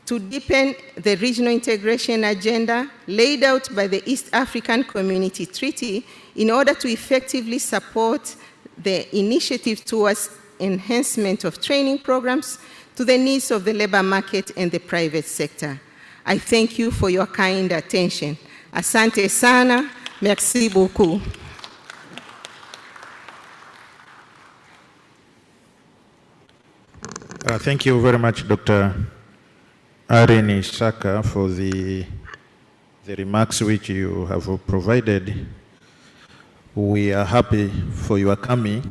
to deepen the regional integration agenda laid out by the East African Community Treaty in order to effectively support the initiative towards enhancement of training programs to the needs of the labor market and the private sector. I thank you for your kind attention. Asante sana, merci beaucoup. Thank you very much, Dr. Irene Saka, for the remarks which you have provided. We are happy for your coming,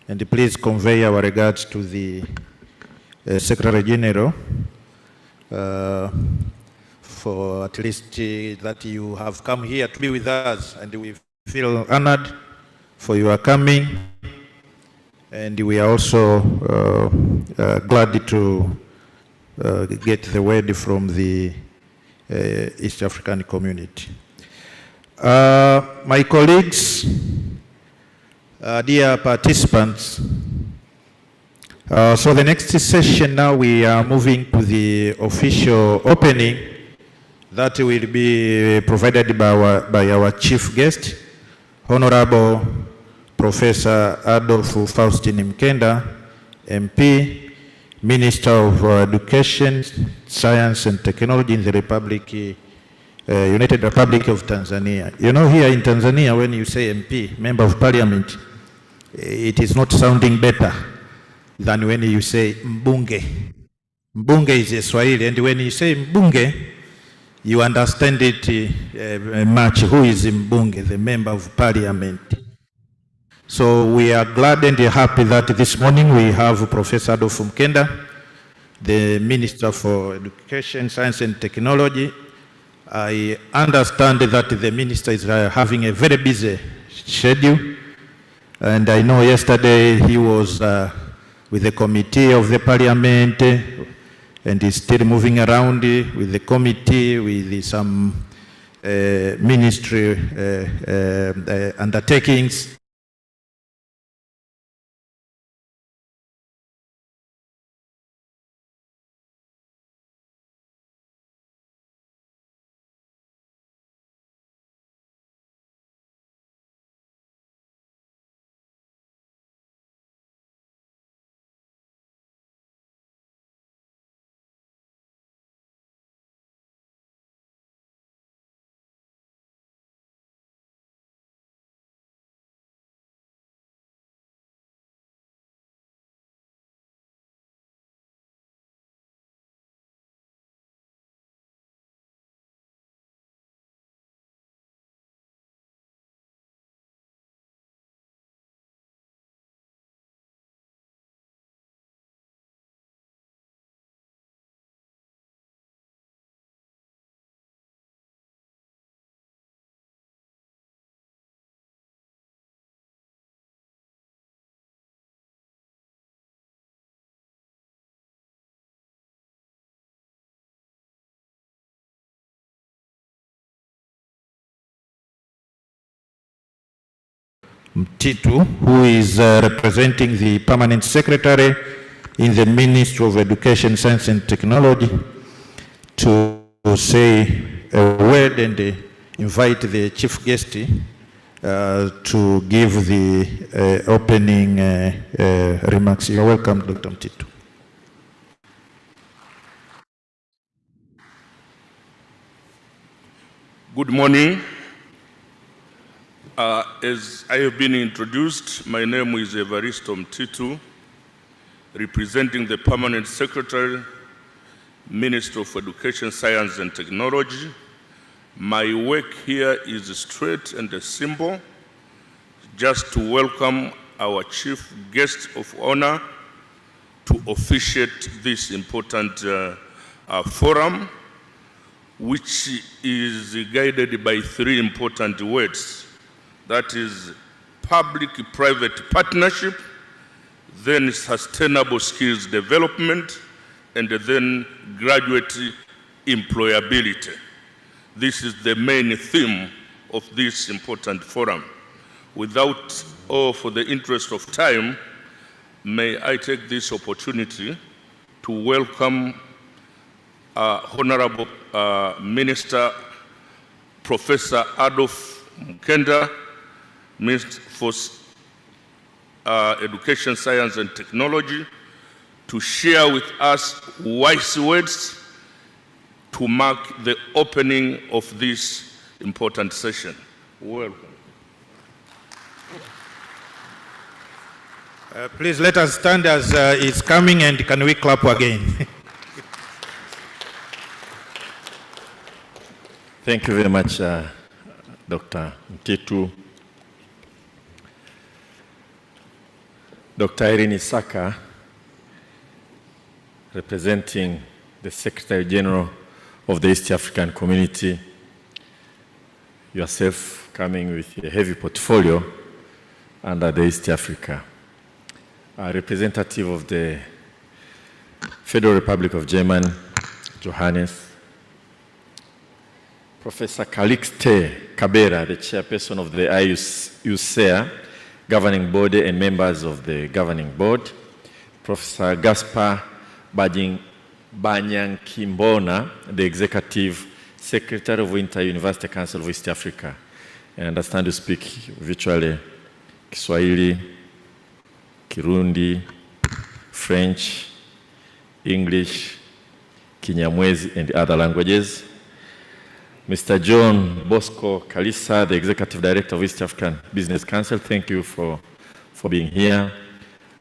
and please convey our regards to the Secretary General for at least that you have come here to be with us, and we feel honored for your coming, and we are also glad to get the word from the East African community. My colleagues, dear participants, so the next session now we are moving to the official opening that will be provided by our chief guest, Honorable Professor Adolf Faustin Mkenda, MP, Minister of Education, Science and Technology in the United Republic of Tanzania. You know, here in Tanzania, when you say MP, Member of Parliament, it is not sounding better than when you say mbunge. Mbunge is a Swahili, and when you say mbunge, you understand it much. Who is mbunge? The member of parliament. So we are glad and happy that this morning we have Professor Adolf Mkenda, the Minister for Education, Science and Technology. I understand that the Minister is having a very busy schedule, and I know yesterday he was with the committee of the Parliament, and is still moving around with the committee, with some ministry undertakings. Mtitu, who is representing the Permanent Secretary in the Ministry of Education, Science and Technology, to say a word and invite the chief guest to give the opening remarks. You're welcome, Dr. Mtitu. Good morning. As I have been introduced, my name is Evaristo Mtitu, representing the Permanent Secretary, Minister of Education, Science and Technology. My work here is straight and simple, just to welcome our chief guest of honor to officiate this important forum, which is guided by three important words. That is public-private partnership, then sustainable skills development, and then graduate employability. This is the main theme of this important forum. Without, or for the interest of time, may I take this opportunity to welcome Honorable Minister Professor Adolf Mkenda, Minister for Education, Science and Technology, to share with us wise words to mark the opening of this important session. Welcome. Please let us stand as it's coming, and can we clap again? Thank you very much, Dr. Mtitu. Dr. Irene Saka, representing the Secretary General of the East African Community, yourself coming with a heavy portfolio under the East Africa. A representative of the Federal Republic of Germany, Johannes, Professor Calixte Kabera, the chairperson of the IUCEA governing body and members of the governing board, Professor Gaspar Banyankimbona, the executive secretary of Inter-University Council of East Africa. I understand you speak virtually Kiswahili, Kirundi, French, English, Kinyamwezi, and other languages. Mr. John Bosco Kalisa, the Executive Director of East African Business Council, thank you for for being here.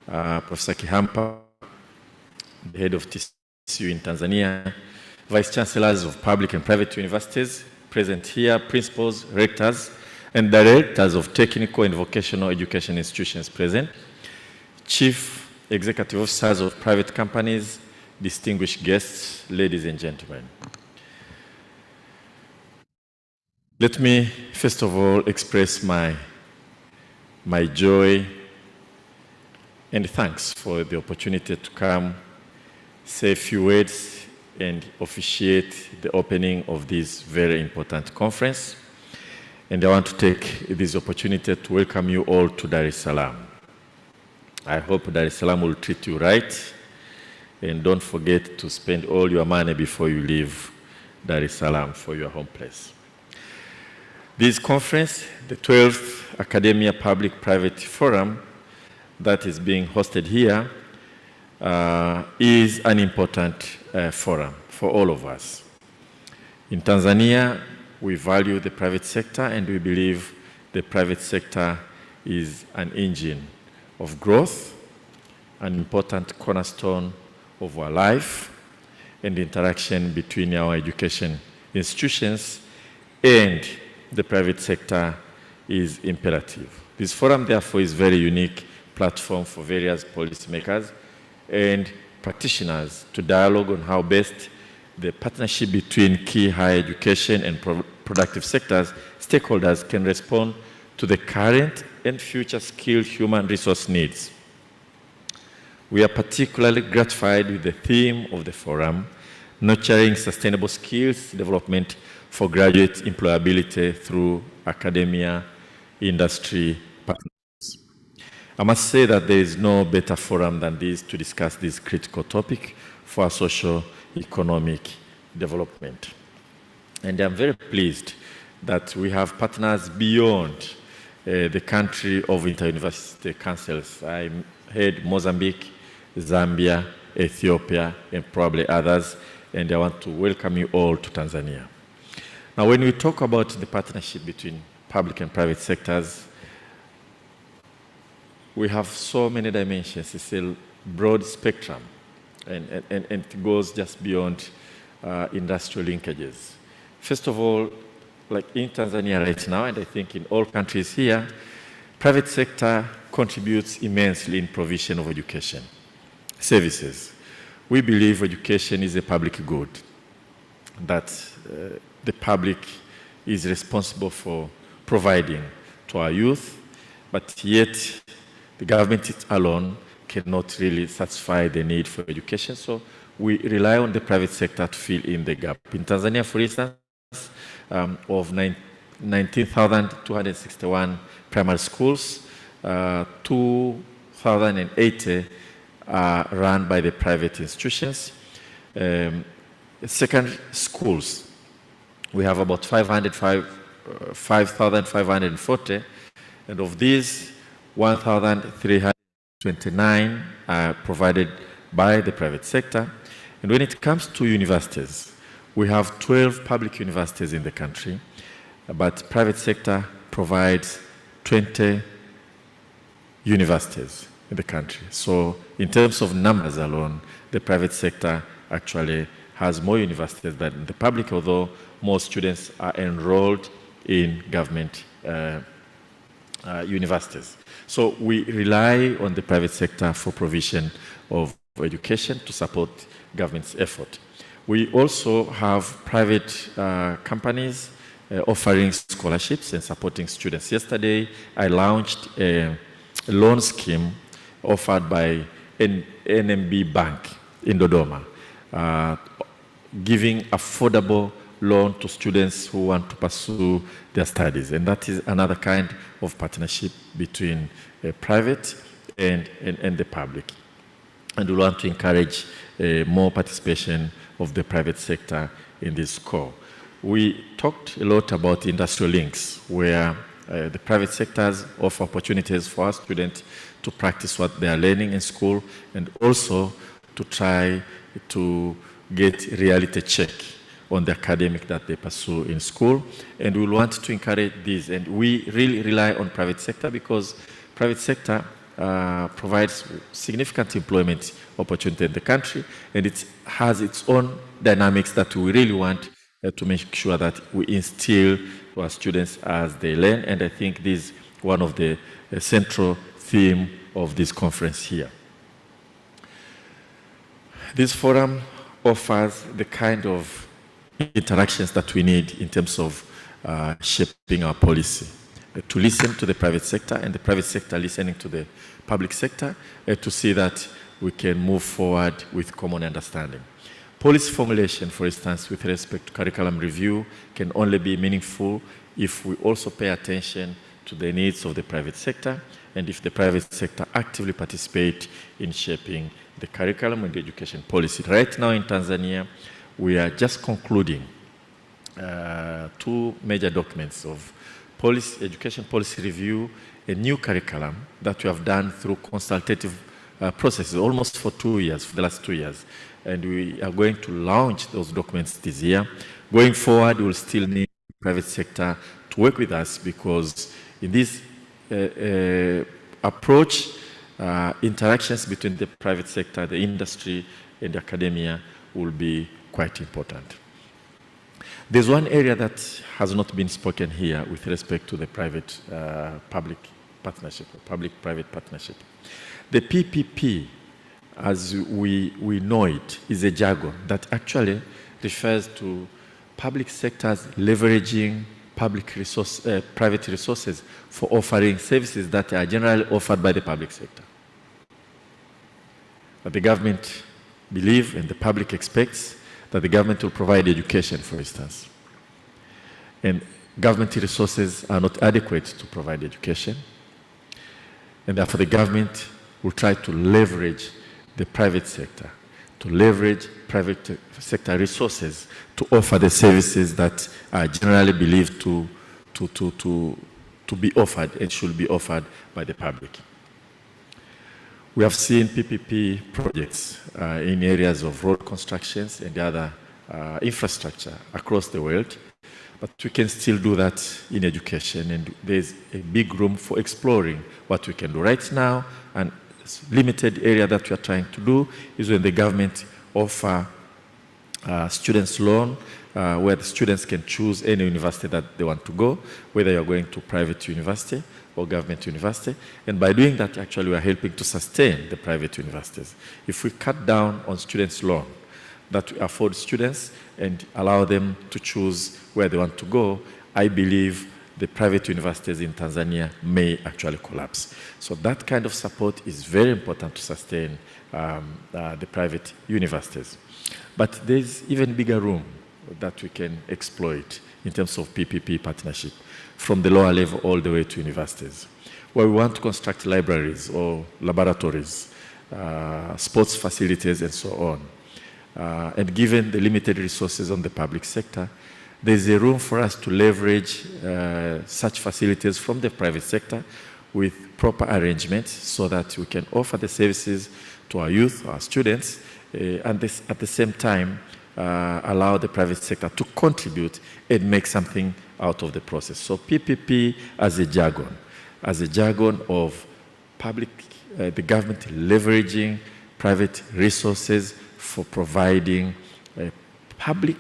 Professor Kihampa, the head of TCU in Tanzania, vice chancellors of public and private universities present here, principals, rectors, and directors of technical and vocational education institutions present, chief executive officers of private companies, distinguished guests, ladies and gentlemen. Let me first of all express my joy and thanks for the opportunity to come, say a few words, and officiate the opening of this very important conference. And I want to take this opportunity to welcome you all to Dar es Salaam. I hope Dar es Salaam will treat you right, and don't forget to spend all your money before you leave Dar es Salaam for your home place. This conference, the 12th Academia Public-Private Forum that is being hosted here, is an important forum for all of us. In Tanzania, we value the private sector, and we believe the private sector is an engine of growth, an important cornerstone of our life and interaction between our education institutions and the private sector is imperative. This forum, therefore, is a very unique platform for various policymakers and practitioners to dialogue on how best the partnership between key higher education and productive sectors stakeholders can respond to the current and future skilled human resource needs. We are particularly gratified with the theme of the forum, nurturing sustainable skills development for graduate employability through academia, industry partnerships. I must say that there is no better forum than this to discuss this critical topic for socio-economic development. And I'm very pleased that we have partners beyond the country of inter-university councils. I heard Mozambique, Zambia, Ethiopia, and probably others, and I want to welcome you all to Tanzania. Now, when we talk about the partnership between public and private sectors, we have so many dimensions. It's a broad spectrum, and it goes just beyond industrial linkages. First of all, like in Tanzania right now, and I think in all countries here, private sector contributes immensely in provision of education services. We believe education is a public good, that the public is responsible for providing to our youth, but yet the government alone cannot really satisfy the need for education, so we rely on the private sector to fill in the gap. In Tanzania, for instance, of 19,261 primary schools, 2,080 are run by the private institutions. Secondary schools, we have about 5,540, and of these, 1,329 are provided by the private sector. And when it comes to universities, we have 12 public universities in the country, but private sector provides 20 universities in the country. So in terms of numbers alone, the private sector actually has more universities than the public, although most students are enrolled in government universities. So we rely on the private sector for provision of education to support government's effort. We also have private companies offering scholarships and supporting students. Yesterday, I launched a loan scheme offered by NMB Bank in Dodoma, giving affordable loan to students who want to pursue their studies. And that is another kind of partnership between private and the public. And we want to encourage more participation of the private sector in this core. We talked a lot about industrial links, where the private sectors offer opportunities for our students to practice what they are learning in school, and also to try to get reality check on the academic that they pursue in school. And we want to encourage this, and we really rely on private sector because private sector provides significant employment opportunity in the country, and it has its own dynamics that we really want to make sure that we instill to our students as they learn, and I think this is one of the central theme of this conference here. This forum offers the kind of interactions that we need in terms of shaping our policy, to listen to the private sector and the private sector listening to the public sector, to see that we can move forward with common understanding. Policy formulation, for instance, with respect to curriculum review, can only be meaningful if we also pay attention to the needs of the private sector, and if the private sector actively participate in shaping the curriculum and the education policy. Right now in Tanzania, we are just concluding 2 major documents of education policy review, a new curriculum that we have done through consultative processes almost for 2 years, for the last 2 years. And we are going to launch those documents this year. Going forward, we will still need the private sector to work with us, because in this approach, interactions between the private sector, the industry, and academia will be quite important. There's one area that has not been spoken here with respect to the private-public partnership, or public-private partnership. The PPP, as we know it, is a jargon that actually refers to public sectors leveraging private resources for offering services that are generally offered by the public sector. But the government believes, and the public expects, that the government will provide education, for instance. And government resources are not adequate to provide education. And therefore the government will try to leverage the private sector, to leverage private sector resources to offer the services that are generally believed to be offered and should be offered by the public. We have seen PPP projects in areas of road constructions and other infrastructure across the world, but we can still do that in education, and there's a big room for exploring what we can do. Right now, and limited area that we are trying to do is when the government offer students loan, where the students can choose any university that they want to go, whether you're going to private university or government university. And by doing that, actually, we are helping to sustain the private universities. If we cut down on students' loan, that we afford students and allow them to choose where they want to go, I believe the private universities in Tanzania may actually collapse. So that kind of support is very important to sustain the private universities. But there's even bigger room that we can exploit in terms of PPP partnership, from the lower level all the way to universities, where we want to construct libraries or laboratories, sports facilities, and so on. And given the limited resources on the public sector, there's a room for us to leverage such facilities from the private sector with proper arrangements so that we can offer the services to our youth, our students, and at the same time allow the private sector to contribute and make something out of the process. So PPP as a jargon of the government leveraging private resources for providing public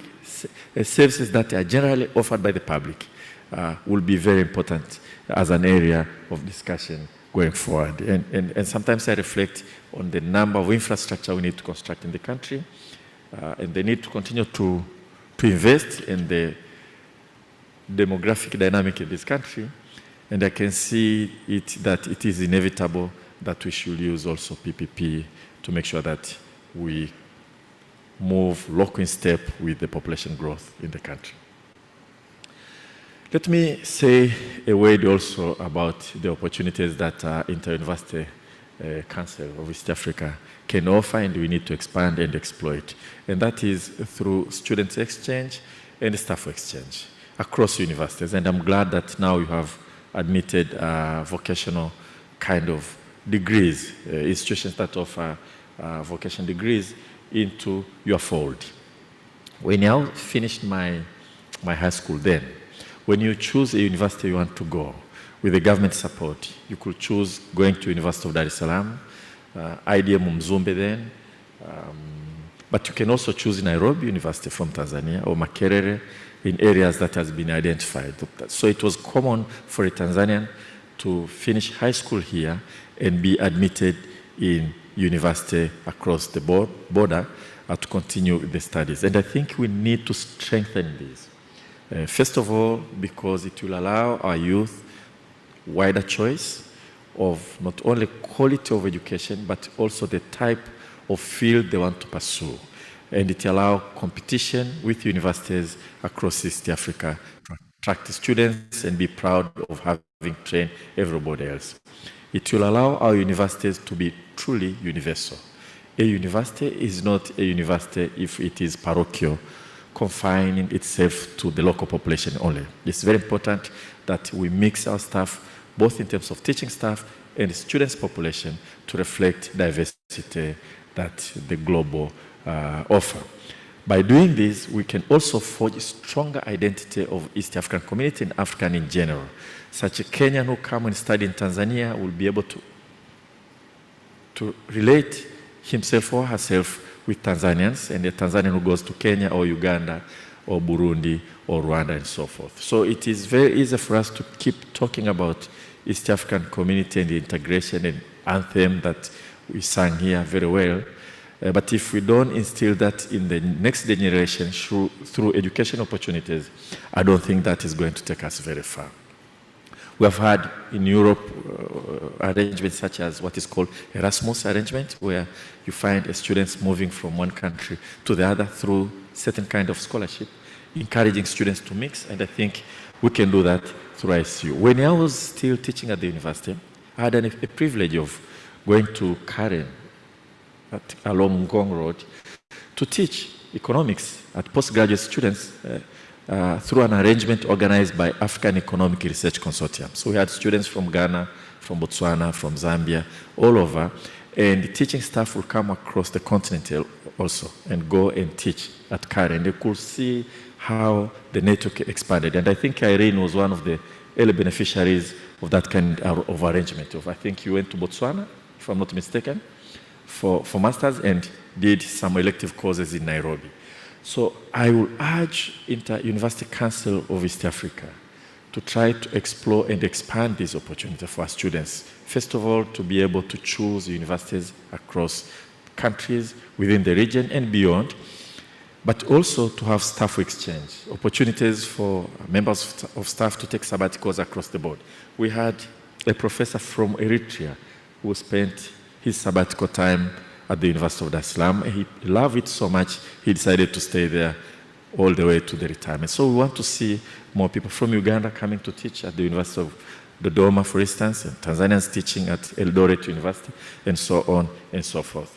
services that are generally offered by the public will be very important as an area of discussion going forward. And sometimes I reflect on the number of infrastructure we need to construct in the country, and the need to continue to invest in the demographic dynamic in this country. And I can see that it is inevitable that we should use also PPP to make sure that we move lock in step with the population growth in the country. Let me say a word also about the opportunities that Inter-University Council of East Africa can offer, and we need to expand and exploit. And that is through student exchange and staff exchange across universities. And I'm glad that now you have admitted vocational kind of degrees, institutions that offer vocational degrees into your fold. When I finished my high school then, when you choose a university you want to go, with the government support, you could choose going to University of Dar es Salaam, IDM Mzumbe then, but you can also choose Nairobi University from Tanzania or Makerere in areas that has been identified. So it was common for a Tanzanian to finish high school here and be admitted in university across the border to continue the studies. And I think we need to strengthen this. First of all, because it will allow our youth wider choice of not only quality of education, but also the type of field they want to pursue. And it allows competition with universities across East Africa to attract students and be proud of having trained everybody else. It will allow our universities to be truly universal. A university is not a university if it is parochial, confining itself to the local population only. It's very important that we mix our staff, both in terms of teaching staff and students' population, to reflect diversity that the global offer. By doing this, we can also forge a stronger identity of East African community and African in general. Such a Kenyan who come and study in Tanzania will be able to relate himself or herself with Tanzanians, and a Tanzanian who goes to Kenya or Uganda or Burundi or Rwanda and so forth. So it is very easy for us to keep talking about East African community and the integration and anthem that we sang here very well. But if we don't instill that in the next generation through education opportunities, I don't think that is going to take us very far. We have had in Europe arrangements such as what is called Erasmus arrangement, where you find students moving from one country to the other through certain kind of scholarship, encouraging students to mix, and I think we can do that through ISU. When I was still teaching at the university, I had a privilege of going to Karen along Ngong Road to teach economics at postgraduate students through an arrangement organized by African Economic Research Consortium. So we had students from Ghana, from Botswana, from Zambia, all over, and the teaching staff would come across the continent also and go and teach at Karen. They could see how the network expanded. And I think Irene was one of the early beneficiaries of that kind of arrangement. I think you went to Botswana, if I'm not mistaken, for masters and did some elective courses in Nairobi. So I will urge Inter-University Council of East Africa to try to explore and expand this opportunity for our students. First of all, to be able to choose universities across countries within the region and beyond, but also to have staff exchange, opportunities for members of staff to take sabbaticals across the board. We had a professor from Eritrea who spent his sabbatical time at the University of Dar es Salaam. He loved it so much, he decided to stay there all the way to the retirement. So we want to see more people from Uganda coming to teach at the University of Dodoma, for instance, and Tanzanians teaching at Eldoret University, and so on and so forth.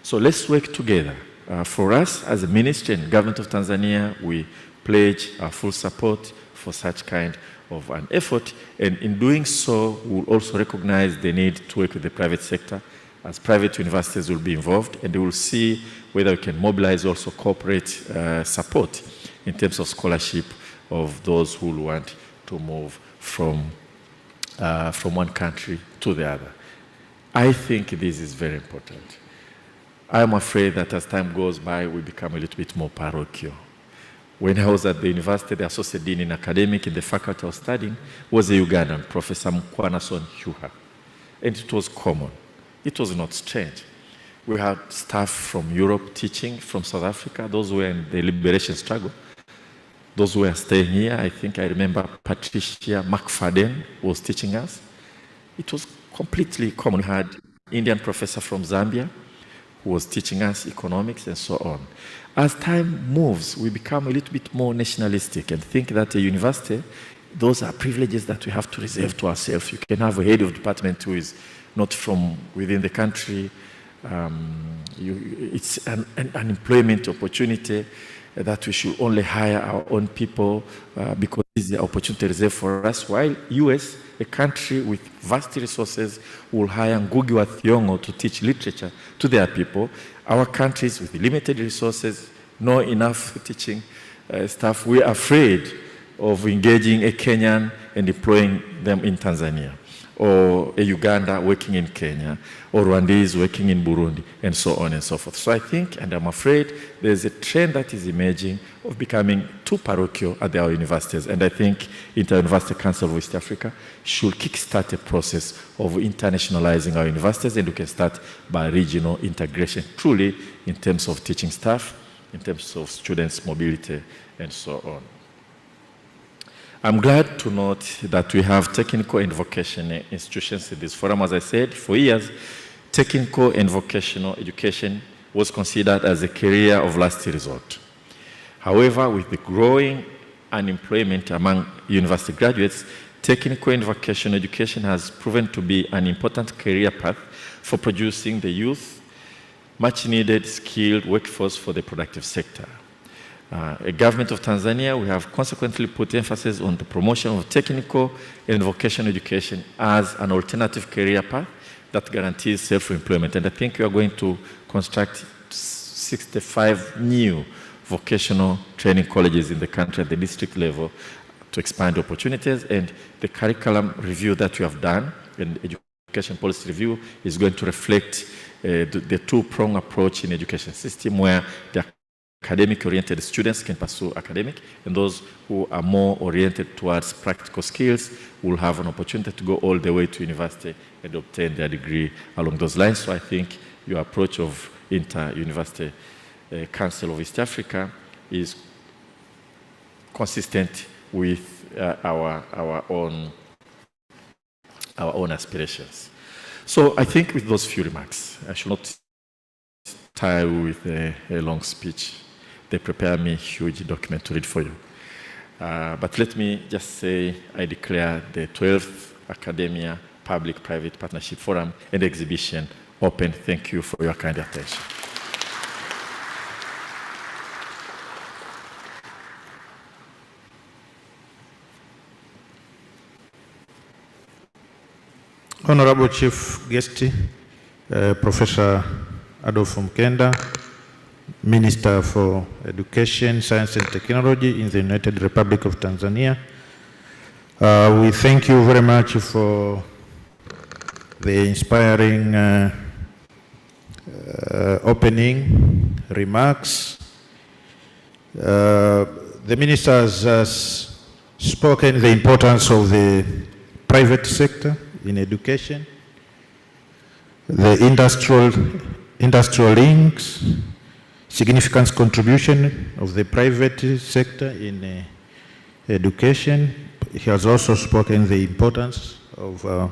So let's work together. For us as a ministry and government of Tanzania, we pledge our full support for such kind of an effort, and in doing so, we'll also recognize the need to work with the private sector, as private universities will be involved, and they will see whether we can mobilize also corporate support in terms of scholarship of those who will want to move from one country to the other. I think this is very important. I am afraid that as time goes by, we become a little bit more parochial. When I was at the university, the associate dean in academic in the faculty I was studying was a Ugandan, Professor Mkwanason Hyuha, and it was common. It was not strange. We had staff from Europe teaching, from South Africa, those who were in the liberation struggle. Those who were staying here, I think I remember Patricia McFadden was teaching us. It was completely common. We had Indian professor from Zambia who was teaching us economics and so on. As time moves, we become a little bit more nationalistic and think that a university, those are privileges that we have to reserve to ourselves. You can have a head of department who is not from within the country. It's an employment opportunity that we should only hire our own people because it's the opportunity reserved for us, while US, a country with vast resources, will hire Ngugi wa Thiong'o to teach literature to their people. Our countries with limited resources, not enough teaching staff, we're afraid of engaging a Kenyan and deploying them in Tanzania, or a Uganda working in Kenya, or Rwandese working in Burundi, and so on and so forth. So I think, and I'm afraid, there's a trend that is emerging of becoming too parochial at our universities. And I think Inter-University Council of East Africa should kickstart a process of internationalizing our universities, and we can start by regional integration, truly in terms of teaching staff, in terms of students' mobility, and so on. I'm glad to note that we have technical and vocational institutions in this forum. As I said, for years, technical and vocational education was considered as a career of last resort. However, with the growing unemployment among university graduates, technical and vocational education has proven to be an important career path for producing the youth, much needed skilled workforce for the productive sector. A government of Tanzania, we have consequently put emphasis on the promotion of technical and vocational education as an alternative career path that guarantees self-employment. And I think we are going to construct 65 new vocational training colleges in the country at the district level to expand opportunities. And the curriculum review that we have done, and education policy review, is going to reflect the two-pronged approach in education system, where the academic-oriented students can pursue academic, and those who are more oriented towards practical skills will have an opportunity to go all the way to university and obtain their degree along those lines. So I think your approach of Inter-University Council of East Africa is consistent with our own aspirations. So I think with those few remarks, I should not tie with a long speech. They prepare me a huge document to read for you. But let me just say, I declare the 12th Academia Public-Private Partnership Forum and Exhibition open. Thank you for your kind attention. Honorable Chief Guest, Professor Adolfo Mkenda, Minister for Education, Science and Technology in the United Republic of Tanzania. We thank you very much for the inspiring opening remarks. The Minister has spoken the importance of the private sector in education, the industrial links, significant contribution of the private sector in education. He has also spoken the importance of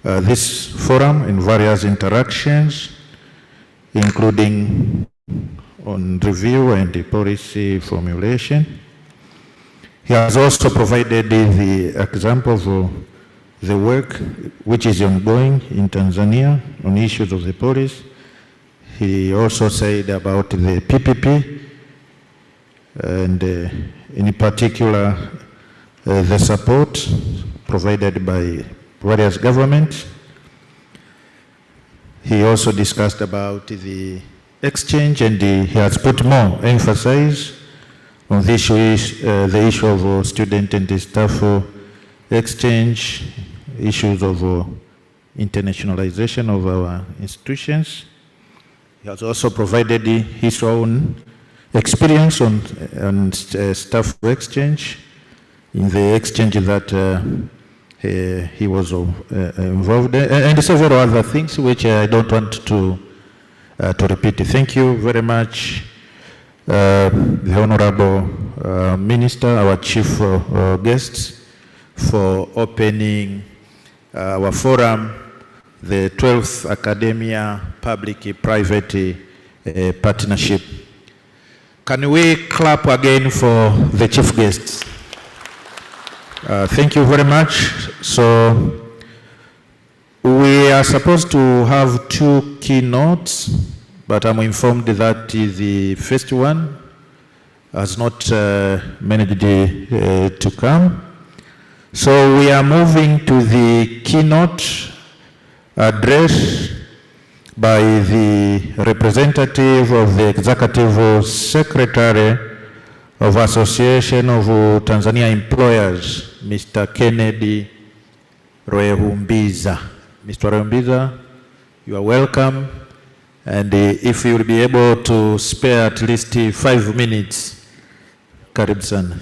this forum in various interactions, including on review and the policy formulation. He has also provided the example of the work which is ongoing in Tanzania on issues of the policy. He also said about the PPP and in particular the support provided by various governments. He also discussed about the exchange, and he has put more emphasis on the issue of student and staff exchange, issues of internationalization of our institutions. He has also provided his own experience on staff exchange, in the exchange that he was involved in, and several other things which I don't want to repeat. Thank you very much, the Honorable Minister, our Chief Guests, for opening our forum, the 12th Academia Public-Private Partnership. Can we clap again for the chief guests? Thank you very much. So we are supposed to have two keynotes, but I'm informed that the first one has not managed to come. So we are moving to the keynote address by the representative of the Executive Secretary of Association of Tanzania Employers, Mr. Kennedy Rwehumbiza. Mr. Rwehumbiza, you are welcome. And if you will be able to spare at least 5 minutes, karibu sana.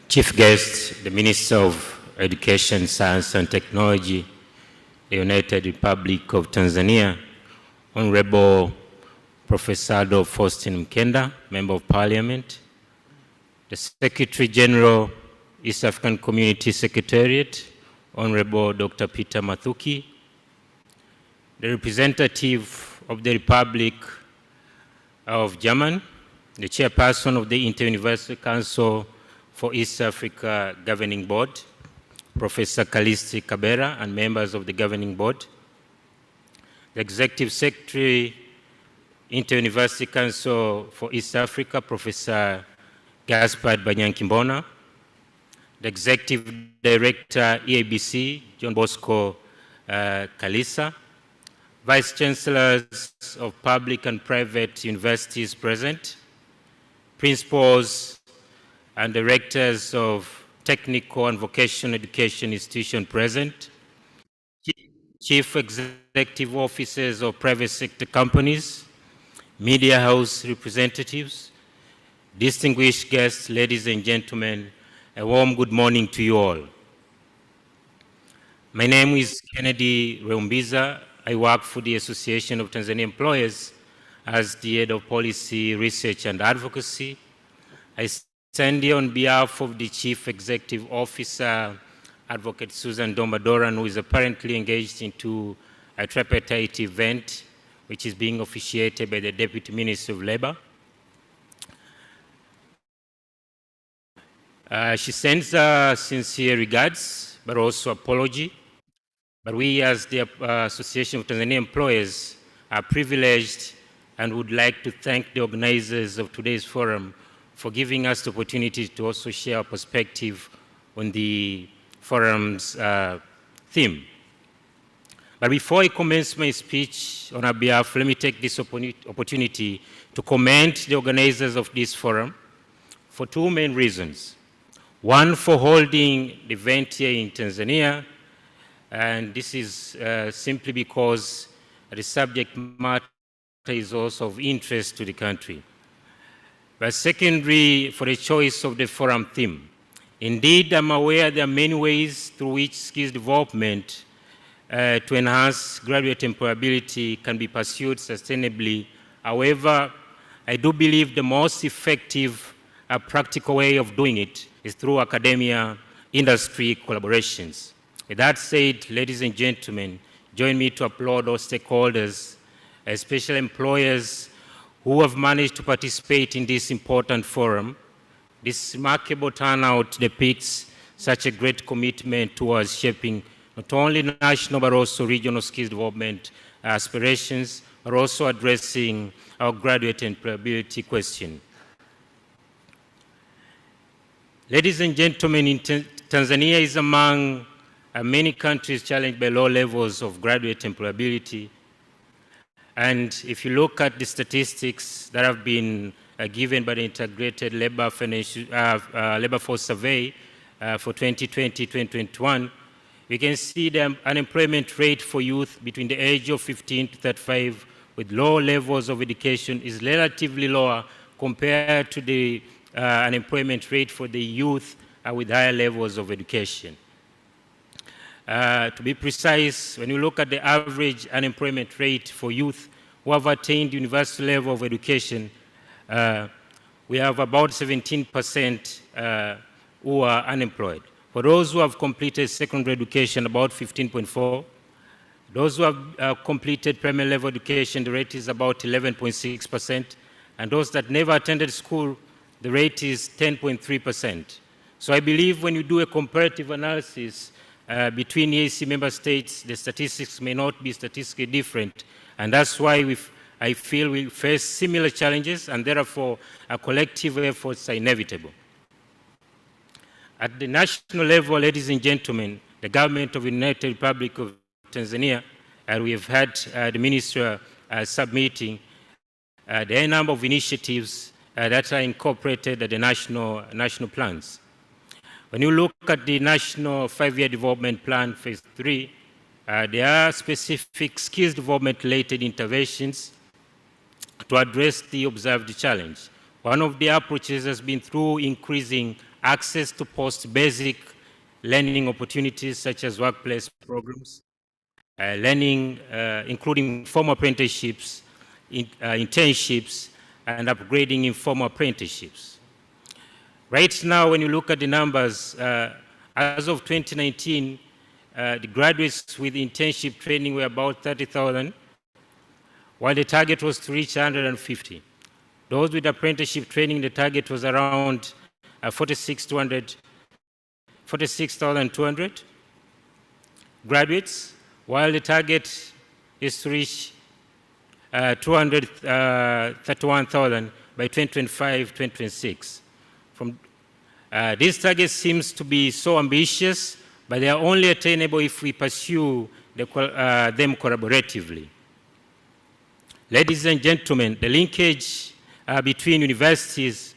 Chief guest, the Minister of Education, Science and Technology, the United Republic of Tanzania, Honorable Professor Adolf Faustin Mkenda, Member of Parliament, the Secretary General, East African Community Secretariat, Honorable Dr. Peter Mathuki, the representative of the Republic of Germany, the chairperson of the Inter-University Council for East Africa Governing Board, Professor Kalisti Kabera, and members of the Governing Board, the Executive Secretary, Inter-University Council for East Africa, Professor Gaspard Banyankimbona, the Executive Director, EABC, John Bosco Kalisa, Vice Chancellors of public and private universities present, principals and directors of technical and vocational education institutions present, chief executive officers of private sector companies, media house representatives, distinguished guests, ladies and gentlemen, a warm good morning to you all. My name is Kennedy Rwehumbiza. I work for the Association of Tanzania Employers as the head of policy, research, and advocacy. I stand here on behalf of the Chief Executive Officer, Advocate Susan Domba-Doran, who is apparently engaged into a tripartite event, which is being officiated by the Deputy Minister of Labor. She sends sincere regards, but also apology. But we as the Association of Tanzania Employers are privileged and would like to thank the organizers of today's forum for giving us the opportunity to also share our perspective on the forum's theme. But before I commence my speech on our behalf, let me take this opportunity to commend the organizers of this forum for two main reasons. One, for holding the event here in Tanzania, and this is simply because the subject matter is also of interest to the country. But secondly, for the choice of the forum theme. Indeed, I'm aware there are many ways through which skills development to enhance graduate employability can be pursued sustainably. However, I do believe the most effective practical way of doing it is through academia-industry collaborations. With that said, ladies and gentlemen, join me to applaud all stakeholders, especially employers who have managed to participate in this important forum. This remarkable turnout depicts such a great commitment towards shaping not only national but also regional skills development aspirations, but also addressing our graduate employability question. Ladies and gentlemen, Tanzania is among many countries challenged by low levels of graduate employability. And if you look at the statistics that have been given by the Integrated Labor Force Survey for 2020-2021, we can see the unemployment rate for youth between the age of 15 to 35 with low levels of education is relatively lower compared to the unemployment rate for the youth with higher levels of education. To be precise, when you look at the average unemployment rate for youth who have attained university level of education, we have about 17% who are unemployed. For those who have completed secondary education, about 15.4. Those who have completed primary level education, the rate is about 11.6%. And those that never attended school, the rate is 10.3%. So I believe when you do a comparative analysis between EAC member states, the statistics may not be statistically different. And that's why I feel we face similar challenges, and therefore our collective efforts are inevitable. At the national level, ladies and gentlemen, the government of the United Republic of Tanzania, and we have had the minister submitting there are a number of initiatives that are incorporated at the national plans. When you look at the National 5-Year Development Plan, Phase 3, there are specific skills development-related interventions to address the observed challenge. One of the approaches has been through increasing access to post-basic learning opportunities such as workplace programs, learning including formal apprenticeships, internships, and upgrading informal apprenticeships. Right now, when you look at the numbers, as of 2019, the graduates with internship training were about 30,000, while the target was to reach 150. Those with apprenticeship training, the target was around 46,200 graduates, while the target is to reach 231,000 by 2025-2026. This target seems to be so ambitious, but they are only attainable if we pursue them collaboratively. Ladies and gentlemen, the linkage between universities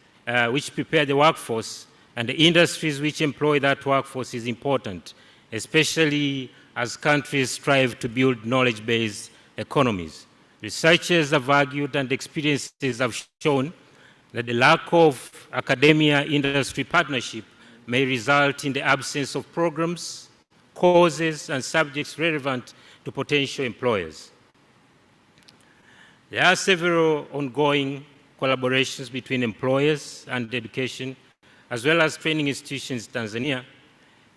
which prepare the workforce and the industries which employ that workforce is important, especially as countries strive to build knowledge-based economies. Researchers have argued and experiences have shown that the lack of academia-industry partnership may result in the absence of programs, courses, and subjects relevant to potential employers. There are several ongoing collaborations between employers and education, as well as training institutions in Tanzania.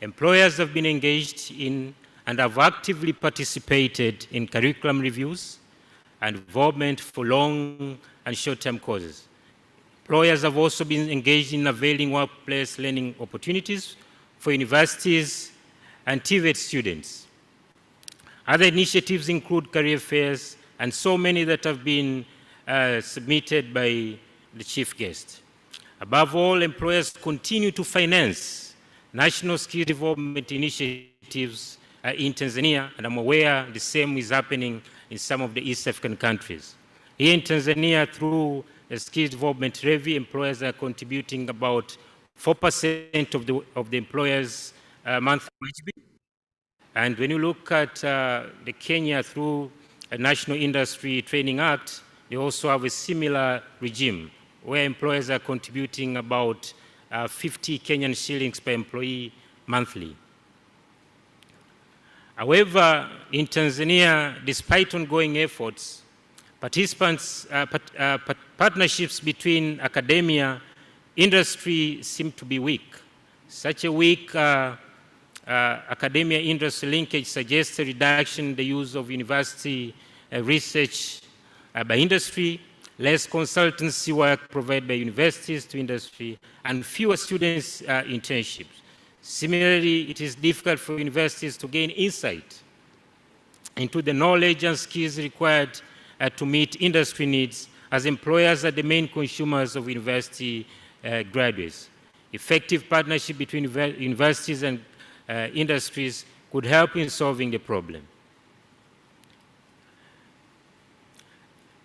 Employers have been engaged in and have actively participated in curriculum reviews and involvement for long and short-term courses. Employers have also been engaged in availing workplace learning opportunities for universities and TVET students. Other initiatives include career fairs and so many that have been submitted by the chief guest. Above all, employers continue to finance national skill development initiatives in Tanzania, and I'm aware the same is happening in some of the East African countries. Here in Tanzania, through the Skills Development Levy, employers are contributing about 4% of the employers' monthly wage bill. And when you look at the Kenya through a National Industry Training Act, they also have a similar regime where employers are contributing about 50 Kenyan shillings per employee monthly. However, in Tanzania, despite ongoing efforts, partnerships between academia, industry seem to be weak. Such a weak academia-industry linkage suggests a reduction in the use of university research by industry, less consultancy work provided by universities to industry, and fewer students' internships. Similarly, it is difficult for universities to gain insight into the knowledge and skills required to meet industry needs, as employers are the main consumers of university graduates. Effective partnership between universities and industries could help in solving the problem.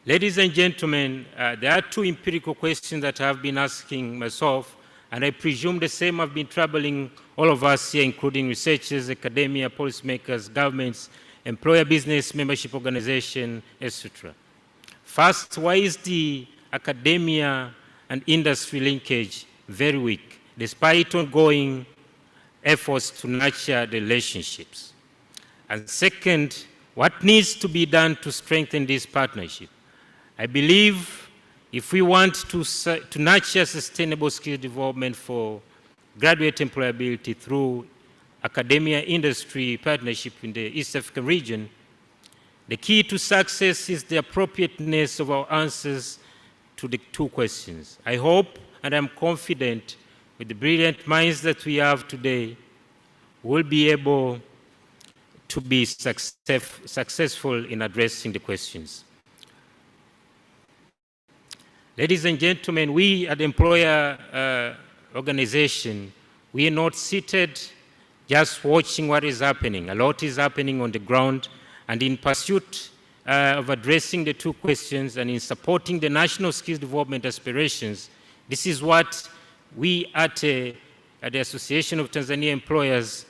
Ladies and gentlemen, there are two empirical questions that I have been asking myself, and I presume the same have been troubling all of us here, including researchers, academia, policymakers, governments, employer business, membership organization, etc. First, why is the academia and industry linkage very weak, despite ongoing efforts to nurture the relationships? And second, what needs to be done to strengthen this partnership? I believe if we want to nurture sustainable skill development for graduate employability through academia-industry partnership in the East African region, the key to success is the appropriateness of our answers to the two questions. I hope and I'm confident with the brilliant minds that we have today, we'll be able to be successful in addressing the questions. Ladies and gentlemen, we at the employer organization, we are not seated just watching what is happening. A lot is happening on the ground, and in pursuit of addressing the two questions and in supporting the national skills development aspirations, this is what we at the Association of Tanzania Employers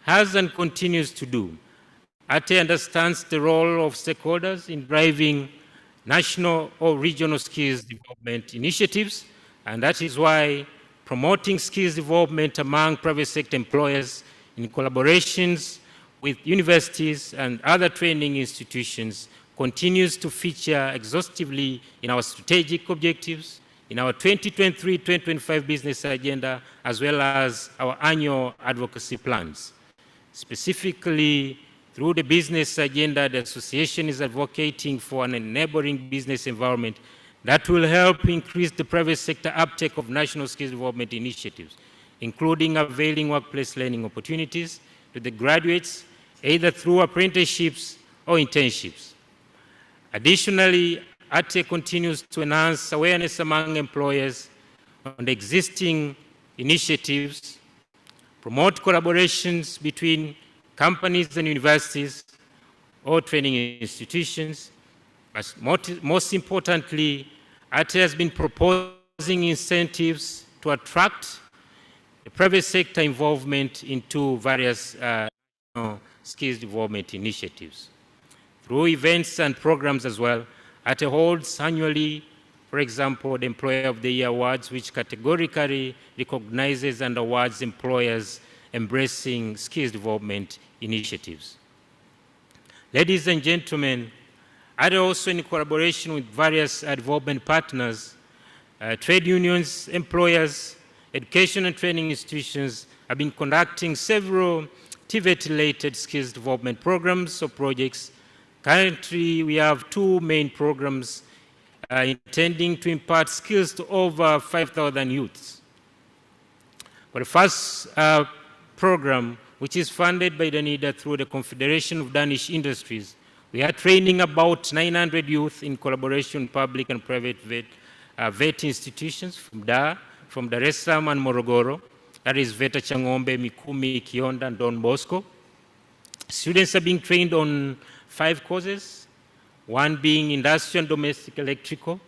has and continues to do. ATE understands the role of stakeholders in driving national or regional skills development initiatives, and that is why promoting skills development among private sector employers in collaborations with universities and other training institutions continues to feature exhaustively in our strategic objectives, in our 2023-2025 business agenda, as well as our annual advocacy plans. Specifically, through the business agenda, the association is advocating for an enabling business environment that will help increase the private sector uptake of national skills development initiatives, including availing workplace learning opportunities to the graduates, either through apprenticeships or internships. Additionally, ATE continues to enhance awareness among employers on the existing initiatives, promote collaborations between companies and universities or training institutions, but most importantly, ATE has been proposing incentives to attract the private sector involvement into various skills development initiatives. Through events and programs as well, ATE holds annually, for example, the Employer of the Year Awards, which categorically recognizes and awards employers embracing skills development initiatives. Ladies and gentlemen, ATE also in collaboration with various development partners, trade unions, employers, education and training institutions have been conducting several TVET-related skills development programs or projects. Currently, we have two main programs intending to impart skills to over 5,000 youths. For the first program, which is funded by the NIDA through the Confederation of Danish Industries, we are training about 900 youth in collaboration with public and private vet institutions from Dar es Salaam and Morogoro, that is VETA Changombe, Mikumi, Kionda, and Don Bosco. Students are being trained on 5 courses, one being industrial and domestic electrical,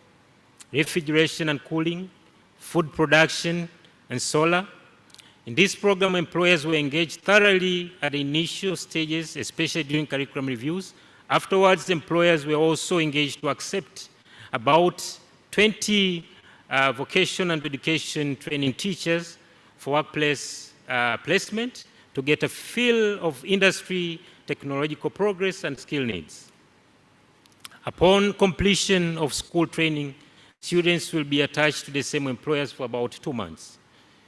refrigeration and cooling, food production, and solar. In this program, employers were engaged thoroughly at the initial stages, especially during curriculum reviews. Afterwards, employers were also engaged to accept about 20 vocation and education training teachers for workplace placement to get a feel of industry, technological progress, and skill needs. Upon completion of school training, students will be attached to the same employers for about 2 months.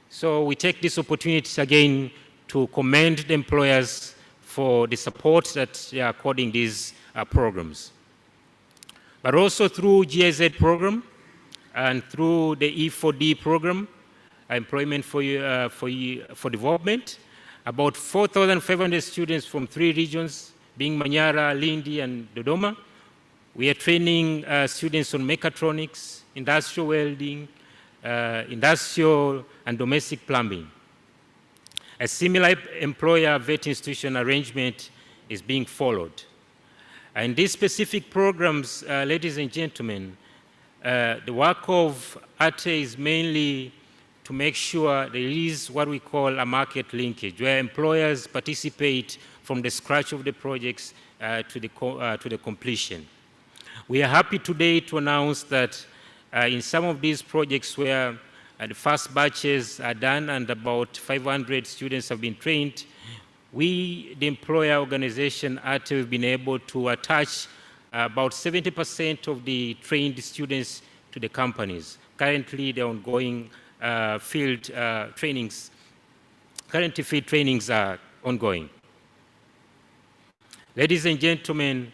So we take this opportunity again to commend the employers for the support that they are according these programs. But also through GIZ program and through the E4D program, Employment for Development, about 4,500 students from 3 regions, being Manyara, Lindi, and Dodoma. We are training students on mechatronics, industrial welding, industrial and domestic plumbing. A similar employer vet institution arrangement is being followed. And these specific programs, ladies and gentlemen, the work of ATE is mainly to make sure there is what we call a market linkage, where employers participate from the scratch of the projects to the completion. We are happy today to announce that in some of these projects where the first batches are done and about 500 students have been trained, we, the employer organization, ATE, have been able to attach about 70% of the trained students to the companies. Currently, the ongoing field trainings are ongoing. Ladies and gentlemen,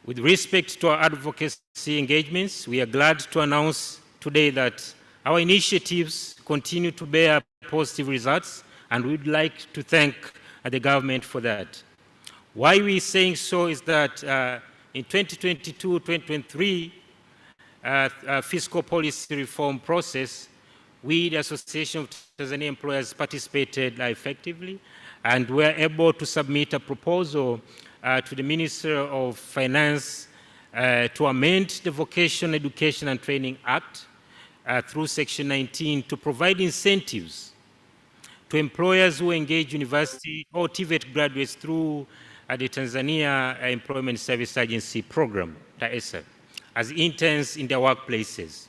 with respect to our advocacy engagements, we are glad to announce today that our initiatives continue to bear positive results, and we'd like to thank the government for that. Why we're saying so is that in 2022-2023 fiscal policy reform process, we, the Association of Tanzania Employers, participated effectively and were able to submit a proposal to the Minister of Finance to amend the Vocational Education and Training Act through Section 19 to provide incentives to employers who engage university or TVET graduates through the Tanzania Employment Service Agency program, TAESA, as interns in their workplaces.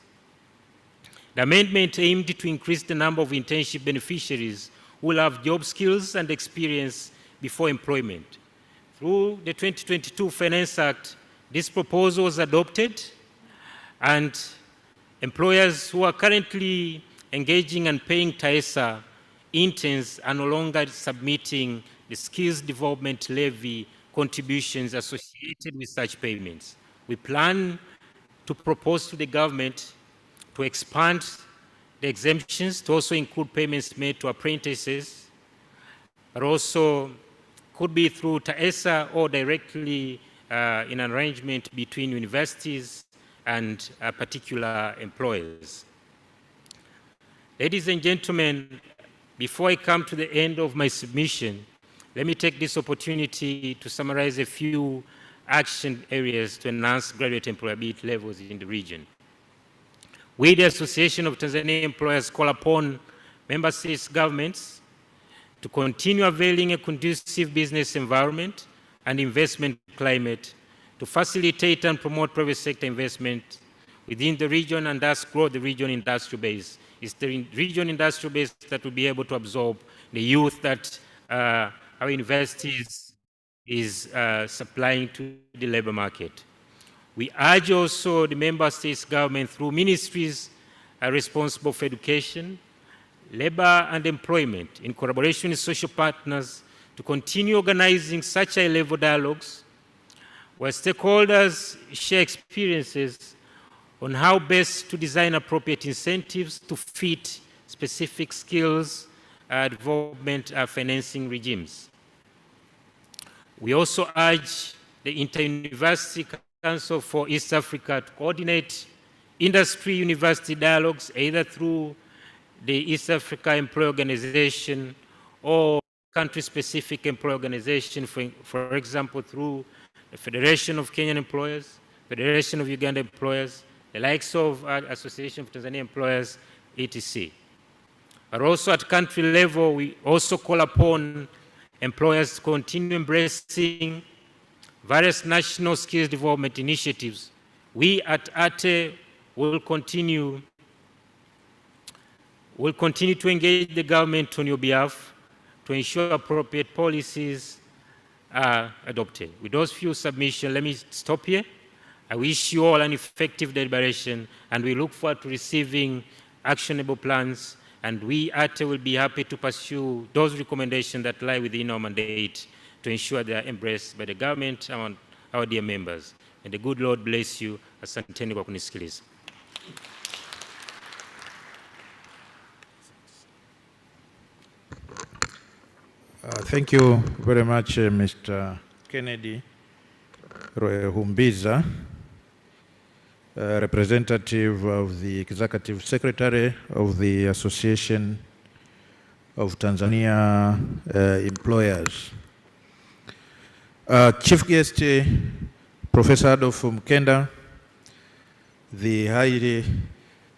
The amendment aimed to increase the number of internship beneficiaries who will have job skills and experience before employment. Through the 2022 Finance Act, this proposal was adopted, and employers who are currently engaging and paying TAESA interns are no longer submitting the skills development levy contributions associated with such payments. We plan to propose to the government to expand the exemptions to also include payments made to apprentices, but also could be through TAESA or directly in an arrangement between universities and particular employers. Ladies and gentlemen, before I come to the end of my submission, let me take this opportunity to summarize a few action areas to enhance graduate employability levels in the region. We, the Association of Tanzania Employers, call upon member states' governments to continue availing a conducive business environment and investment climate to facilitate and promote private sector investment within the region and thus grow the region industrial base. It's the region industrial base that will be able to absorb the youth that our universities is supplying to the labor market. We urge also the member states government through ministries responsible for education, labor and employment in collaboration with social partners to continue organizing such high-level dialogues where stakeholders share experiences on how best to design appropriate incentives to fit specific skills development financing regimes. We also urge the Inter-University Council for East Africa to coordinate industry-university dialogues either through the East Africa Employee Organization or country-specific employee organization, for example, through the Federation of Kenyan Employers, Federation of Uganda Employers, the likes of Association of Tanzania Employers, etc. But also at country level, we also call upon employers to continue embracing various national skills development initiatives. We at ATE will continue to engage the government on your behalf to ensure appropriate policies are adopted. With those few submissions, let me stop here. I wish you all an effective deliberation, and we look forward to receiving actionable plans, and we ATE will be happy to pursue those recommendations that lie within our mandate to ensure they are embraced by the government and our dear members. And the good Lord bless you. Asanteni kwa kunisikiliza. Thank you very much, Mr. Kennedy Humbiza, representative of the Executive Secretary of the Association of Tanzania Employers. Chief guest, Professor Adolf Mkenda, the high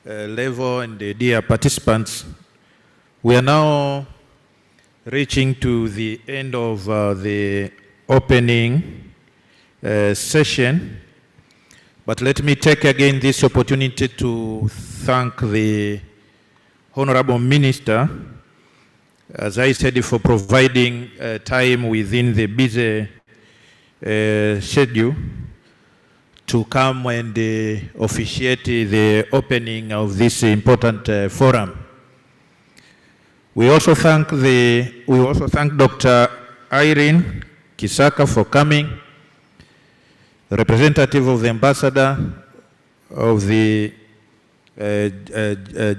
level and the dear participants, we are now reaching to the end of the opening session, but let me take again this opportunity to thank the Honorable Minister, as I said, for providing time within the busy schedule to come and officiate the opening of this important forum. We also thank Dr. Irene Kisaka for coming, representative of the ambassador of the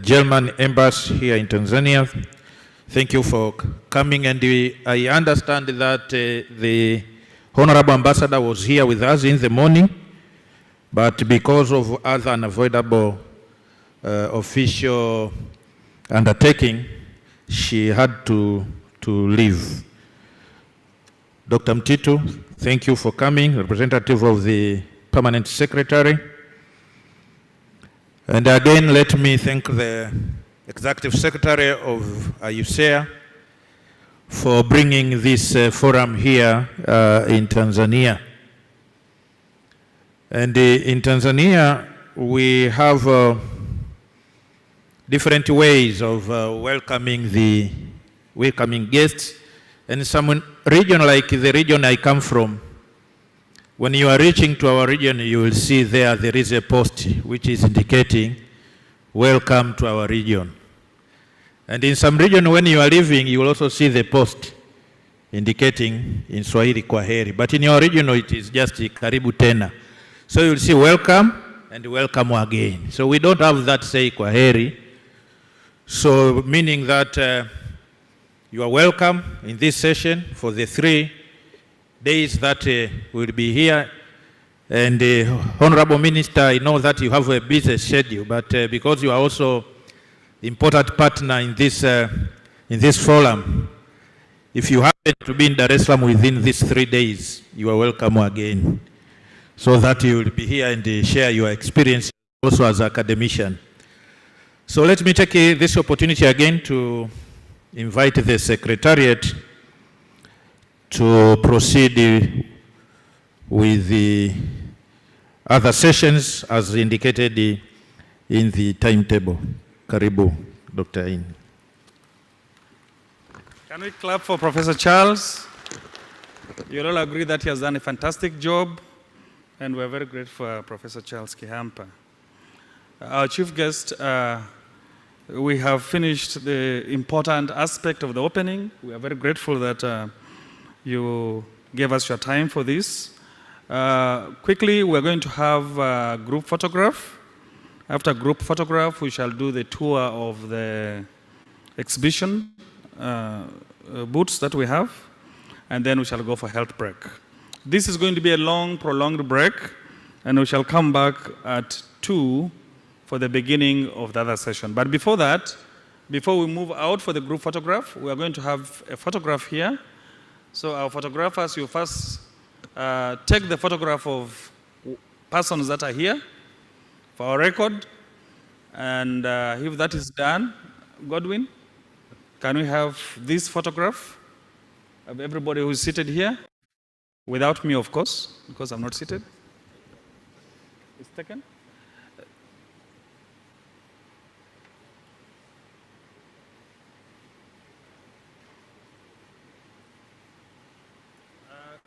German embassy here in Tanzania. Thank you for coming, and I understand that the Honorable Ambassador was here with us in the morning, but because of other unavoidable official undertaking, she had to leave. Dr. Mtitu, thank you for coming, representative of the Permanent Secretary. And again, let me thank the Executive Secretary of AUSEA for bringing this forum here in Tanzania. And in Tanzania, we have different ways of welcoming guests. And some region, like the region I come from, when you are reaching to our region, you will see there is a post which is indicating, welcome to our region. And in some region, when you are leaving, you will also see the post indicating in Swahili, kwaheri. But in your region, it is just karibu tena. So you will see welcome and welcome again. So we don't have that say kwaheri. So meaning that you are welcome in this session for the 3 days that we'll be here. And Honorable Minister, I know that you have a busy schedule, but because you are also the important partner in this forum, if you happen to be in Dar es Salaam within these 3 days, you are welcome again, so that you will be here and share your experience also as an academician. So let me take this opportunity again to invite the Secretariat to proceed with the other sessions as indicated in the timetable. Karibu, Dr. In. Can we clap for Professor Charles? You'll all agree that he has done a fantastic job, and we're very grateful for Professor Charles Kihampa. Our chief guest, we have finished the important aspect of the opening. We are very grateful that you gave us your time for this. Quickly, we're going to have a group photograph. After group photograph, we shall do the tour of the exhibition booths that we have, and then we shall go for health break. This is going to be a long, prolonged break, and we shall come back at 2 for the beginning of the other session. But before that, before we move out for the group photograph, we are going to have a photograph here. So our photographers, you first take the photograph of persons that are here for our record. And if that is done, Godwin, can we have this photograph of everybody who is seated here? Without me, of course, because I'm not seated. It's taken.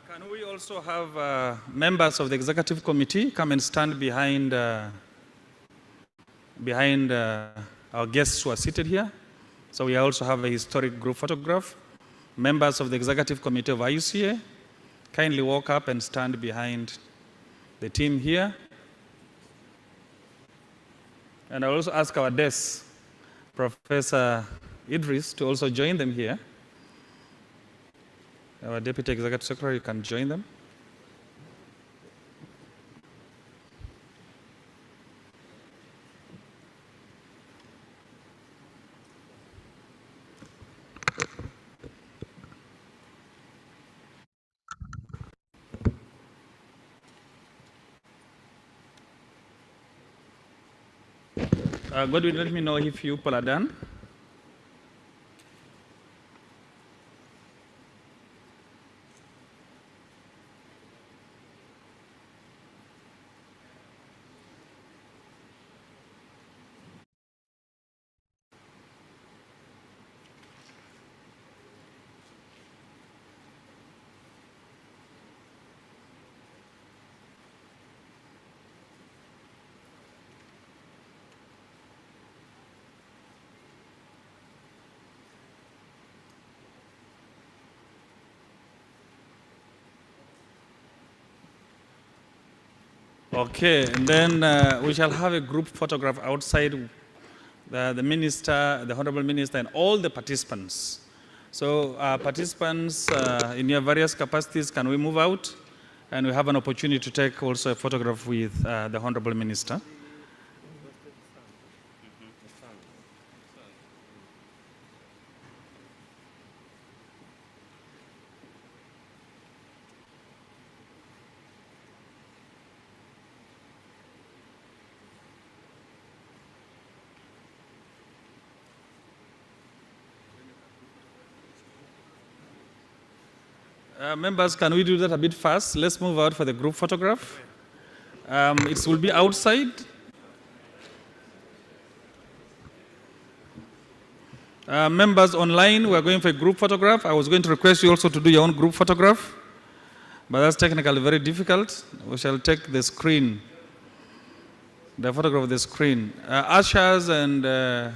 Can we also have members of the executive committee come and stand behind our guests who are seated here? So we also have a historic group photograph. Members of the executive committee of IUCA, kindly walk up and stand behind the team here. And I'll also ask our desk, Professor Idris, to also join them here. Our Deputy Executive Secretary, you can join them. Godwin, let me know if you people are done. Okay, and then we shall have a group photograph outside. The minister, the honorable minister, and all the participants. So participants in your various capacities, can we move out? And we have an opportunity to take also a photograph with the honorable minister. Members, can we do that a bit fast? Let's move out for the group photograph. It will be outside. Members online, we're going for a group photograph. I was going to request you also to do your own group photograph, but that's technically very difficult. We shall take the screen, the photograph of the screen. Ushers and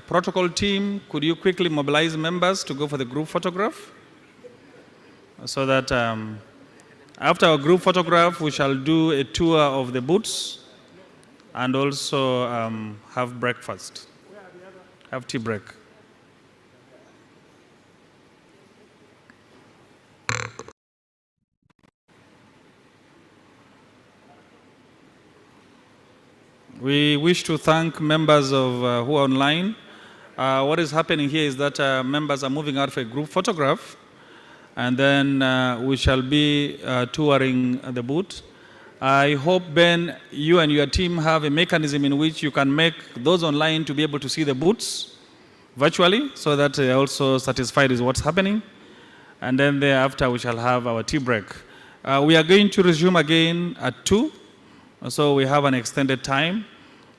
protocol team, could you quickly mobilize members to go for the group photograph? So that after our group photograph, we shall do a tour of the booths and also have breakfast, have tea break. We wish to thank members of who are online. What is happening here is that members are moving out for a group photograph, and then we shall be touring the booth. I hope, Ben, you and your team have a mechanism in which you can make those online to be able to see the booths virtually, so that they're also satisfied with what's happening. And then thereafter, we shall have our tea break. We are going to resume again at 2. So we have an extended time,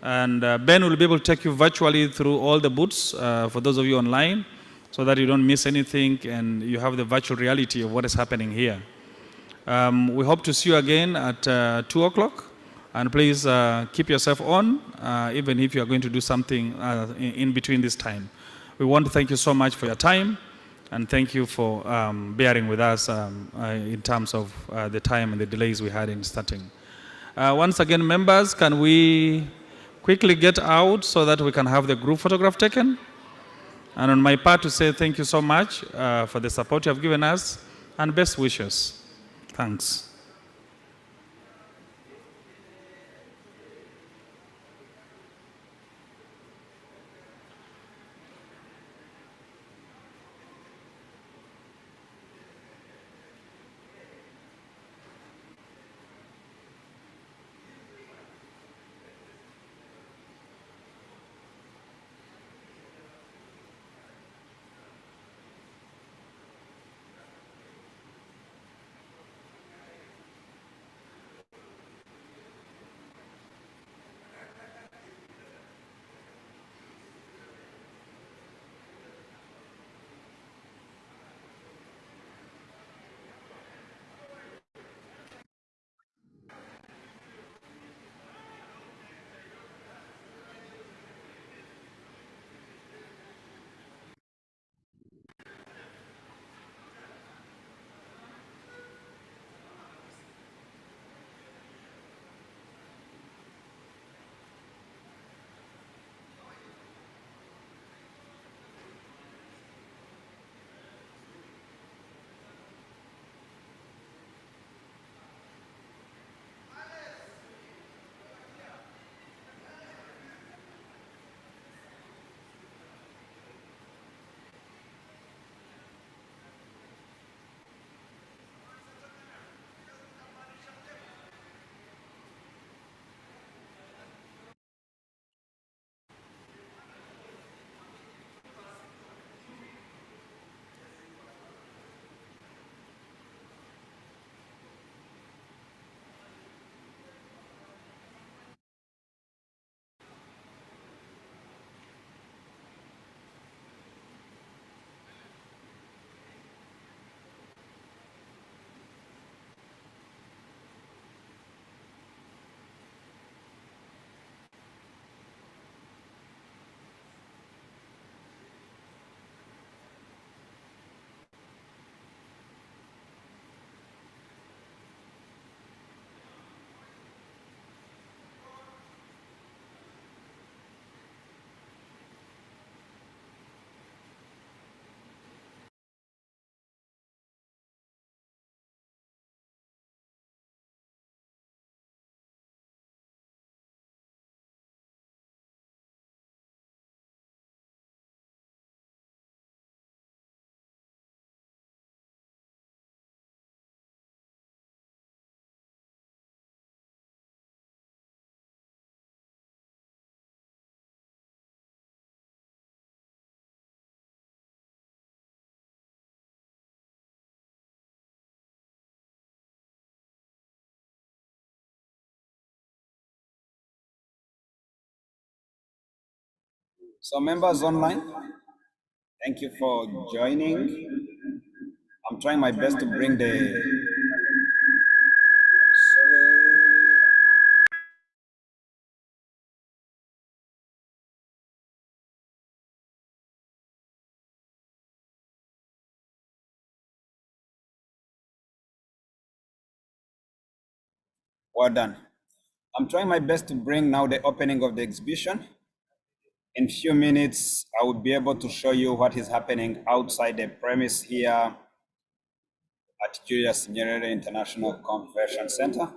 and Ben will be able to take you virtually through all the booths for those of you online, so that you don't miss anything and you have the virtual reality of what is happening here. We hope to see you again at 2 o'clock, and please keep yourself on, even if you are going to do something in between this time. We want to thank you so much for your time, and thank you for bearing with us in terms of the time and the delays we had in starting. Once again, members, can we quickly get out so that we can have the group photograph taken? And on my part, to say thank you so much for the support you have given us, and best wishes. Thanks. So members online, thank you for joining. I'm trying my best to bring the, sorry. Well done. I'm trying my best to bring now the opening of the exhibition. In few minutes, I will be able to show you what is happening outside the premise here at Julius Nyerere International Convention Center.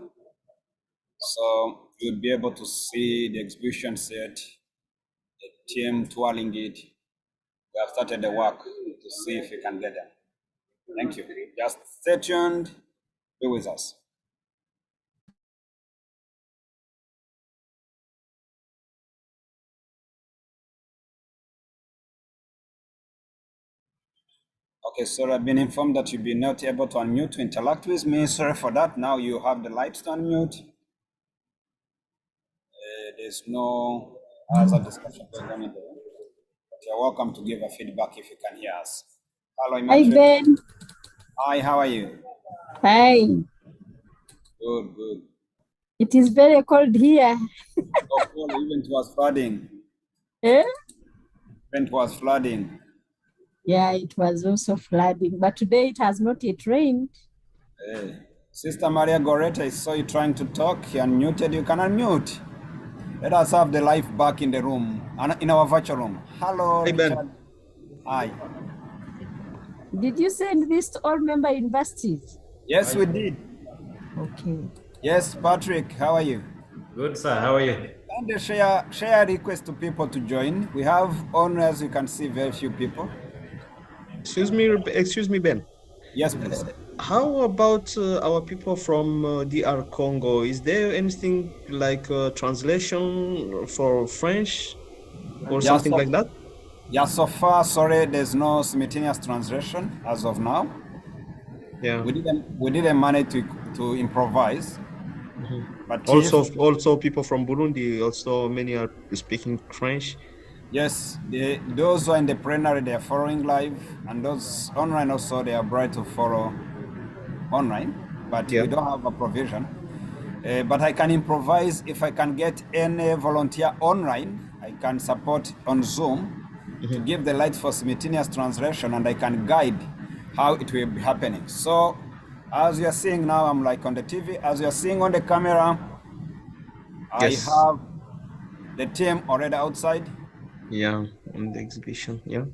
So you'll be able to see the exhibition set, the team twirling it. We have started the work to see if we can get them. Thank you. Just stay tuned, be with us. Okay, so I've been informed that you've been not able to unmute to interact with me. Sorry for that. Now you have the lights to unmute. There's no other discussion going on. But you're welcome to give a feedback if you can hear us. Hello, Hi, Ben. Hi, how are you? Hi. Good, good. It is very cold here. Oh, cool. Even it was flooding. Eh? Even it was flooding. Yeah, it was also flooding, but today it has not yet rained. Hey. Sister Maria Goreta, I saw you trying to talk. You unmuted. You can unmute. Let us have the life back in the room, in our virtual room. Hello, Hi, Ben. Richard. Hi. Did you send this to all member universities? Yes, we did. Okay. Yes, Patrick, how are you? Good, sir. How are you? And share a request to people to join. We have only, as you can see, very few people. Excuse me, Ben. Yes, please. How about our people from DR Congo? Is there anything like translation for French or something like that? Yeah, so far, sorry, there's no simultaneous translation as of now. Yeah. We didn't manage to improvise. But also people from Burundi, also many are speaking French. Yes, those who are in the plenary, they are following live, and those online also, they are bright to follow online, but we don't have a provision. But I can improvise. If I can get any volunteer online, I can support on Zoom to give the lights for simultaneous translation, and I can guide how it will be happening. So as you're seeing now, I'm like on the TV. As you're seeing on the camera, Yes. I have the team already outside. Yeah, on the exhibition, yeah.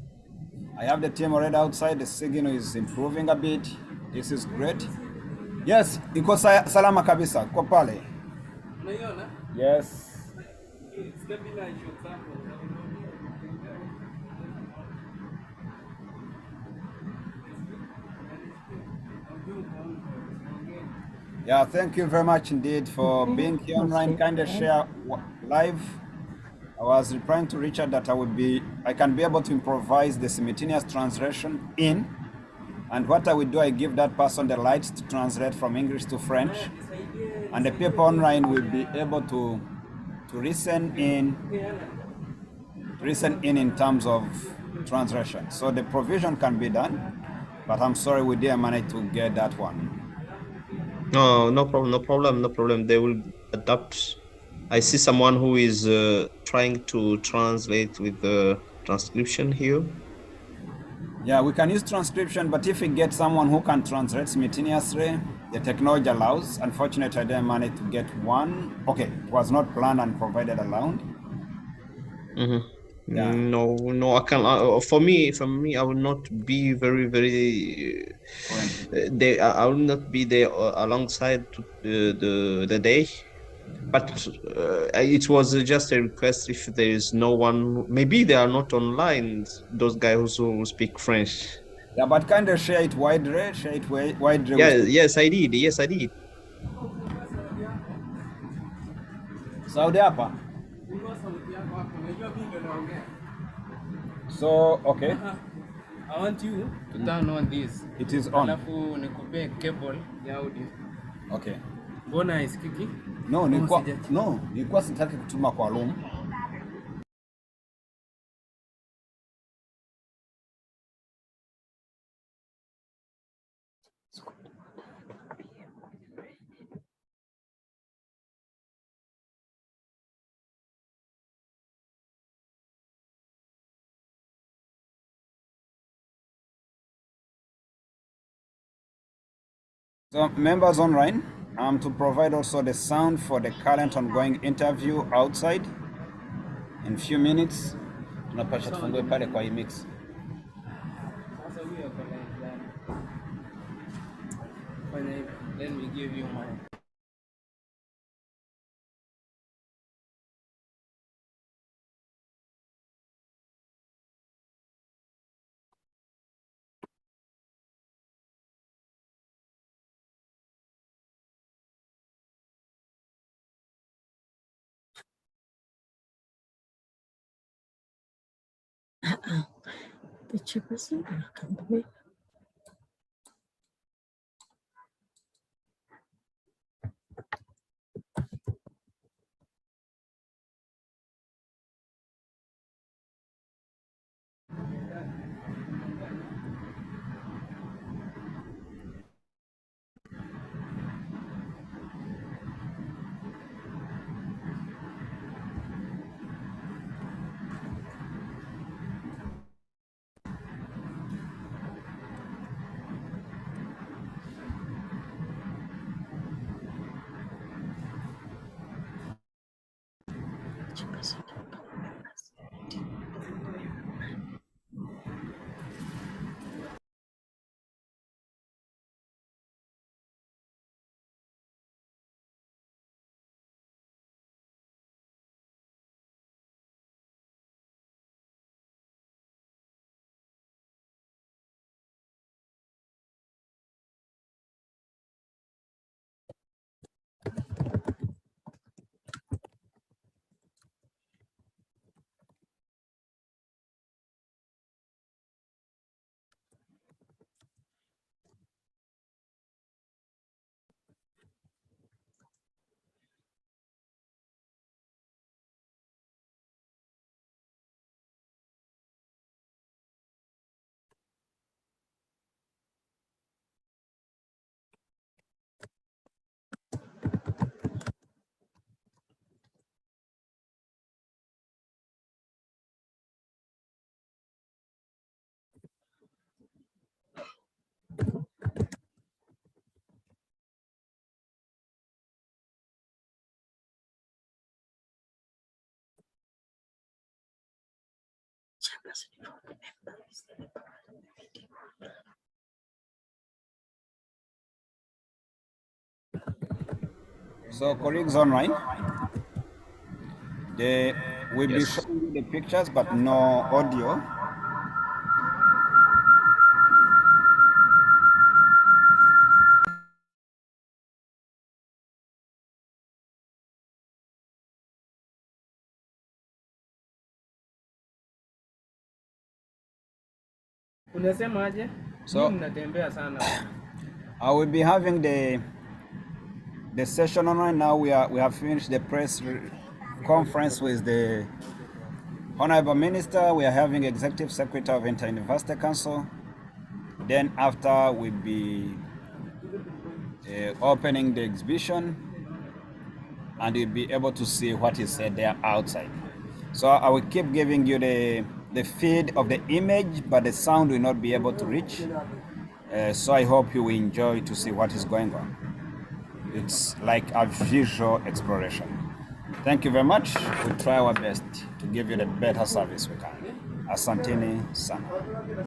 I have the team already outside. The signal is improving a bit. This is great. Yes, iko salama kabisa. Kwa pale. Yes. Yeah, thank you very much indeed for being here online. Kind of share live. I was replying to Richard that I can be able to improvise the simultaneous translation in, and what I will do, I give that person the lights to translate from English to French, and the people online will be able to listen in terms of translation. So the provision can be done, but I'm sorry we didn't manage to get that one. No problem. They will adapt. I see someone who is trying to translate with the transcription here. Yeah, we can use transcription, but if we get someone who can translate simultaneously, the technology allows. Unfortunately, I didn't manage to get one. Okay, it was not planned and provided allowed. Yeah. No, I can't. For me, I will not be very. I will not be there alongside the day. But it was just a request. If there is no one, maybe they are not online. Those guys who speak French. Yeah, but kind of share it widely. Yeah, yes, I did. Saudi hapa. So, okay. I want you to turn on this. It is on. Alafu nikupe cable ya audio. Okay. Mbona isikiki? No, nilikuwa sitaki kutuma kwa room. So members online, to provide also the sound for the current ongoing interview outside in few minutes. Tunapasha tufungue pale kwa hii mix. Sasa huyu ako line gani? Fanya hivi. Let me give you mine. The chairperson will accompany. So colleagues online, we'll be showing you the pictures but no audio. Unasema aje? So Mnatembea sana. I will be having the session online now. We have finished the press conference with the Honorable Minister. We are having Executive Secretary of Inter-University Council. Then after we'll be opening the exhibition, and you'll be able to see what is said there outside. So I will keep giving you the feed of the image, but the sound will not be able to reach. So I hope you will enjoy to see what is going on. It's like a visual exploration. Thank you very much. We'll try our best to give you the better service we can. Asanteni sana.